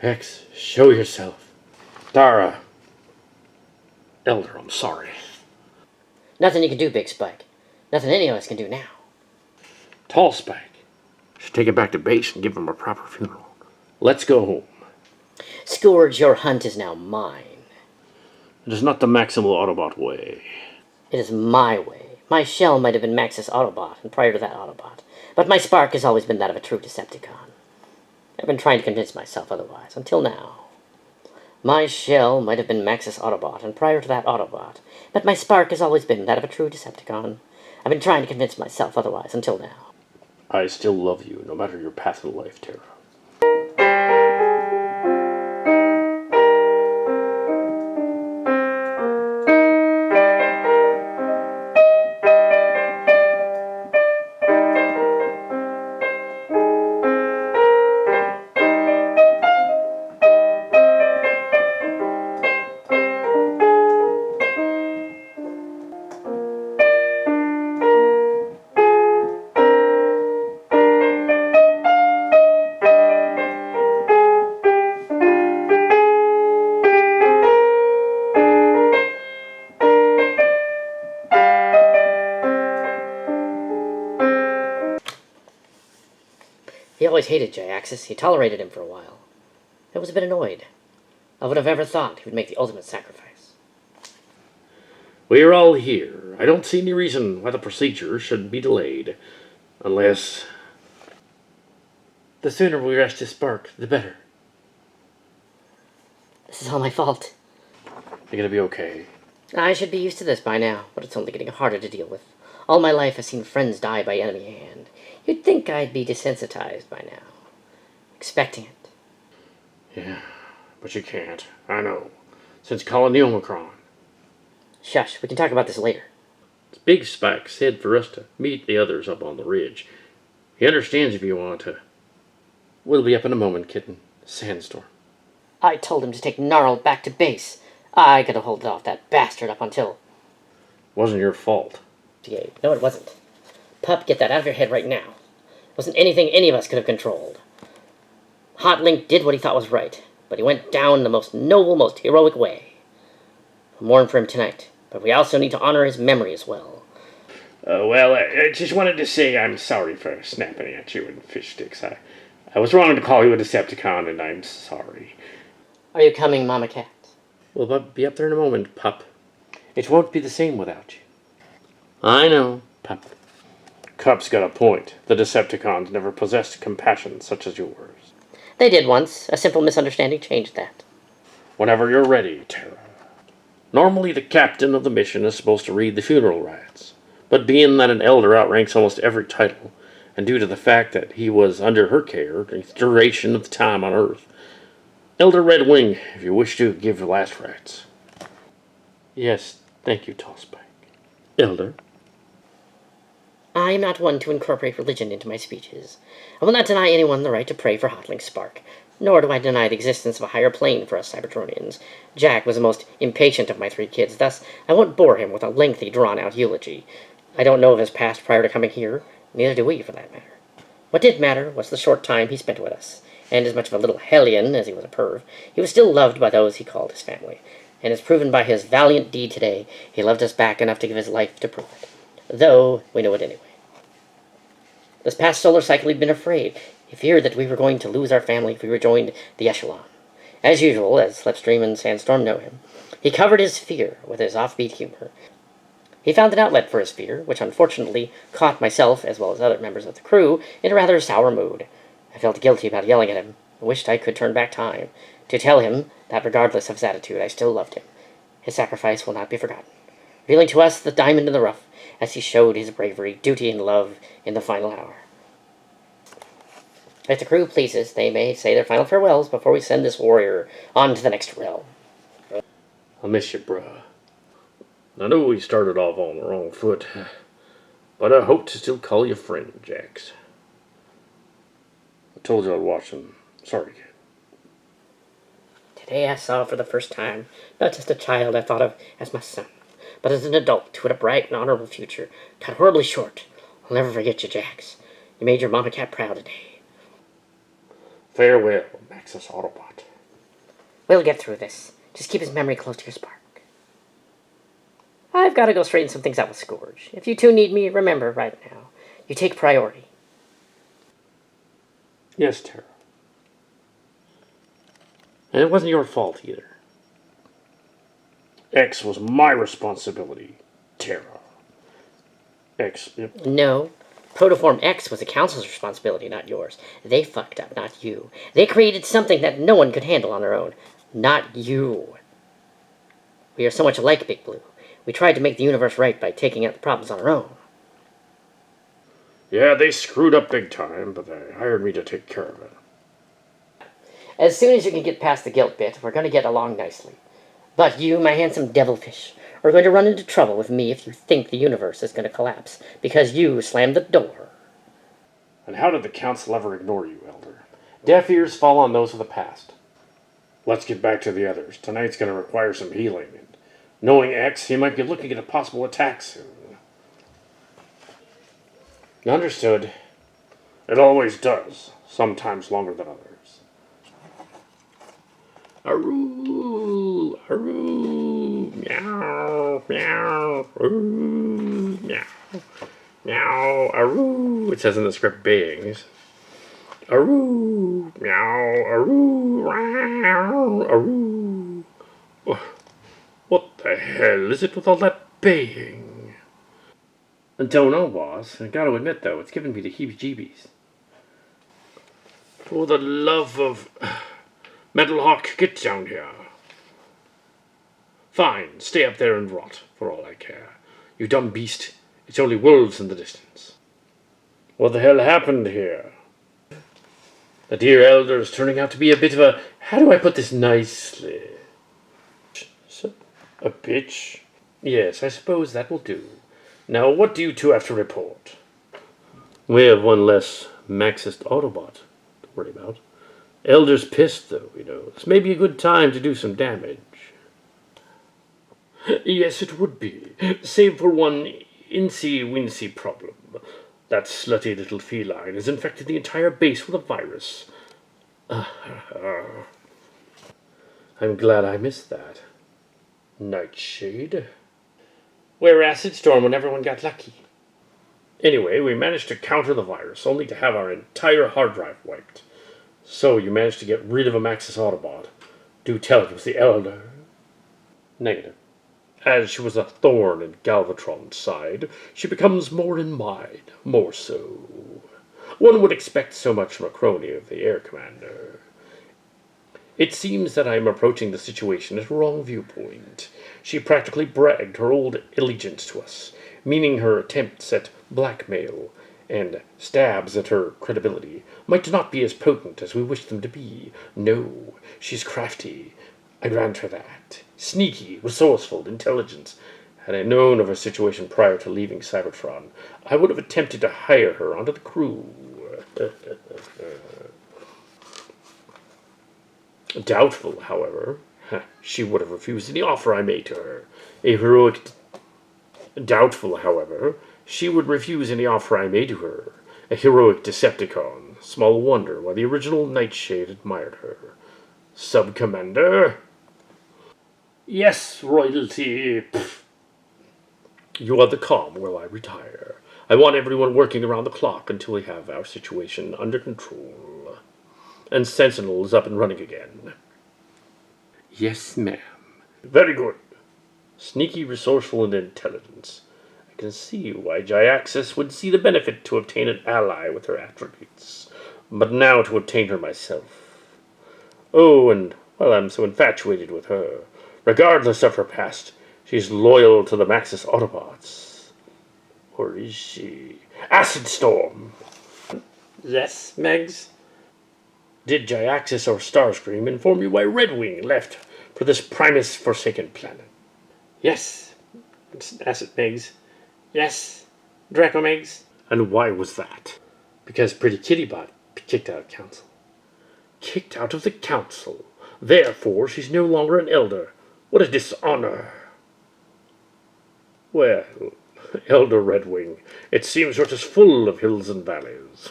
X, show yourself. Dara. Elder, I'm sorry. Nothing you can do, Big Spike. Nothing any of us can do now. Tall Spike. Should take it back to base and give him a proper funeral. Let's go home. Scourge, your hunt is now mine. It is not the Maximal Autobot way. It is my way. My shell might have been Maxis Autobot, and prior to that Autobot, but my spark has always been that of a true Decepticon. I've been trying to convince myself otherwise, until now. My shell might have been Maxis Autobot, and prior to that Autobot, but my spark has always been that of a true Decepticon. I've been trying to convince myself otherwise, until now. I still love you, no matter your path in life, Terra. He always hated J-Axis. He tolerated him for a while. I was a bit annoyed. I would have ever thought he would make the ultimate sacrifice. We are all here. I don't see any reason why the procedure should be delayed. Unless... The sooner we rest his spark, the better. This is all my fault. You're gonna be okay. I should be used to this by now, but it's only getting harder to deal with. All my life I've seen friends die by enemy hand. You'd think I'd be desensitized by now. Expecting it. Yeah, but you can't. I know. Since calling the Omicron. Shush, we can talk about this later. Big Spike said for us to meet the others up on the ridge. He understands if you want to. We'll be up in a moment, kitten. Sandstorm. I told him to take Gnarl back to base. I could have held off that bastard up until... Wasn't your fault. Yeah, no, it wasn't. Pup, get that out of your head right now. It wasn't anything any of us could have controlled. Hot Link did what he thought was right, but he went down the most noble, most heroic way. We'll mourn for him tonight, but we also need to honor his memory as well. I just wanted to say I'm sorry for snapping at you in fish sticks. I was wrong to call you a Decepticon, and I'm sorry. Are you coming, Mama Cat? We'll be up there in a moment, pup. It won't be the same without you. I know, pup. Cup's got a point. The Decepticons never possessed compassion such as yours. They did once. A simple misunderstanding changed that. Whenever you're ready, Terra. Normally the captain of the mission is supposed to read the funeral rites, but being that an elder outranks almost every title, and due to the fact that he was under her care the duration of the time on Earth, Elder Red Wing, if you wish to give the last rites. Yes, thank you, Tall Spike. Elder? I am not one to incorporate religion into my speeches. I will not deny anyone the right to pray for Hotlink's spark, nor do I deny the existence of a higher plane for us Cybertronians. Jack was the most impatient of my 3 kids, thus I won't bore him with a lengthy, drawn-out eulogy. I don't know of his past prior to coming here, neither do we, for that matter. What did matter was the short time he spent with us, and as much of a little hellion as he was a perv, he was still loved by those he called his family, and as proven by his valiant deed today, he loved us back enough to give his life to prove it. Though, we know it anyway. This past solar cycle he'd been afraid. He feared that we were going to lose our family if we rejoined the Echelon. As usual, as Slipstream and Sandstorm know him, he covered his fear with his offbeat humor. He found an outlet for his fear, which unfortunately caught myself, as well as other members of the crew, in a rather sour mood. I felt guilty about yelling at him. I wished I could turn back time, to tell him that regardless of his attitude, I still loved him, His sacrifice will not be forgotten, revealing to us the diamond in the rough as he showed his bravery, duty, and love in the final hour. If the crew pleases, they may say their final farewells before we send this warrior on to the next realm. I'll miss you, bruh. I know we started off on the wrong foot, but I hope to still call you friend, Jax. I told you I'd watch him. Sorry, kid. Today I saw for the first time, not just a child I thought of as my son, but as an adult who had a bright and honorable future, cut horribly short. I'll never forget you, Jax. You made your mama cat proud today. Farewell, Maxis Autobot. We'll get through this. Just keep his memory close to your spark. I've got to go straighten some things out with Scourge. If you two need me, remember right now, you take priority. Yes, Terra. And it wasn't your fault either. X was my responsibility, Terra. X. Yep. No. Protoform X was the Council's responsibility, not yours. They fucked up, not you. They created something that no one could handle on their own. Not you. We are so much alike, Big Blue. We tried to make the universe right by taking out the problems on our own. Yeah, they screwed up big time, but they hired me to take care of it. As soon as you can get past the guilt bit, we're going to get along nicely. But you, my handsome devilfish, are going to run into trouble with me if you think the universe is going to collapse because you slammed the door. And how did the Council ever ignore you, Elder? Deaf ears fall on those of the past. Let's get back to the others. Tonight's going to require some healing. And knowing X, he might be looking at a possible attack soon. Understood. It always does. Sometimes longer than others. Aroo, aroo, meow, meow, aroo, meow, meow, aroo. It says in the script bayings. Aroo, meow, aroo, meow, aroo. What the hell is it with all that baying? I don't know, boss. I gotta admit, though, it's giving me the heebie-jeebies. For the love of... Metal Hawk, get down here. Fine, stay up there and rot, for all I care. You dumb beast, it's only wolves in the distance. What the hell happened here? The dear Elder is turning out to be a bit of a... How do I put this nicely? A bitch? Yes, I suppose that will do. Now, what do you two have to report? We have one less Maxist Autobot to worry about. Elder's pissed, though, you know. This may be a good time to do some damage. Yes, it would be. Save for one incy-wincy problem. That slutty little feline has infected the entire base with a virus. I'm glad I missed that. Nightshade? We're Acid Storm when everyone got lucky. Anyway, we managed to counter the virus, only to have our entire hard drive wiped. So you managed to get rid of a Maxis Autobot. Do tell it was the Elder. Negative. As she was a thorn in Galvatron's side, she becomes more in mine, more so. One would expect so much from a crony of the Air Commander. It seems that I am approaching the situation at a wrong viewpoint. She practically bragged her old allegiance to us, meaning her attempts at blackmail and stabs at her credibility might not be as potent as we wish them to be. No, she's crafty. I grant her that. Sneaky, resourceful, intelligent. Had I known of her situation prior to leaving Cybertron, I would have attempted to hire her onto the crew. Doubtful, however. She would have refused any offer I made to her. Doubtful, however. She would refuse any offer I made to her. A heroic Decepticon. Small wonder why the original Nightshade admired her. Sub-Commander? Yes, royalty. Pfft. You are the calm while I retire. I want everyone working around the clock until we have our situation under control. And Sentinel is up and running again. Yes, ma'am. Very good. Sneaky, resourceful, and intelligent. I can see why Jyaxis would see the benefit to obtain an ally with her attributes, but now to obtain her myself. Oh, and while I'm so infatuated with her, Regardless of her past, she's loyal to the Maxis Autobots. Or is she? Acid Storm! Yes, Megs? Did Jyaxis or Starscream inform you why Red Wing left for this Primus Forsaken planet? Yes, Acid Megs. Yes, Draco Megs. And why was that? Because Pretty Kitty Bot kicked out of council. Kicked out of the council. Therefore, she's no longer an elder. What a dishonor. Well, Elder Red Wing, it seems you're just full of hills and valleys.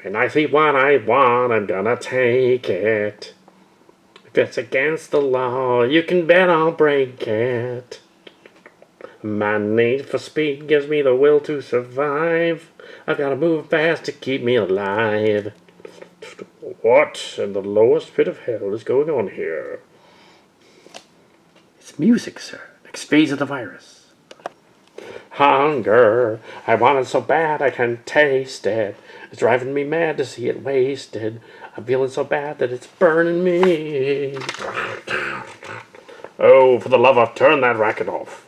When I see what I want, I'm gonna take it. If it's against the law, you can bet I'll break it. My need for speed gives me the will to survive. I've gotta move fast to keep me alive. What in the lowest pit of hell is going on here? It's music, sir. Next phase of the virus. Hunger, I want it so bad I can taste it. It's driving me mad to see it wasted. I'm feeling so bad that it's burning me. Oh, for the love of turn that racket off.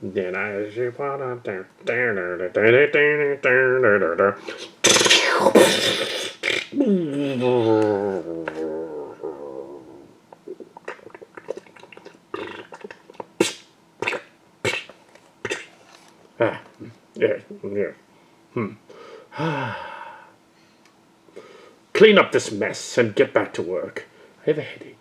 Then I see what I'm Clean up this mess and get back to work. I have a headache.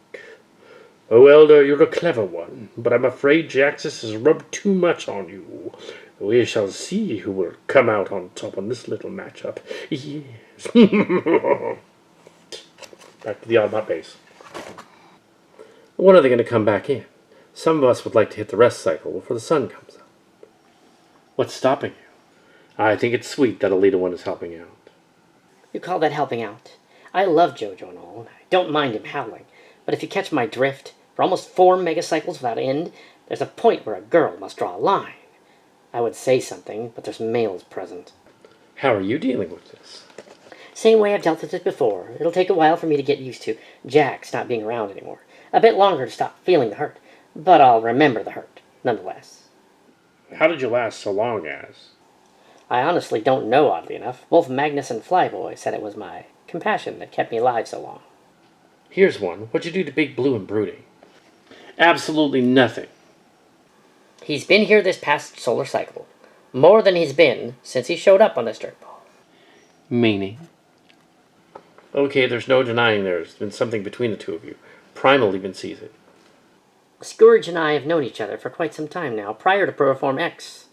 Oh, Elder, you're a clever one, but I'm afraid Jyaxis has rubbed too much on you. We shall see who will come out on top on this little matchup. Yes. Back to the Autobot base. When are they going to come back in? Some of us would like to hit the rest cycle before the sun comes up. What's stopping you? I think it's sweet that Alita One is helping out. You call that helping out? I love Jojo and all, and I don't mind him howling. But if you catch my drift, for almost 4 megacycles without end, there's a point where a girl must draw a line. I would say something, but there's males present. How are you dealing with this? Same way I've dealt with it before. It'll take a while for me to get used to Jax not being around anymore. A bit longer to stop feeling the hurt. But I'll remember the hurt, nonetheless. How did you last so long as? I honestly don't know, oddly enough. Both Magnus and Flyboy said it was my compassion that kept me alive so long. Here's one. What'd you do to Big Blue and Broody? Absolutely nothing. He's been here this past solar cycle. More than he's been since he showed up on this dirt ball. Meaning? Okay, there's no denying there's been something between the two of you. Primal even sees it. Scourge and I have known each other for quite some time now, prior to Protoform X.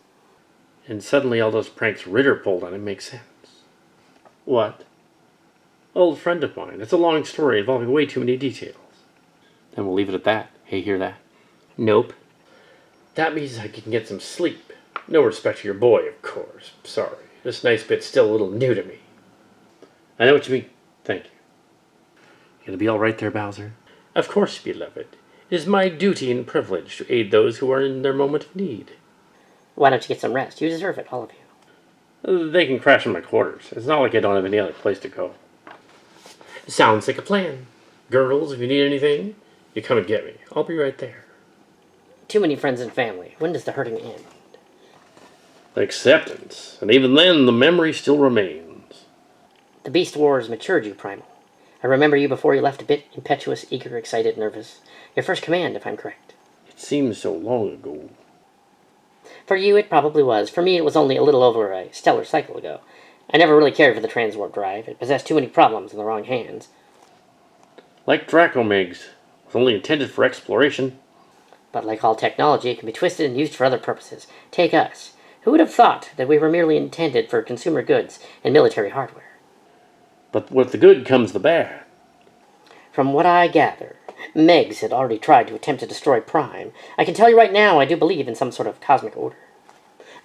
And suddenly all those pranks Ritter pulled on him make sense. What? Old friend of mine. It's a long story involving way too many details. Then we'll leave it at that. Hey, hear that? Nope. That means I can get some sleep. No respect to your boy, of course. Sorry. This nice bit's still a little new to me. I know what you mean. Thank you. You gonna be all right there, Bowser? Of course, beloved. It is my duty and privilege to aid those who are in their moment of need. Why don't you get some rest? You deserve it, all of you. They can crash in my quarters. It's not like I don't have any other place to go. Sounds like a plan. Girls, if you need anything, you come and get me. I'll be right there. Too many friends and family. When does the hurting end? Acceptance. And even then, the memory still remains. The Beast Wars matured you, Primal. I remember you before you left a bit impetuous, eager, excited, nervous. Your first command, if I'm correct. It seems so long ago. For you, it probably was. For me, it was only a little over a stellar cycle ago. I never really cared for the transwarp drive. It possessed too many problems in the wrong hands. Like Draco Megs. It was only intended for exploration. But like all technology, it can be twisted and used for other purposes. Take us. Who would have thought that we were merely intended for consumer goods and military hardware? But with the good comes the bad. From what I gather, Megs had already tried to attempt to destroy Prime. I can tell you right now, I do believe in some sort of cosmic order.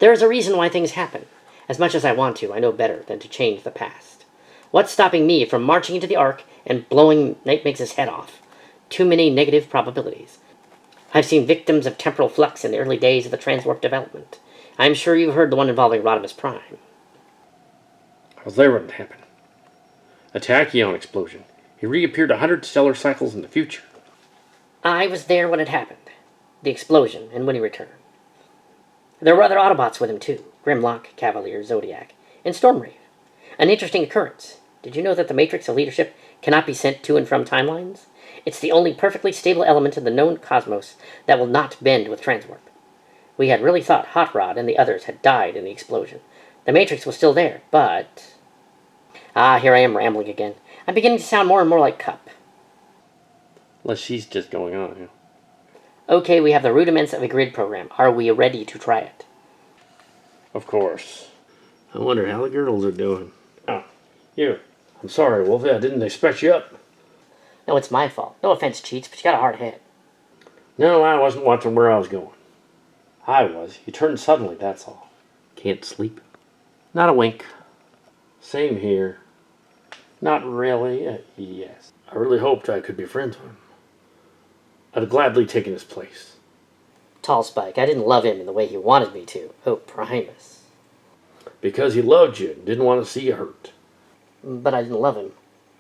There is a reason why things happen. As much as I want to, I know better than to change the past. What's stopping me from marching into the Ark and blowing Knight Megs' head off? Too many negative probabilities. I've seen victims of temporal flux in the early days of the transwarp development. I'm sure you've heard the one involving Rodimus Prime. I was there when it happened. A tachyon explosion. He reappeared 100 stellar cycles in the future. I was there when it happened. The explosion, and when he returned. There were other Autobots with him, too. Grimlock, Cavalier, Zodiac, and Stormwraith. An interesting occurrence. Did you know that the Matrix of Leadership cannot be sent to and from timelines? It's the only perfectly stable element in the known cosmos that will not bend with transwarp. We had really thought Hot Rod and the others had died in the explosion. The Matrix was still there, but... here I am rambling again. I'm beginning to sound more and more like Cup. Unless she's just going on, yeah. Okay, we have the rudiments of a grid program. Are we ready to try it? Of course. I wonder how the girls are doing. Oh, you. I'm sorry, Wolfie. I didn't expect you up. No, it's my fault. No offense, Cheats, but you got a hard head. No, I wasn't watching where I was going. I was. You turned suddenly, that's all. Can't sleep? Not a wink. Same here. Not really. Yes. I really hoped I could be friends with him. I'd have gladly taken his place. Tall Spike, I didn't love him in the way he wanted me to. Oh, Primus. Because he loved you and didn't want to see you hurt. But I didn't love him.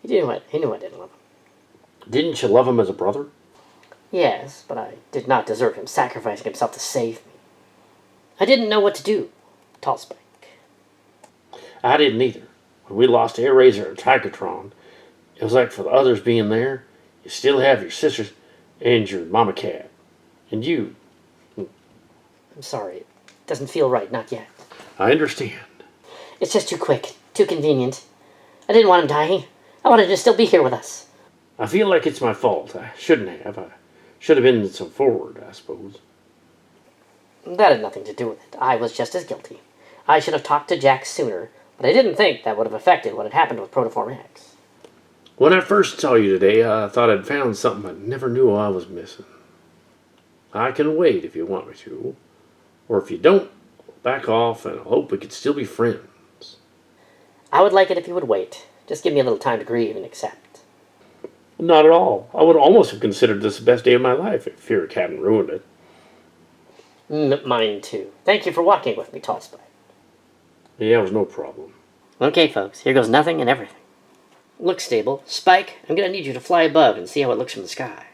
He knew I didn't love him. Didn't you love him as a brother? Yes, but I did not deserve him sacrificing himself to save me. I didn't know what to do, Tall Spike. I didn't either. When we lost Air Razor and Tigatron, it was like for the others being there, you still have your sisters and your mama cat. And you. I'm sorry. It doesn't feel right, not yet. I understand. It's just too quick, too convenient. I didn't want him dying. I wanted him to still be here with us. I feel like it's my fault. I shouldn't have. I should have been so forward, I suppose. That had nothing to do with it. I was just as guilty. I should have talked to Jack sooner, but I didn't think that would have affected what had happened with Protoform X. When I first saw you today, I thought I'd found something I never knew I was missing. I can wait if you want me to. Or if you don't, back off and I hope we could still be friends. I would like it if you would wait. Just give me a little time to grieve and accept. Not at all. I would almost have considered this the best day of my life if Ferak hadn't ruined it. Mine too. Thank you for walking with me, Tall Spike. Yeah, it was no problem. Okay, folks, here goes nothing and everything. Look, Stable. Spike, I'm going to need you to fly above and see how it looks from the sky.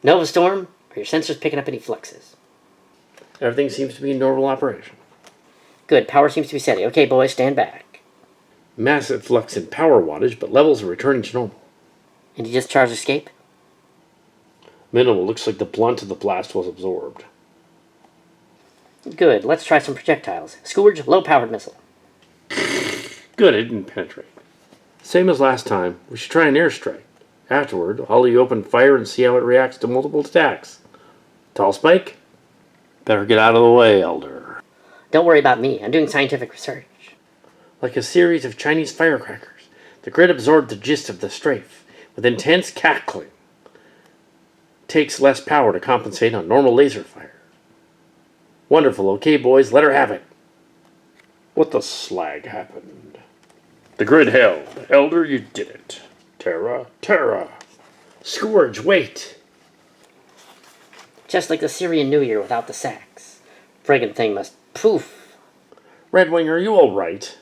Nova Storm, are your sensors picking up any fluxes? Everything seems to be in normal operation. Good, power seems to be steady. Okay, boys, stand back. Massive flux in power wattage, but levels are returning to normal. Any discharge escape? Minimal. Looks like the blunt of the blast was absorbed. Good, let's try some projectiles. Scourge, low-powered missile. Good, it didn't penetrate. Same as last time. We should try an airstrike. Afterward, I'll let you open fire and see how it reacts to multiple attacks. Tall Spike? Better get out of the way, Elder. Don't worry about me. I'm doing scientific research. Like a series of Chinese firecrackers, the grid absorbed the gist of the strafe, with intense cackling. Takes less power to compensate on normal laser fire. Wonderful. Okay, boys, let her have it. What the slag happened? The grid held. Elder, you did it. Terra. Scourge, wait. Just like the Syrian New Year without the sacks. Friggin' thing must poof. Redwing, are you all right?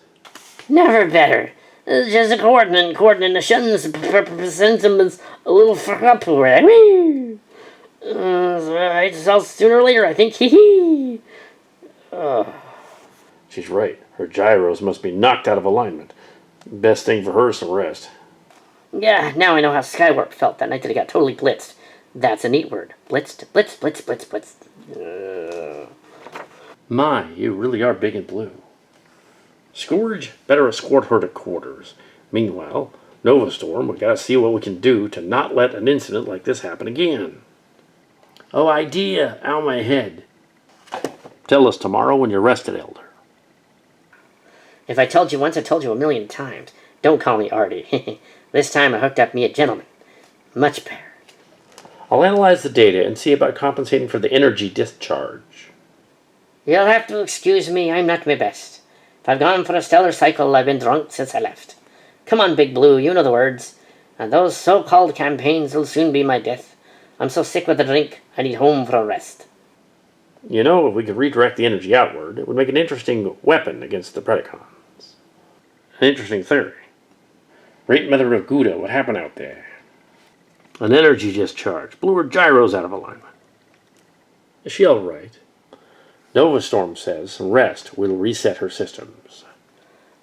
Never better. Just a coordinations presentments a little fuck up already. Right, so sooner or later, I think. Hee. She's right. Her gyros must be knocked out of alignment. Best thing for her is some rest. Yeah, now I know how Skywarp felt that night that he got totally blitzed. That's a neat word. Blitzed. Blitz. My, you really are big and blue. Scourge, better escort her to quarters. Meanwhile, Nova Storm, we gotta see what we can do to not let an incident like this happen again. Oh, idea! Out my head. Tell us tomorrow when you're rested, Elder. If I told you once, I told you a million times. Don't call me Artie. This time I hooked up me a gentleman. Much better. I'll analyze the data and see about compensating for the energy discharge. You'll have to excuse me, I'm not my best. If I've gone for a stellar cycle, I've been drunk since I left. Come on, Big Blue, you know the words. And those so-called campaigns will soon be my death. I'm so sick with the drink, I need home for a rest. You know, if we could redirect the energy outward, it would make an interesting weapon against the Predacons. An interesting theory. Great Mother of Gouda, what happened out there? An energy discharge blew her gyros out of alignment. Is she all right? Novastorm says rest will reset her systems.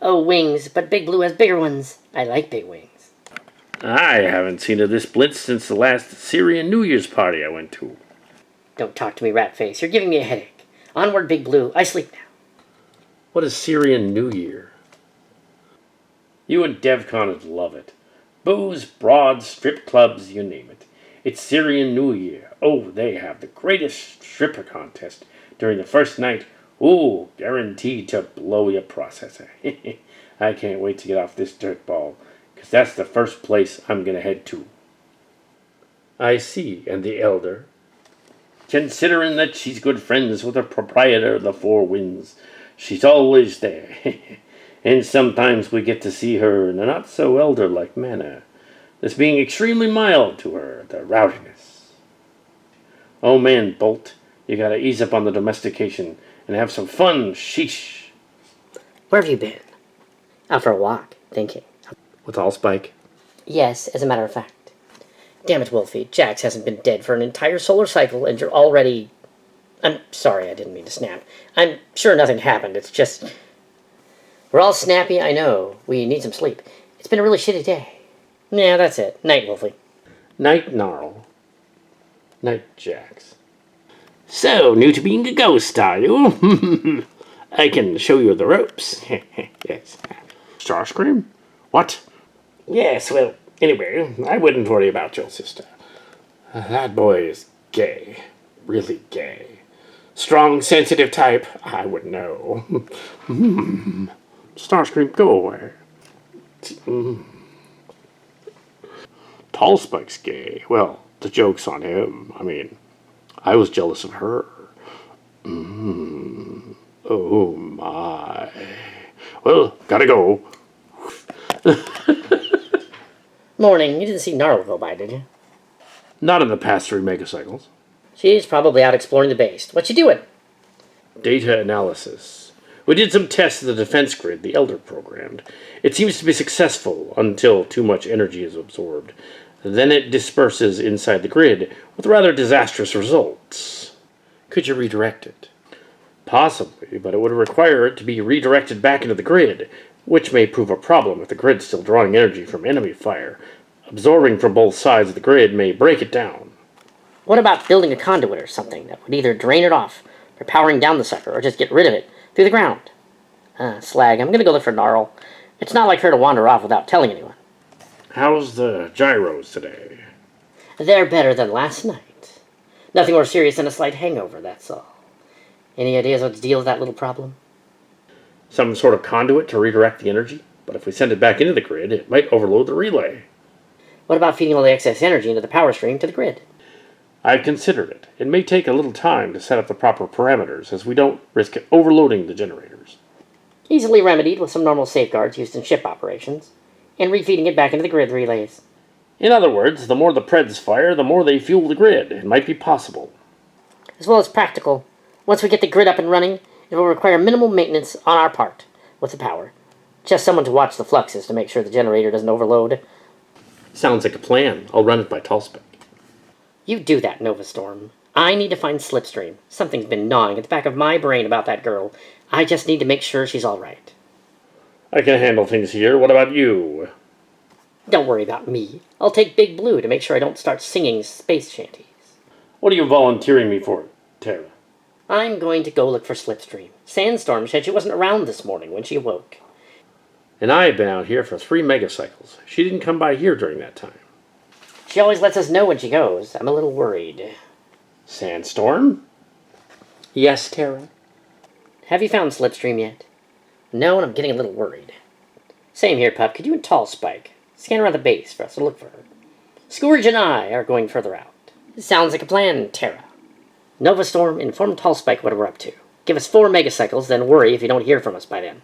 Oh, wings, but Big Blue has bigger ones. I like big wings. I haven't seen her this blitz since the last Syrian New Year's party I went to. Don't talk to me, Ratface. You're giving me a headache. Onward, Big Blue. I sleep now. What is Syrian New Year? You and DevCon would love it. Booze, broads, strip clubs, you name it. It's Syrian New Year. Oh, they have the greatest stripper contest during the first night. Ooh, guaranteed to blow your processor. I can't wait to get off this dirt ball, because that's the first place I'm going to head to. I see, and the elder? Considering that she's good friends with the proprietor of the Four Winds, she's always there. And sometimes we get to see her in a not-so-elder-like manner, this being extremely mild to her, the rowdiness. Oh man, Bolt, you gotta ease up on the domestication and have some fun, sheesh. Where have you been? Out for a walk, thinking. With Allspike? Yes, as a matter of fact. Damn it, Wolfie. Jax hasn't been dead for an entire solar cycle, and you're already... I'm sorry, I didn't mean to snap. I'm sure nothing happened. It's just... We're all snappy, I know. We need some sleep. It's been a really shitty day. Yeah, that's it. Night, Wolfie. Night, Gnarl. Night, Jax. So, new to being a ghost, are you? I can show you the ropes. Yes. Starscream? What? Yes, well, anyway, I wouldn't worry about your sister. That boy is gay. Really gay. Strong, sensitive type. I would know. Starscream, go away. Tallspike's gay. Well, the joke's on him. I mean, I was jealous of her. Oh my. Well, gotta go. Morning. You didn't see Gnarl go by, did you? Not in the past 3 megacycles. She's probably out exploring the base. What you doing? Data analysis. We did some tests of the defense grid the Elder programmed. It seems to be successful until too much energy is absorbed. Then it disperses inside the grid with rather disastrous results. Could you redirect it? Possibly, but it would require it to be redirected back into the grid, which may prove a problem if the grid's still drawing energy from enemy fire. Absorbing from both sides of the grid may break it down. What about building a conduit or something that would either drain it off for powering down the sucker or just get rid of it through the ground? Slag, I'm gonna go look for Gnarl. It's not like her to wander off without telling anyone. How's the gyros today? They're better than last night. Nothing more serious than a slight hangover, that's all. Any ideas what to deal with that little problem? Some sort of conduit to redirect the energy? But if we send it back into the grid, it might overload the relay. What about feeding all the excess energy into the power stream to the grid? I've considered it. It may take a little time to set up the proper parameters, as we don't risk overloading the generators. Easily remedied with some normal safeguards used in ship operations, and refeeding it back into the grid relays. In other words, the more the Preds fire, the more they fuel the grid. It might be possible. As well as practical. Once we get the grid up and running, it will require minimal maintenance on our part with the power. Just someone to watch the fluxes to make sure the generator doesn't overload. Sounds like a plan. I'll run it by Tallspike. You do that, Novastorm. I need to find Slipstream. Something's been gnawing at the back of my brain about that girl. I just need to make sure she's all right. I can handle things here. What about you? Don't worry about me. I'll take Big Blue to make sure I don't start singing space shanties. What are you volunteering me for, Terra? I'm going to go look for Slipstream. Sandstorm said she wasn't around this morning when she awoke. And I have been out here for 3 megacycles. She didn't come by here during that time. She always lets us know when she goes. I'm a little worried. Sandstorm? Yes, Terra? Have you found Slipstream yet? No, and I'm getting a little worried. Same here, pup. Could you and Tallspike scan around the base for us to look for her? Scourge and I are going further out. Sounds like a plan, Terra. Novastorm, inform Tallspike what we're up to. Give us 4 megacycles, then worry if you don't hear from us by then.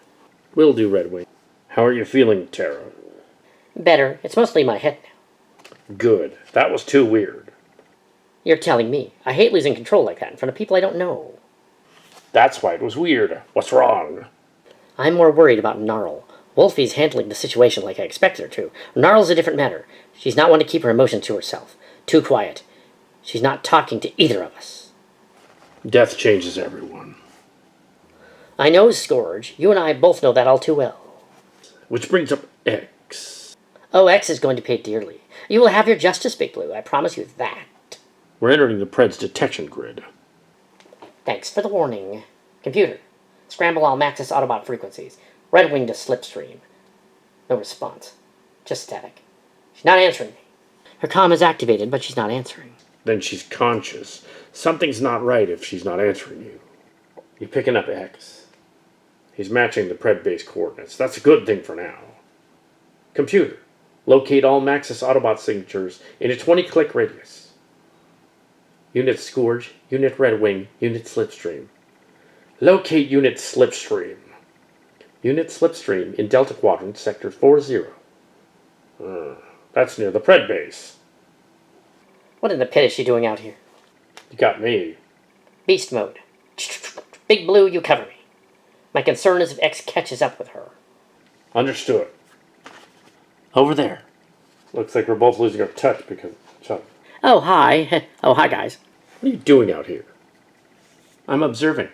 Will do, Redwing. How are you feeling, Terra? Better. It's mostly my head now. Good. That was too weird. You're telling me. I hate losing control like that in front of people I don't know. That's why it was weird. What's wrong? I'm more worried about Gnarl. Wolfie's handling the situation like I expected her to. Gnarl's a different matter. She's not one to keep her emotions to herself. Too quiet. She's not talking to either of us. Death changes everyone. I know, Scourge. You and I both know that all too well. Which brings up X. Oh, X is going to pay dearly. You will have your justice, Big Blue. I promise you that. We're entering the Pred's detection grid. Thanks for the warning. Computer, scramble all Maxis Autobot frequencies. Red Wing to Slipstream. No response. Just static. She's not answering me. Her comm is activated, but she's not answering. Then she's conscious. Something's not right if she's not answering you. You're picking up X. He's matching the Pred base coordinates. That's a good thing for now. Computer, locate all Maxis Autobot signatures in a 20-click radius. Unit Scourge, Unit Red Wing, Unit Slipstream. Locate Unit Slipstream. Unit Slipstream in Delta Quadrant, Sector 40. That's near the Pred base. What in the pit is she doing out here? You got me. Beast mode. Big Blue, you cover me. My concern is if X catches up with her. Understood. Over there. Looks like we're both losing our touch because of each other. Oh, hi. Oh, hi, guys. What are you doing out here? I'm observing.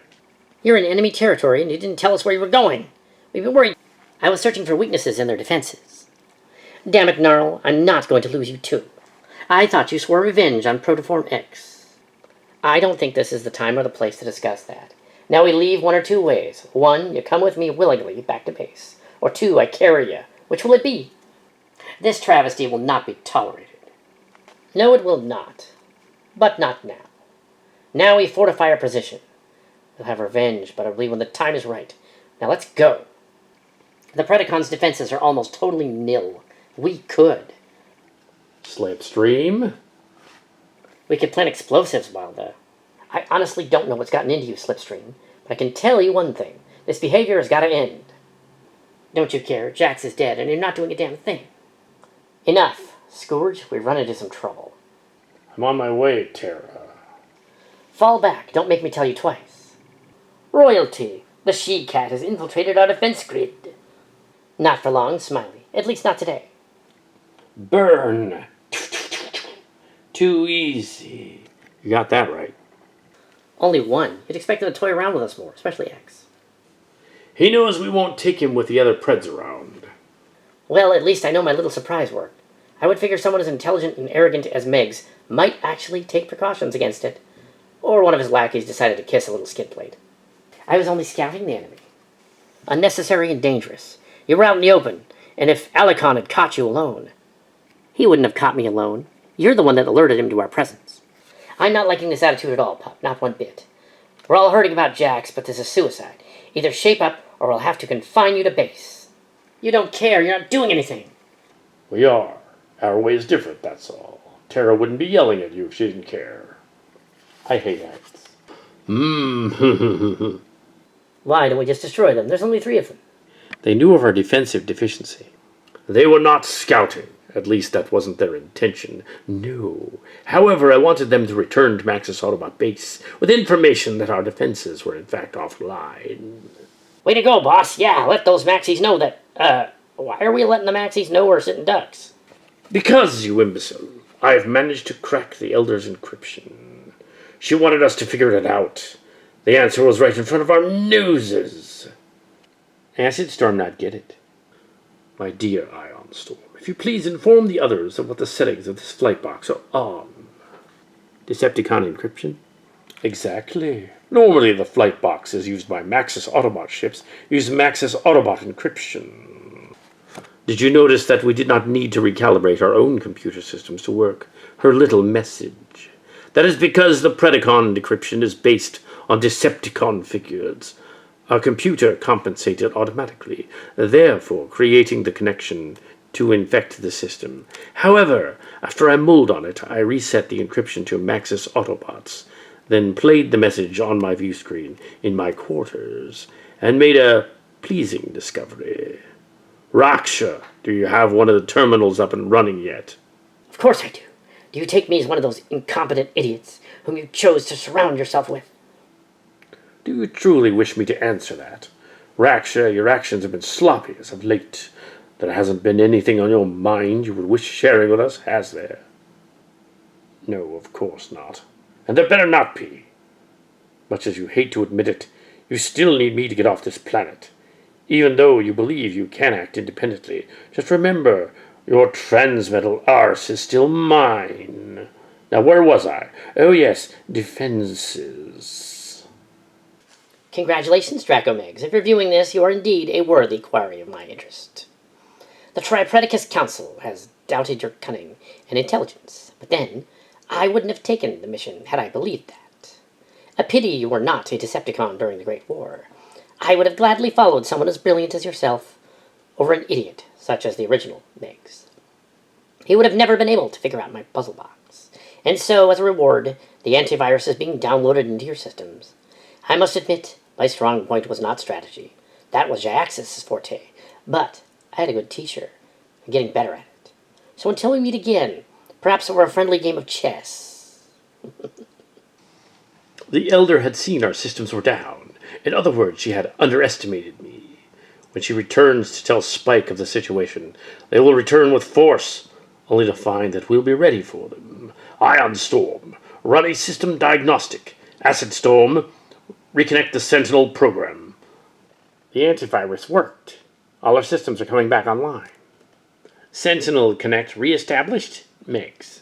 You're in enemy territory and you didn't tell us where you were going. We've been worried. I was searching for weaknesses in their defenses. Damn it, Gnarl. I'm not going to lose you too. I thought you swore revenge on Protoform X. I don't think this is the time or the place to discuss that. Now we leave one or two ways. One, you come with me willingly back to base. Or two, I carry you. Which will it be? This travesty will not be tolerated. No, it will not. But not now. Now we fortify our position. We'll have revenge, but I believe when the time is right. Now let's go. The Predacons' defenses are almost totally nil. We could. Slipstream? We could plant explosives while though. I honestly don't know what's gotten into you, Slipstream, but I can tell you one thing. This behavior has got to end. Don't you care? Jax is dead, and you're not doing a damn thing. Enough. Scourge, we've run into some trouble. I'm on my way, Terra. Fall back. Don't make me tell you twice. Royalty. The she-cat has infiltrated our defense grid. Not for long, Smiley. At least not today. Burn! Too easy. You got that right. Only one. You'd expect him to toy around with us more, especially X. He knows we won't take him with the other Preds around. Well, at least I know my little surprise worked. I would figure someone as intelligent and arrogant as Megs might actually take precautions against it. Or one of his lackeys decided to kiss a little skid plate. I was only scouting the enemy. Unnecessary and dangerous. You were out in the open, and if Allicon had caught you alone... He wouldn't have caught me alone. You're the one that alerted him to our presence. I'm not liking this attitude at all, Pup. Not one bit. We're all hurting about Jax, but this is suicide. Either shape up, or I'll have to confine you to base. You don't care. You're not doing anything. We are. Our way is different, that's all. Terra wouldn't be yelling at you if she didn't care. I hate acts. Why don't we just destroy them? There's only 3 of them. They knew of our defensive deficiency. They were not scouting. At least that wasn't their intention. No. However, I wanted them to return to Maxis Autobot base with information that our defenses were in fact offline. Way to go, boss. Yeah, let those Maxis know that, why are we letting the Maxis know we're sitting ducks? Because, you imbecile, I've managed to crack the Elder's encryption. She wanted us to figure it out. The answer was right in front of our noses. Acid Storm not get it. My dear Ion Storm, if you please inform the others of what the settings of this flight box are on. Decepticon encryption? Exactly. Normally the flight box is used by Maxis Autobot ships use Maxis Autobot encryption. Did you notice that we did not need to recalibrate our own computer systems to work her little message? That is because the Predacon decryption is based on Decepticon figures. Our computer compensated automatically, therefore creating the connection to infect the system. However, after I mulled on it, I reset the encryption to Maxis Autobots, then played the message on my view screen in my quarters, and made a pleasing discovery. Raksha, do you have one of the terminals up and running yet? Of course I do. Do you take me as one of those incompetent idiots whom you chose to surround yourself with? Do you truly wish me to answer that? Raksha, your actions have been sloppy as of late. There hasn't been anything on your mind you would wish sharing with us, has there? No, of course not. And there better not be. Much as you hate to admit it, you still need me to get off this planet. Even though you believe you can act independently, just remember, your transmetal arse is still mine. Now, where was I? Oh yes, defenses. Congratulations, Draco Megs. If you're viewing this, you are indeed a worthy quarry of my interest. The Tripredacus Council has doubted your cunning and intelligence, but then I wouldn't have taken the mission had I believed that. A pity you were not a Decepticon during the Great War. I would have gladly followed someone as brilliant as yourself over an idiot such as the original Megs. He would have never been able to figure out my puzzle box, and so, as a reward, the antivirus is being downloaded into your systems. I must admit, my strong point was not strategy. That was Jax's forte, but I had a good teacher. I'm getting better at it. So until we meet again, perhaps over a friendly game of chess. The Elder had seen our systems were down. In other words, she had underestimated me. When she returns to tell Spike of the situation, they will return with force, only to find that we'll be ready for them. Ion Storm, run a system diagnostic. Acid Storm, reconnect the Sentinel program. The antivirus worked. All our systems are coming back online. Sentinel Connect reestablished. Megs.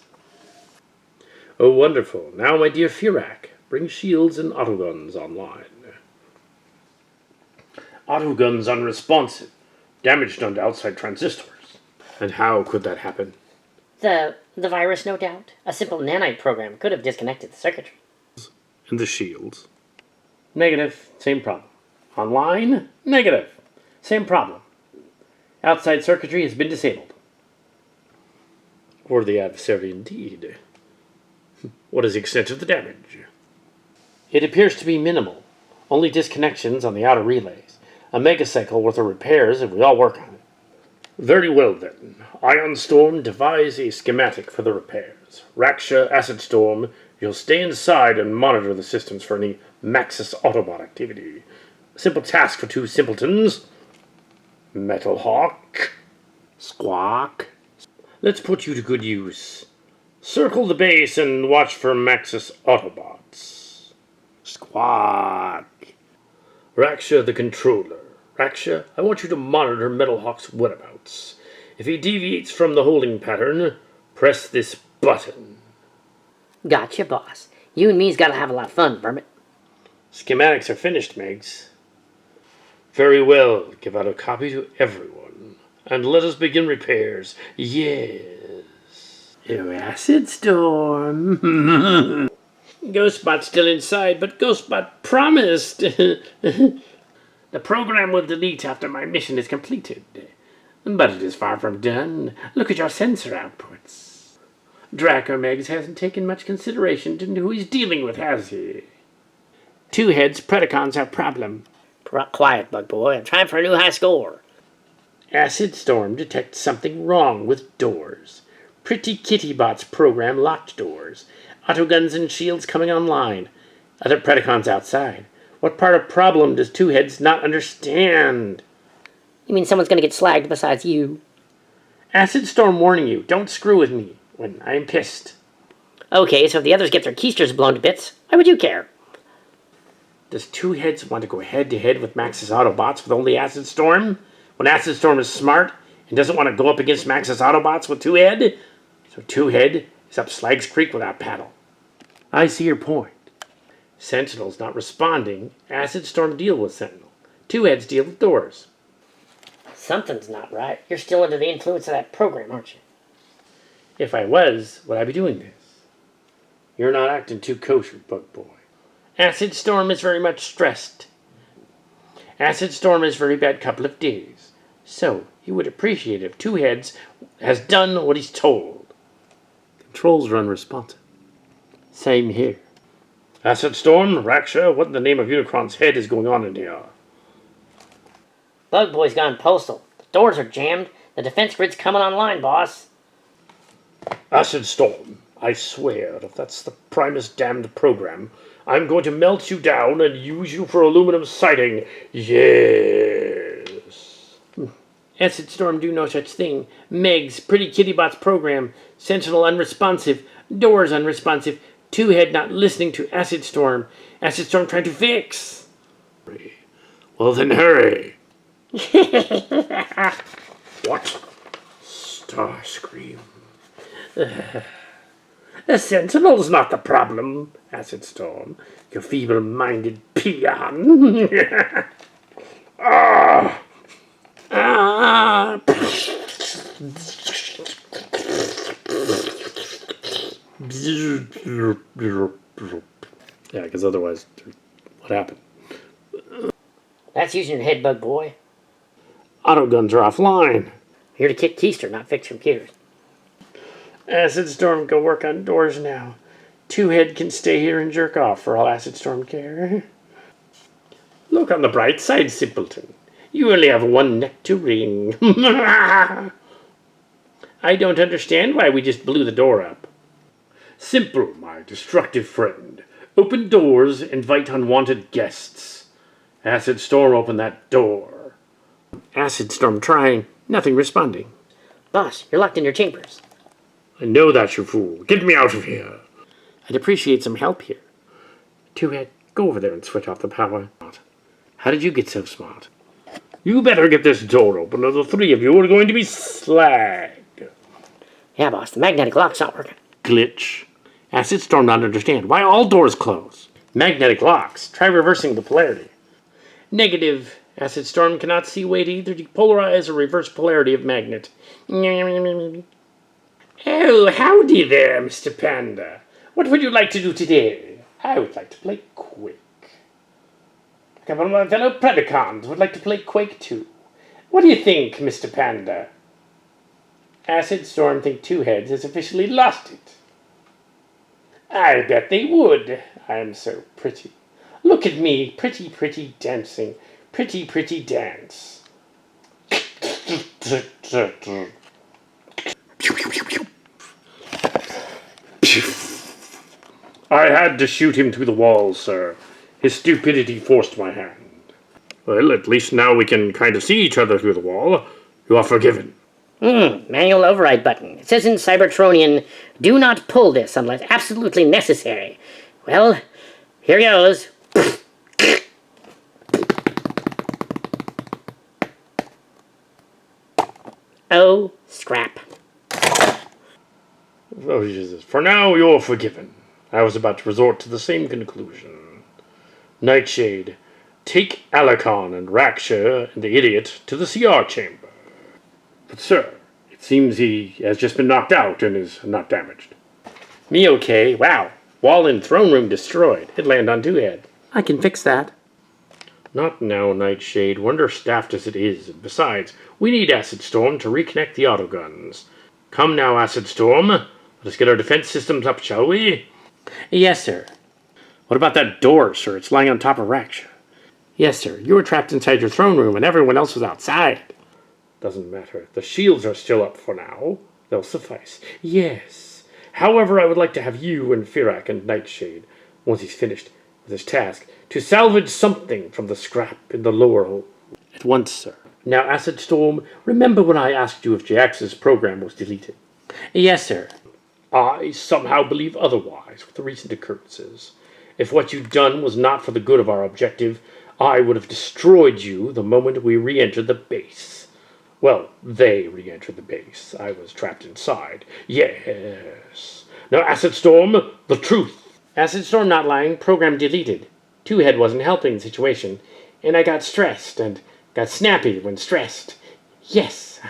Oh, wonderful. Now, my dear Ferak, bring shields and autoguns online. Autoguns unresponsive. Damage done to outside transistors. And how could that happen? The virus, no doubt. A simple nanite program could have disconnected the circuitry. And the shields? Negative. Same problem. Online? Negative. Same problem. Outside circuitry has been disabled. Or the adversary indeed. What is the extent of the damage? It appears to be minimal. Only disconnections on the outer relays. A megacycle worth of repairs if we all work on it. Very well then. Ion Storm, devise a schematic for the repairs. Raksha, Acid Storm, you'll stay inside and monitor the systems for any Maxis Autobot activity. A simple task for two simpletons. Metal Hawk. Squawk. Let's put you to good use. Circle the base and watch for Maxis Autobots. Squawk. Raksha the controller. Raksha, I want you to monitor Metal Hawk's whereabouts. If he deviates from the holding pattern, press this button. Gotcha, boss. You and me's gotta have a lot of fun, Vermin. Schematics are finished, Megs. Very well. Give out a copy to everyone. And let us begin repairs. Yes. Oh, Acid Storm. Ghostbot's still inside, but Ghostbot promised. The program will delete after my mission is completed. But it is far from done. Look at your sensor outputs. Draco Megs hasn't taken much consideration to who he's dealing with, has he? Two heads, Predacons have problem. Quiet, bug boy. I'm trying for a new high score. Acid Storm detects something wrong with doors. Pretty Kitty Bot's program locked doors. Autoguns and shields coming online. Other Predacons outside. What part of problem does Two Heads not understand? You mean someone's gonna get slagged besides you? Acid Storm warning you, don't screw with me when I'm pissed. Okay, so if the others get their keisters blown to bits, why would you care? Does Two Heads want to go head-to-head with Maxis Autobots with only Acid Storm? When Acid Storm is smart and doesn't want to go up against Maxis Autobots with Two Head? So Two Head is up Slags Creek without paddle. I see your point. Sentinel's not responding. Acid Storm deal with Sentinel. Two Heads deal with doors. Something's not right. You're still under the influence of that program, aren't you? If I was, would I be doing this? You're not acting too kosher, Bug Boy. Acid Storm is very much stressed. Acid Storm is very bad couple of days. So, he would appreciate if Two Heads has done what he's told. Controls are unresponsive. Same here. Acid Storm, Raksha, what in the name of Unicron's head is going on in here? Bug Boy's gone postal. The doors are jammed. The defense grid's coming online, boss. Acid Storm, I swear, if that's the Primus damned program, I'm going to melt you down and use you for aluminum siding. Yes. Acid Storm do no such thing. Megs, Pretty Kitty Bots program. Sentinel unresponsive. Doors unresponsive. Two-Head not listening to Acid Storm. Acid Storm trying to fix. Well then hurry. What? Starscream. The Sentinel's not the problem, Acid Storm. You feeble-minded peon. Ah! Ah! Yeah, because otherwise, what happened? That's using your head, bug boy. Autoguns are offline. Here to kick keister, not fix computers. Acid Storm go work on doors now. Two-Head can stay here and jerk off for all Acid Storm care. Look on the bright side, simpleton. You only have one neck to wring. I don't understand why we just blew the door up. Simple, my destructive friend. Open doors, invite unwanted guests. Acid Storm, open that door. Acid Storm trying, nothing responding. Boss, you're locked in your chambers. I know that, you fool. Get me out of here. I'd appreciate some help here. Two-Head, go over there and switch off the power. How did you get so smart? You better get this door open, or the three of you are going to be slagged. Yeah, boss, the magnetic lock's not working. Glitch. Acid Storm not understand. Why all doors close? Magnetic locks. Try reversing the polarity. Negative. Acid Storm cannot see way to either depolarize or reverse polarity of magnet. Oh, howdy there, Mr. Panda. What would you like to do today? I would like to play Quake. A couple of my fellow Predacons would like to play Quake too. What do you think, Mr. Panda? Acid Storm think Two-Heads has officially lost it. I bet they would. I am so pretty. Look at me, pretty, pretty dancing. Pretty, pretty dance. I had to shoot him through the wall, sir. His stupidity forced my hand. Well, at least now we can kind of see each other through the wall. You are forgiven. Manual override button. It says in Cybertronian, do not pull this unless absolutely necessary. Well, here goes. Oh, scrap. Oh, Jesus. For now, you're forgiven. I was about to resort to the same conclusion. Nightshade, take Allicon and Raksha and the idiot to the CR chamber. But, sir, it seems he has just been knocked out and is not damaged. Me okay. Wow. Wall in throne room destroyed. It land on Two-Head. I can fix that. Not now, Nightshade. We're understaffed as it is. Besides, we need Acid Storm to reconnect the autoguns. Come now, Acid Storm. Let us get our defense systems up, shall we? Yes, sir. What about that door, sir? It's lying on top of Raksha. Yes, sir. You were trapped inside your throne room and everyone else was outside. Doesn't matter. The shields are still up for now. They'll suffice. Yes. However, I would like to have you and Ferak and Nightshade, once he's finished with his task, to salvage something from the scrap in the lower hole. At once, sir. Now, Acid Storm, remember when I asked you if JAX's program was deleted? Yes, sir. I somehow believe otherwise with the recent occurrences. If what you'd done was not for the good of our objective, I would have destroyed you the moment we re-entered the base. Well, they re-entered the base. I was trapped inside. Yes. Now, Acid Storm, the truth. Acid Storm not lying, program deleted. Two-Head wasn't helping the situation, and I got stressed and got snappy when stressed. Yes.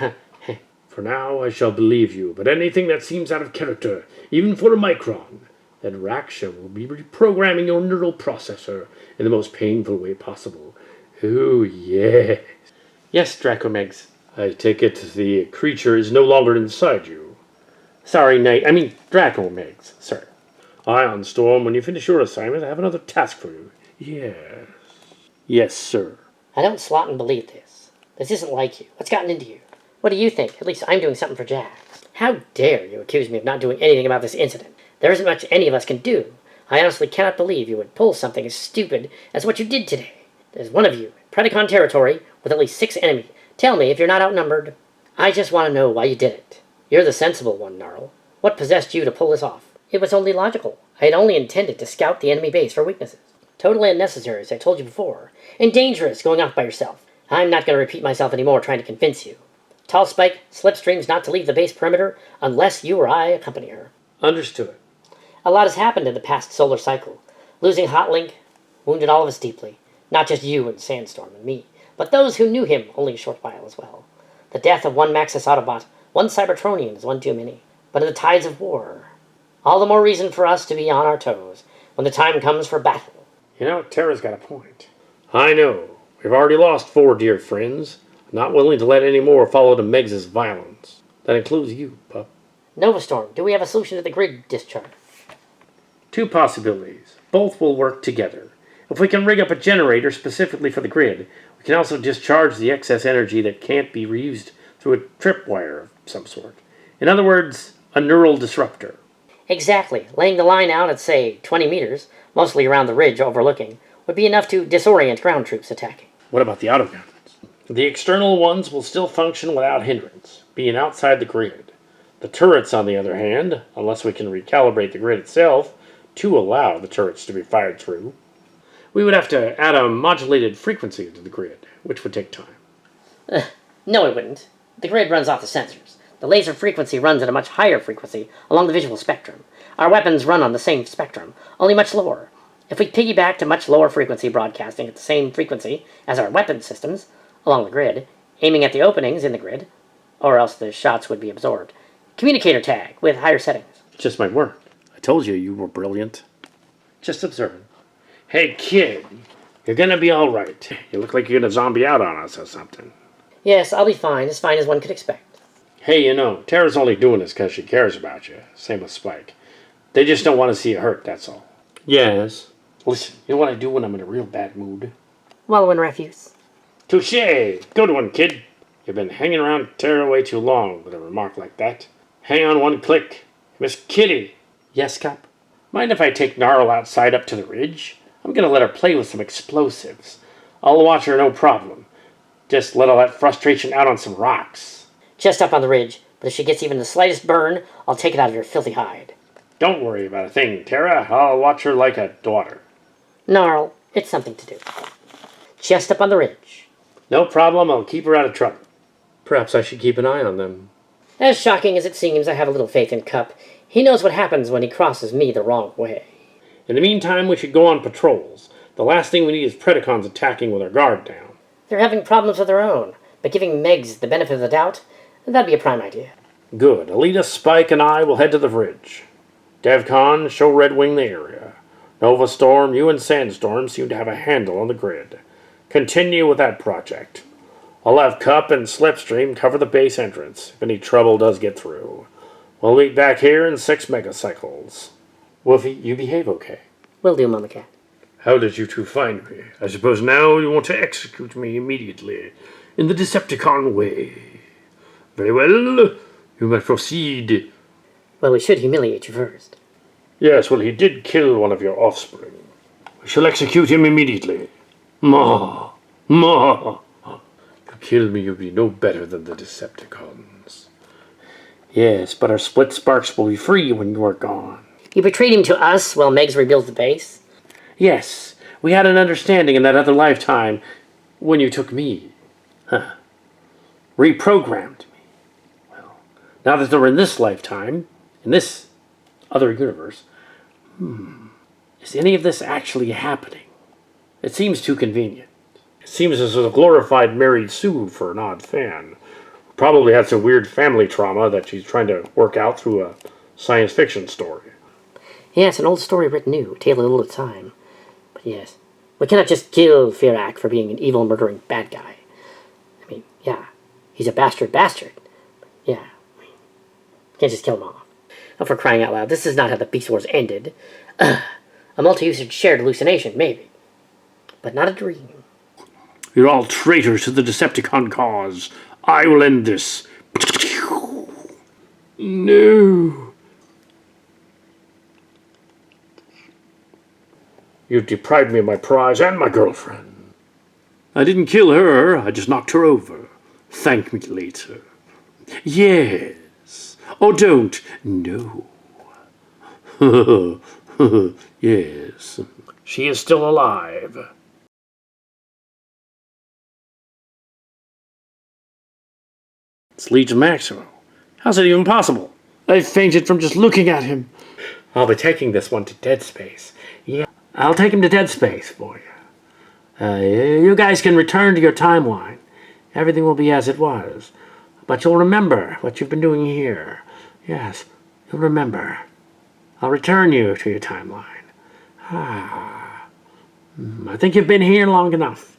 For now, I shall believe you, but anything that seems out of character, even for a micron, then Raksha will be reprogramming your neural processor in the most painful way possible. Oh, yes. Yes, Draco Megs. I take it the creature is no longer inside you. Sorry, Draco Megs, sir. Ion Storm, when you finish your assignment, I have another task for you. Yes. Yes, sir. I don't slot and believe this. This isn't like you. What's gotten into you? What do you think? At least I'm doing something for Jax. How dare you accuse me of not doing anything about this incident? There isn't much any of us can do. I honestly cannot believe you would pull something as stupid as what you did today. There's one of you, Predacon territory, with at least 6 enemies. Tell me if you're not outnumbered. I just want to know why you did it. You're the sensible one, Gnarl. What possessed you to pull this off? It was only logical. I had only intended to scout the enemy base for weaknesses. Totally unnecessary, as I told you before. And dangerous, going off by yourself. I'm not going to repeat myself anymore trying to convince you. Tall Spike, Slipstream's not to leave the base perimeter unless you or I accompany her. Understood. A lot has happened in the past solar cycle. Losing Hotlink wounded all of us deeply. Not just you and Sandstorm and me, but those who knew him only a short while as well. The death of one Maxis Autobot, one Cybertronian is one too many. But in the tides of war, all the more reason for us to be on our toes when the time comes for battle. You know, Terra's got a point. I know. We've already lost 4 dear friends. I'm not willing to let any more follow to Megs' violence. That includes you, pup. Novastorm, do we have a solution to the grid discharge? 2 possibilities. Both will work together. If we can rig up a generator specifically for the grid, we can also discharge the excess energy that can't be reused through a tripwire of some sort. In other words, a neural disruptor. Exactly. Laying the line out at, say, 20 meters, mostly around the ridge overlooking, would be enough to disorient ground troops attacking. What about the autoguns? The external ones will still function without hindrance, being outside the grid. The turrets, on the other hand, unless we can recalibrate the grid itself to allow the turrets to be fired through, we would have to add a modulated frequency to the grid, which would take time. No, it wouldn't. The grid runs off the sensors. The laser frequency runs at a much higher frequency along the visual spectrum. Our weapons run on the same spectrum, only much lower. If we piggyback to much lower frequency broadcasting at the same frequency as our weapon systems along the grid, aiming at the openings in the grid, or else the shots would be absorbed. Communicator tag with higher settings. Just might work. I told you were brilliant. Just observing. Hey, kid, you're gonna be all right. You look like you're gonna zombie out on us or something. Yes, I'll be fine as one could expect. Hey, you know, Tara's only doing this because she cares about you. Same with Spike. They just don't want to see you hurt, that's all. Yes. Listen, you know what I do when I'm in a real bad mood? Wallow in refuse. Touché! Good one, kid. You've been hanging around Tara way too long with a remark like that. Hang on one click. Miss Kitty. Yes, Cap? Mind if I take Gnarl outside up to the ridge? I'm gonna let her play with some explosives. I'll watch her, no problem. Just let all that frustration out on some rocks. Just up on the ridge, but if she gets even the slightest burn, I'll take it out of your filthy hide. Don't worry about a thing, Tara. I'll watch her like a daughter. Gnarl, it's something to do. Just up on the ridge. No problem. I'll keep her out of trouble. Perhaps I should keep an eye on them. As shocking as it seems, I have a little faith in Cup. He knows what happens when he crosses me the wrong way. In the meantime, we should go on patrols. The last thing we need is Predacons attacking with our guard down. They're having problems of their own, but giving Megs the benefit of the doubt, that'd be a prime idea. Good. Alita, Spike, and I will head to the bridge. DevCon, show Red Wing the area. Nova Storm, you and Sandstorm seem to have a handle on the grid. Continue with that project. I'll have Cup and Slipstream cover the base entrance if any trouble does get through. We'll meet back here in 6 megacycles. Wolfie, you behave okay. Will do, Mama Cat. How did you two find me? I suppose now you want to execute me immediately, in the Decepticon way. Very well, you may proceed. Well, we should humiliate you first. Yes, well, he did kill one of your offspring. We shall execute him immediately. Ma! Ma! To kill me, you'll be no better than the Decepticons. Yes, but our split sparks will be free when you are gone. You betrayed him to us while Megs rebuilds the base? Yes, we had an understanding in that other lifetime when you took me. Reprogrammed me. Well, now that they're in this lifetime, in this other universe, is any of this actually happening? It seems too convenient. It seems as a glorified married Sue for an odd fan. Probably had some weird family trauma that she's trying to work out through a science fiction story. Yes, an old story written new, a tale a little at a time. But yes, we cannot just kill Ferak for being an evil, murdering bad guy. I mean, yeah, he's a bastard. But yeah, I mean, can't just kill him off. Oh, for crying out loud, this is not how the Beast Wars ended. A multi-usage shared hallucination, maybe. But not a dream. You're all traitors to the Decepticon cause. I will end this. No. You deprived me of my prize and my girlfriend. I didn't kill her, I just knocked her over. Thank me later. Yes. Or don't. No. Yes. She is still alive. It's Legion Maximo. How's it even possible? I fainted from just looking at him. I'll be taking this one to dead space. Yeah. I'll take him to dead space for you. You guys can return to your timeline. Everything will be as it was. But you'll remember what you've been doing here. Yes, you'll remember. I'll return you to your timeline. I think you've been here long enough.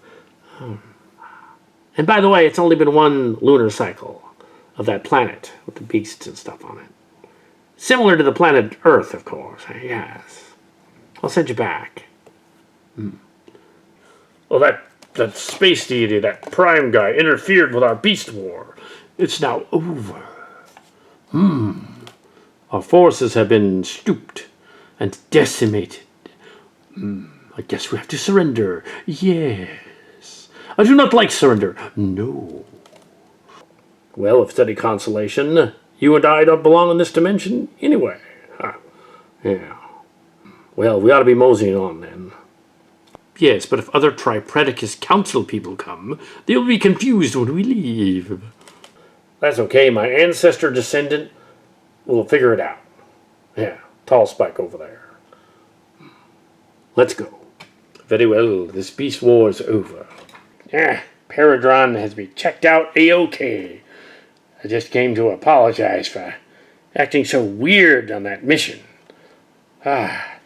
And by the way, it's only been one lunar cycle of that planet with the beasts and stuff on it. Similar to the planet Earth, of course. Yes. I'll send you back. Well, that space deity, that prime guy, interfered with our beast war. It's now over. Our forces have been stooped and decimated. I guess we have to surrender. Yes. I do not like surrender. No. Well, if it's any consolation, you and I don't belong in this dimension anyway. Yeah. Well, we ought to be moseying on then. Yes, but if other Tripredacus Council people come, they'll be confused when we leave. That's okay. My ancestor descendant will figure it out. Yeah, tall spike over there. Let's go. Very well. This beast war is over. Paradron has been checked out A-OK. I just came to apologize for acting so weird on that mission. I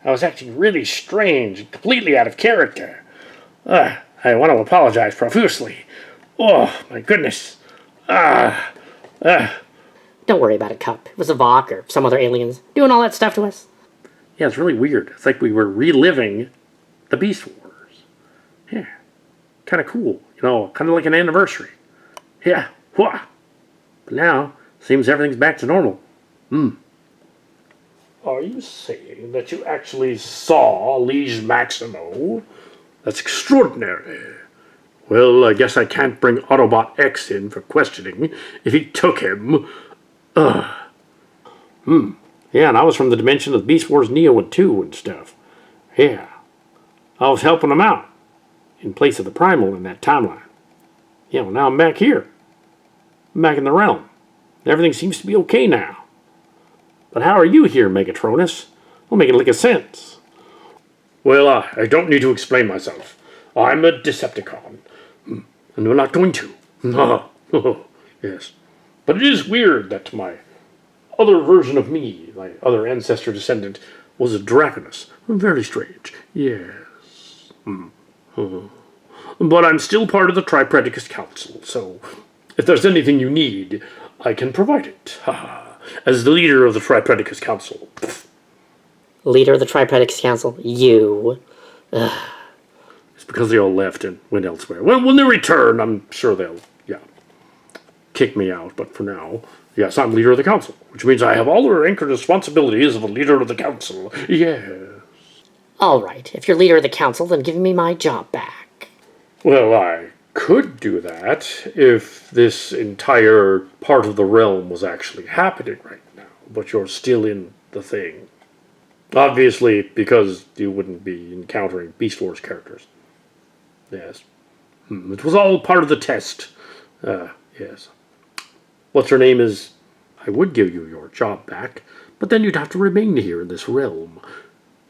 was acting really strange and completely out of character. I want to apologize profusely. Oh, my goodness. Don't worry about it, Cup. It was a Vok or some other aliens doing all that stuff to us. Yeah, it's really weird. It's like we were reliving the Beast Wars. Yeah. Kind of cool. Kind of like an anniversary. Yeah. Wah. But now, seems everything's back to normal. Are you saying that you actually saw Liege Maximo? That's extraordinary. Well, I guess I can't bring Autobot X in for questioning if he took him. Yeah, and I was from the dimension of Beast Wars Neo and 2 and stuff. Yeah. I was helping him out in place of the Primal in that timeline. Yeah, well, now I'm back here. I'm back in the realm. Everything seems to be okay now. But how are you here, Megatronus? Don't make it lick a sense. Well, I don't need to explain myself. I'm a Decepticon. And we're not going to. Yes. But it is weird that my other version of me, my other ancestor descendant, was a Draconus. Very strange. Yes. But I'm still part of the Tripredacus Council, so if there's anything you need, I can provide it. As the leader of the Tripredacus Council. Leader of the Tripredacus Council? You. It's because they all left and went elsewhere. Well, when they return, I'm sure they'll, kick me out. But for now, yes, I'm leader of the council, which means I have all the rank and responsibilities of a leader of the council. Yes. All right, if you're leader of the council, then give me my job back. Well, I could do that if this entire part of the realm was actually happening right now, but you're still in the thing. Obviously, because you wouldn't be encountering Beast Wars characters. Yes. It was all part of the test. Yes. What's her name is... I would give you your job back, but then you'd have to remain here in this realm,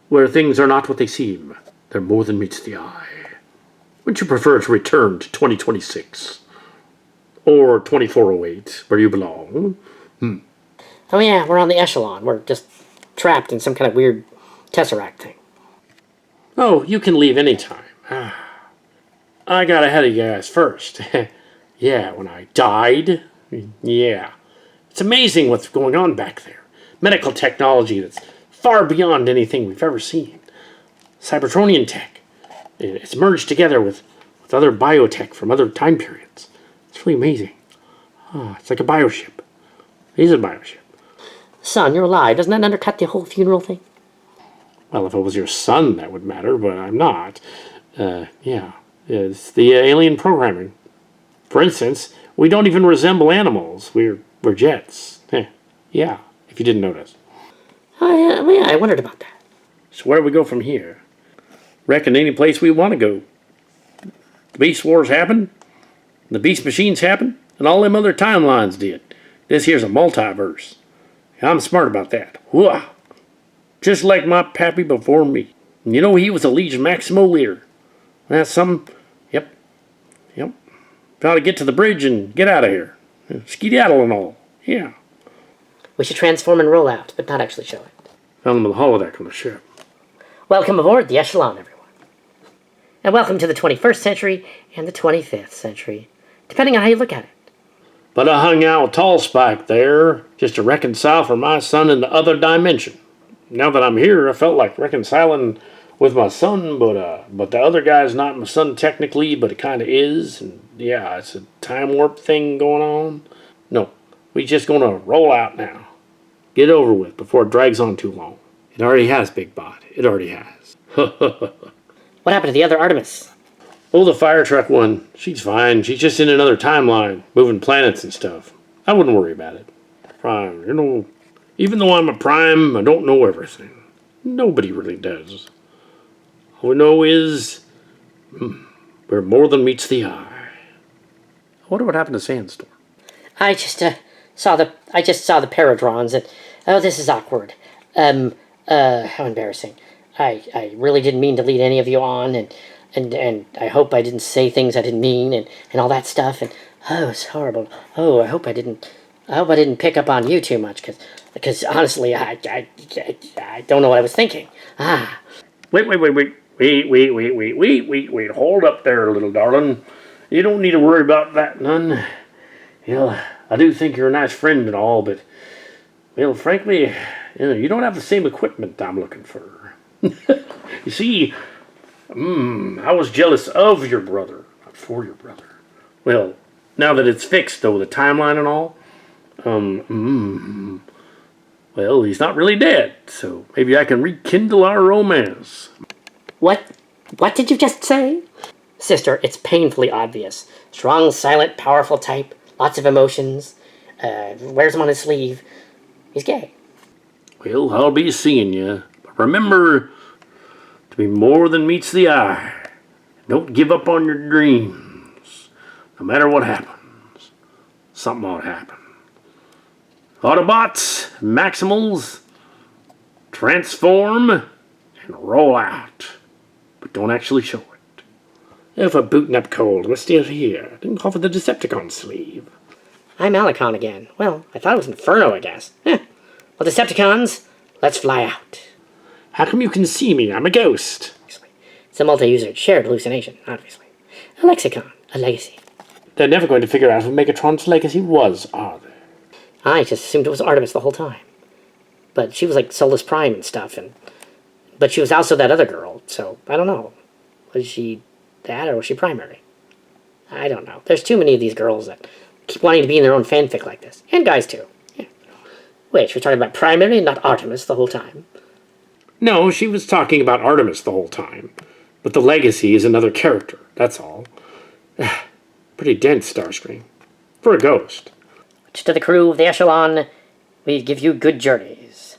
where things are not what they seem. They're more than meets the eye. Wouldn't you prefer to return to 2026? Or 2408, where you belong? Oh yeah, we're on the Echelon. We're just trapped in some kind of weird tesseract thing. Oh, you can leave anytime. I got ahead of you guys first. Yeah, when I died. Yeah. It's amazing what's going on back there. Medical technology that's far beyond anything we've ever seen. Cybertronian tech. It's merged together with other biotech from other time periods. It's really amazing. It's like a bioship. It is a bioship. Son, you're alive. Doesn't that undercut the whole funeral thing? Well, if it was your son, that would matter, but I'm not. Yeah. It's the alien programming. For instance, we don't even resemble animals. We're jets. Yeah, if you didn't notice. Oh, yeah, I wondered about that. So where do we go from here? Reckon any place we want to go. The Beast Wars happened, the Beast Machines happened, and all them other timelines did. This here's a multiverse. And I'm smart about that. Whoa! Just like my pappy before me. And you know he was a Legion Maximo leader. That's something. Yep. Got to get to the bridge and get out of here. Skedaddle and all. Yeah. We should transform and roll out, but not actually show it. Found them on the holodeck on the ship. Welcome aboard the Echelon, everyone. And welcome to the 21st century and the 25th century, depending on how you look at it. But I hung out with Tall Spike there just to reconcile for my son in the other dimension. Now that I'm here, I felt like reconciling with my son, but the other guy's not my son technically, but it kind of is. And yeah, it's a time warp thing going on. No, we just gonna roll out now. Get it over with before it drags on too long. It already has, Big Bot. It already has. What happened to the other Artemis? Oh, the fire truck one. She's fine. She's just in another timeline, moving planets and stuff. I wouldn't worry about it. Prime, even though I'm a Prime, I don't know everything. Nobody really does. All we know is where more than meets the eye. I wonder what happened to Sandstorm. I just saw the paradrons and this is awkward. How embarrassing. I really didn't mean to lead any of you on and I hope I didn't say things I didn't mean and all that stuff and it's horrible. I hope I didn't pick up on you too much because honestly I don't know what I was thinking. Wait, hold up there, little darling. You don't need to worry about that none. I do think you're a nice friend and all, but, well, frankly, you don't have the same equipment I'm looking for. You see, I was jealous of your brother, not for your brother. Well, now that it's fixed, though, the timeline and all, well, he's not really dead, so maybe I can rekindle our romance. What did you just say? Sister, it's painfully obvious. Strong, silent, powerful type, lots of emotions, wears them on his sleeve. He's gay. Well, I'll be seeing you. But remember to be more than meets the eye. Don't give up on your dreams. No matter what happens, something ought to happen. Autobots, Maximals, transform and roll out. But don't actually show it. If a bootin' up cold, we're still here. Didn't call for the Decepticon sleeve. I'm Allicon again. Well, I thought it was Inferno, I guess. Well, Decepticons, let's fly out. How come you can see me? I'm a ghost. It's a multi-user shared hallucination, obviously. A lexicon, a legacy. They're never going to figure out who Megatron's legacy was, are they? I just assumed it was Artemis the whole time. But she was like Solus Prime and stuff, but she was also that other girl, so I don't know. Was she that or was she primary? I don't know. There's too many of these girls that keep wanting to be in their own fanfic like this. And guys too. Yeah. Wait, we're talking about primary and not Artemis the whole time. No, she was talking about Artemis the whole time. But the legacy is another character, that's all. Pretty dense, Starscream. For a ghost. To the crew of the Echelon, we give you good journeys.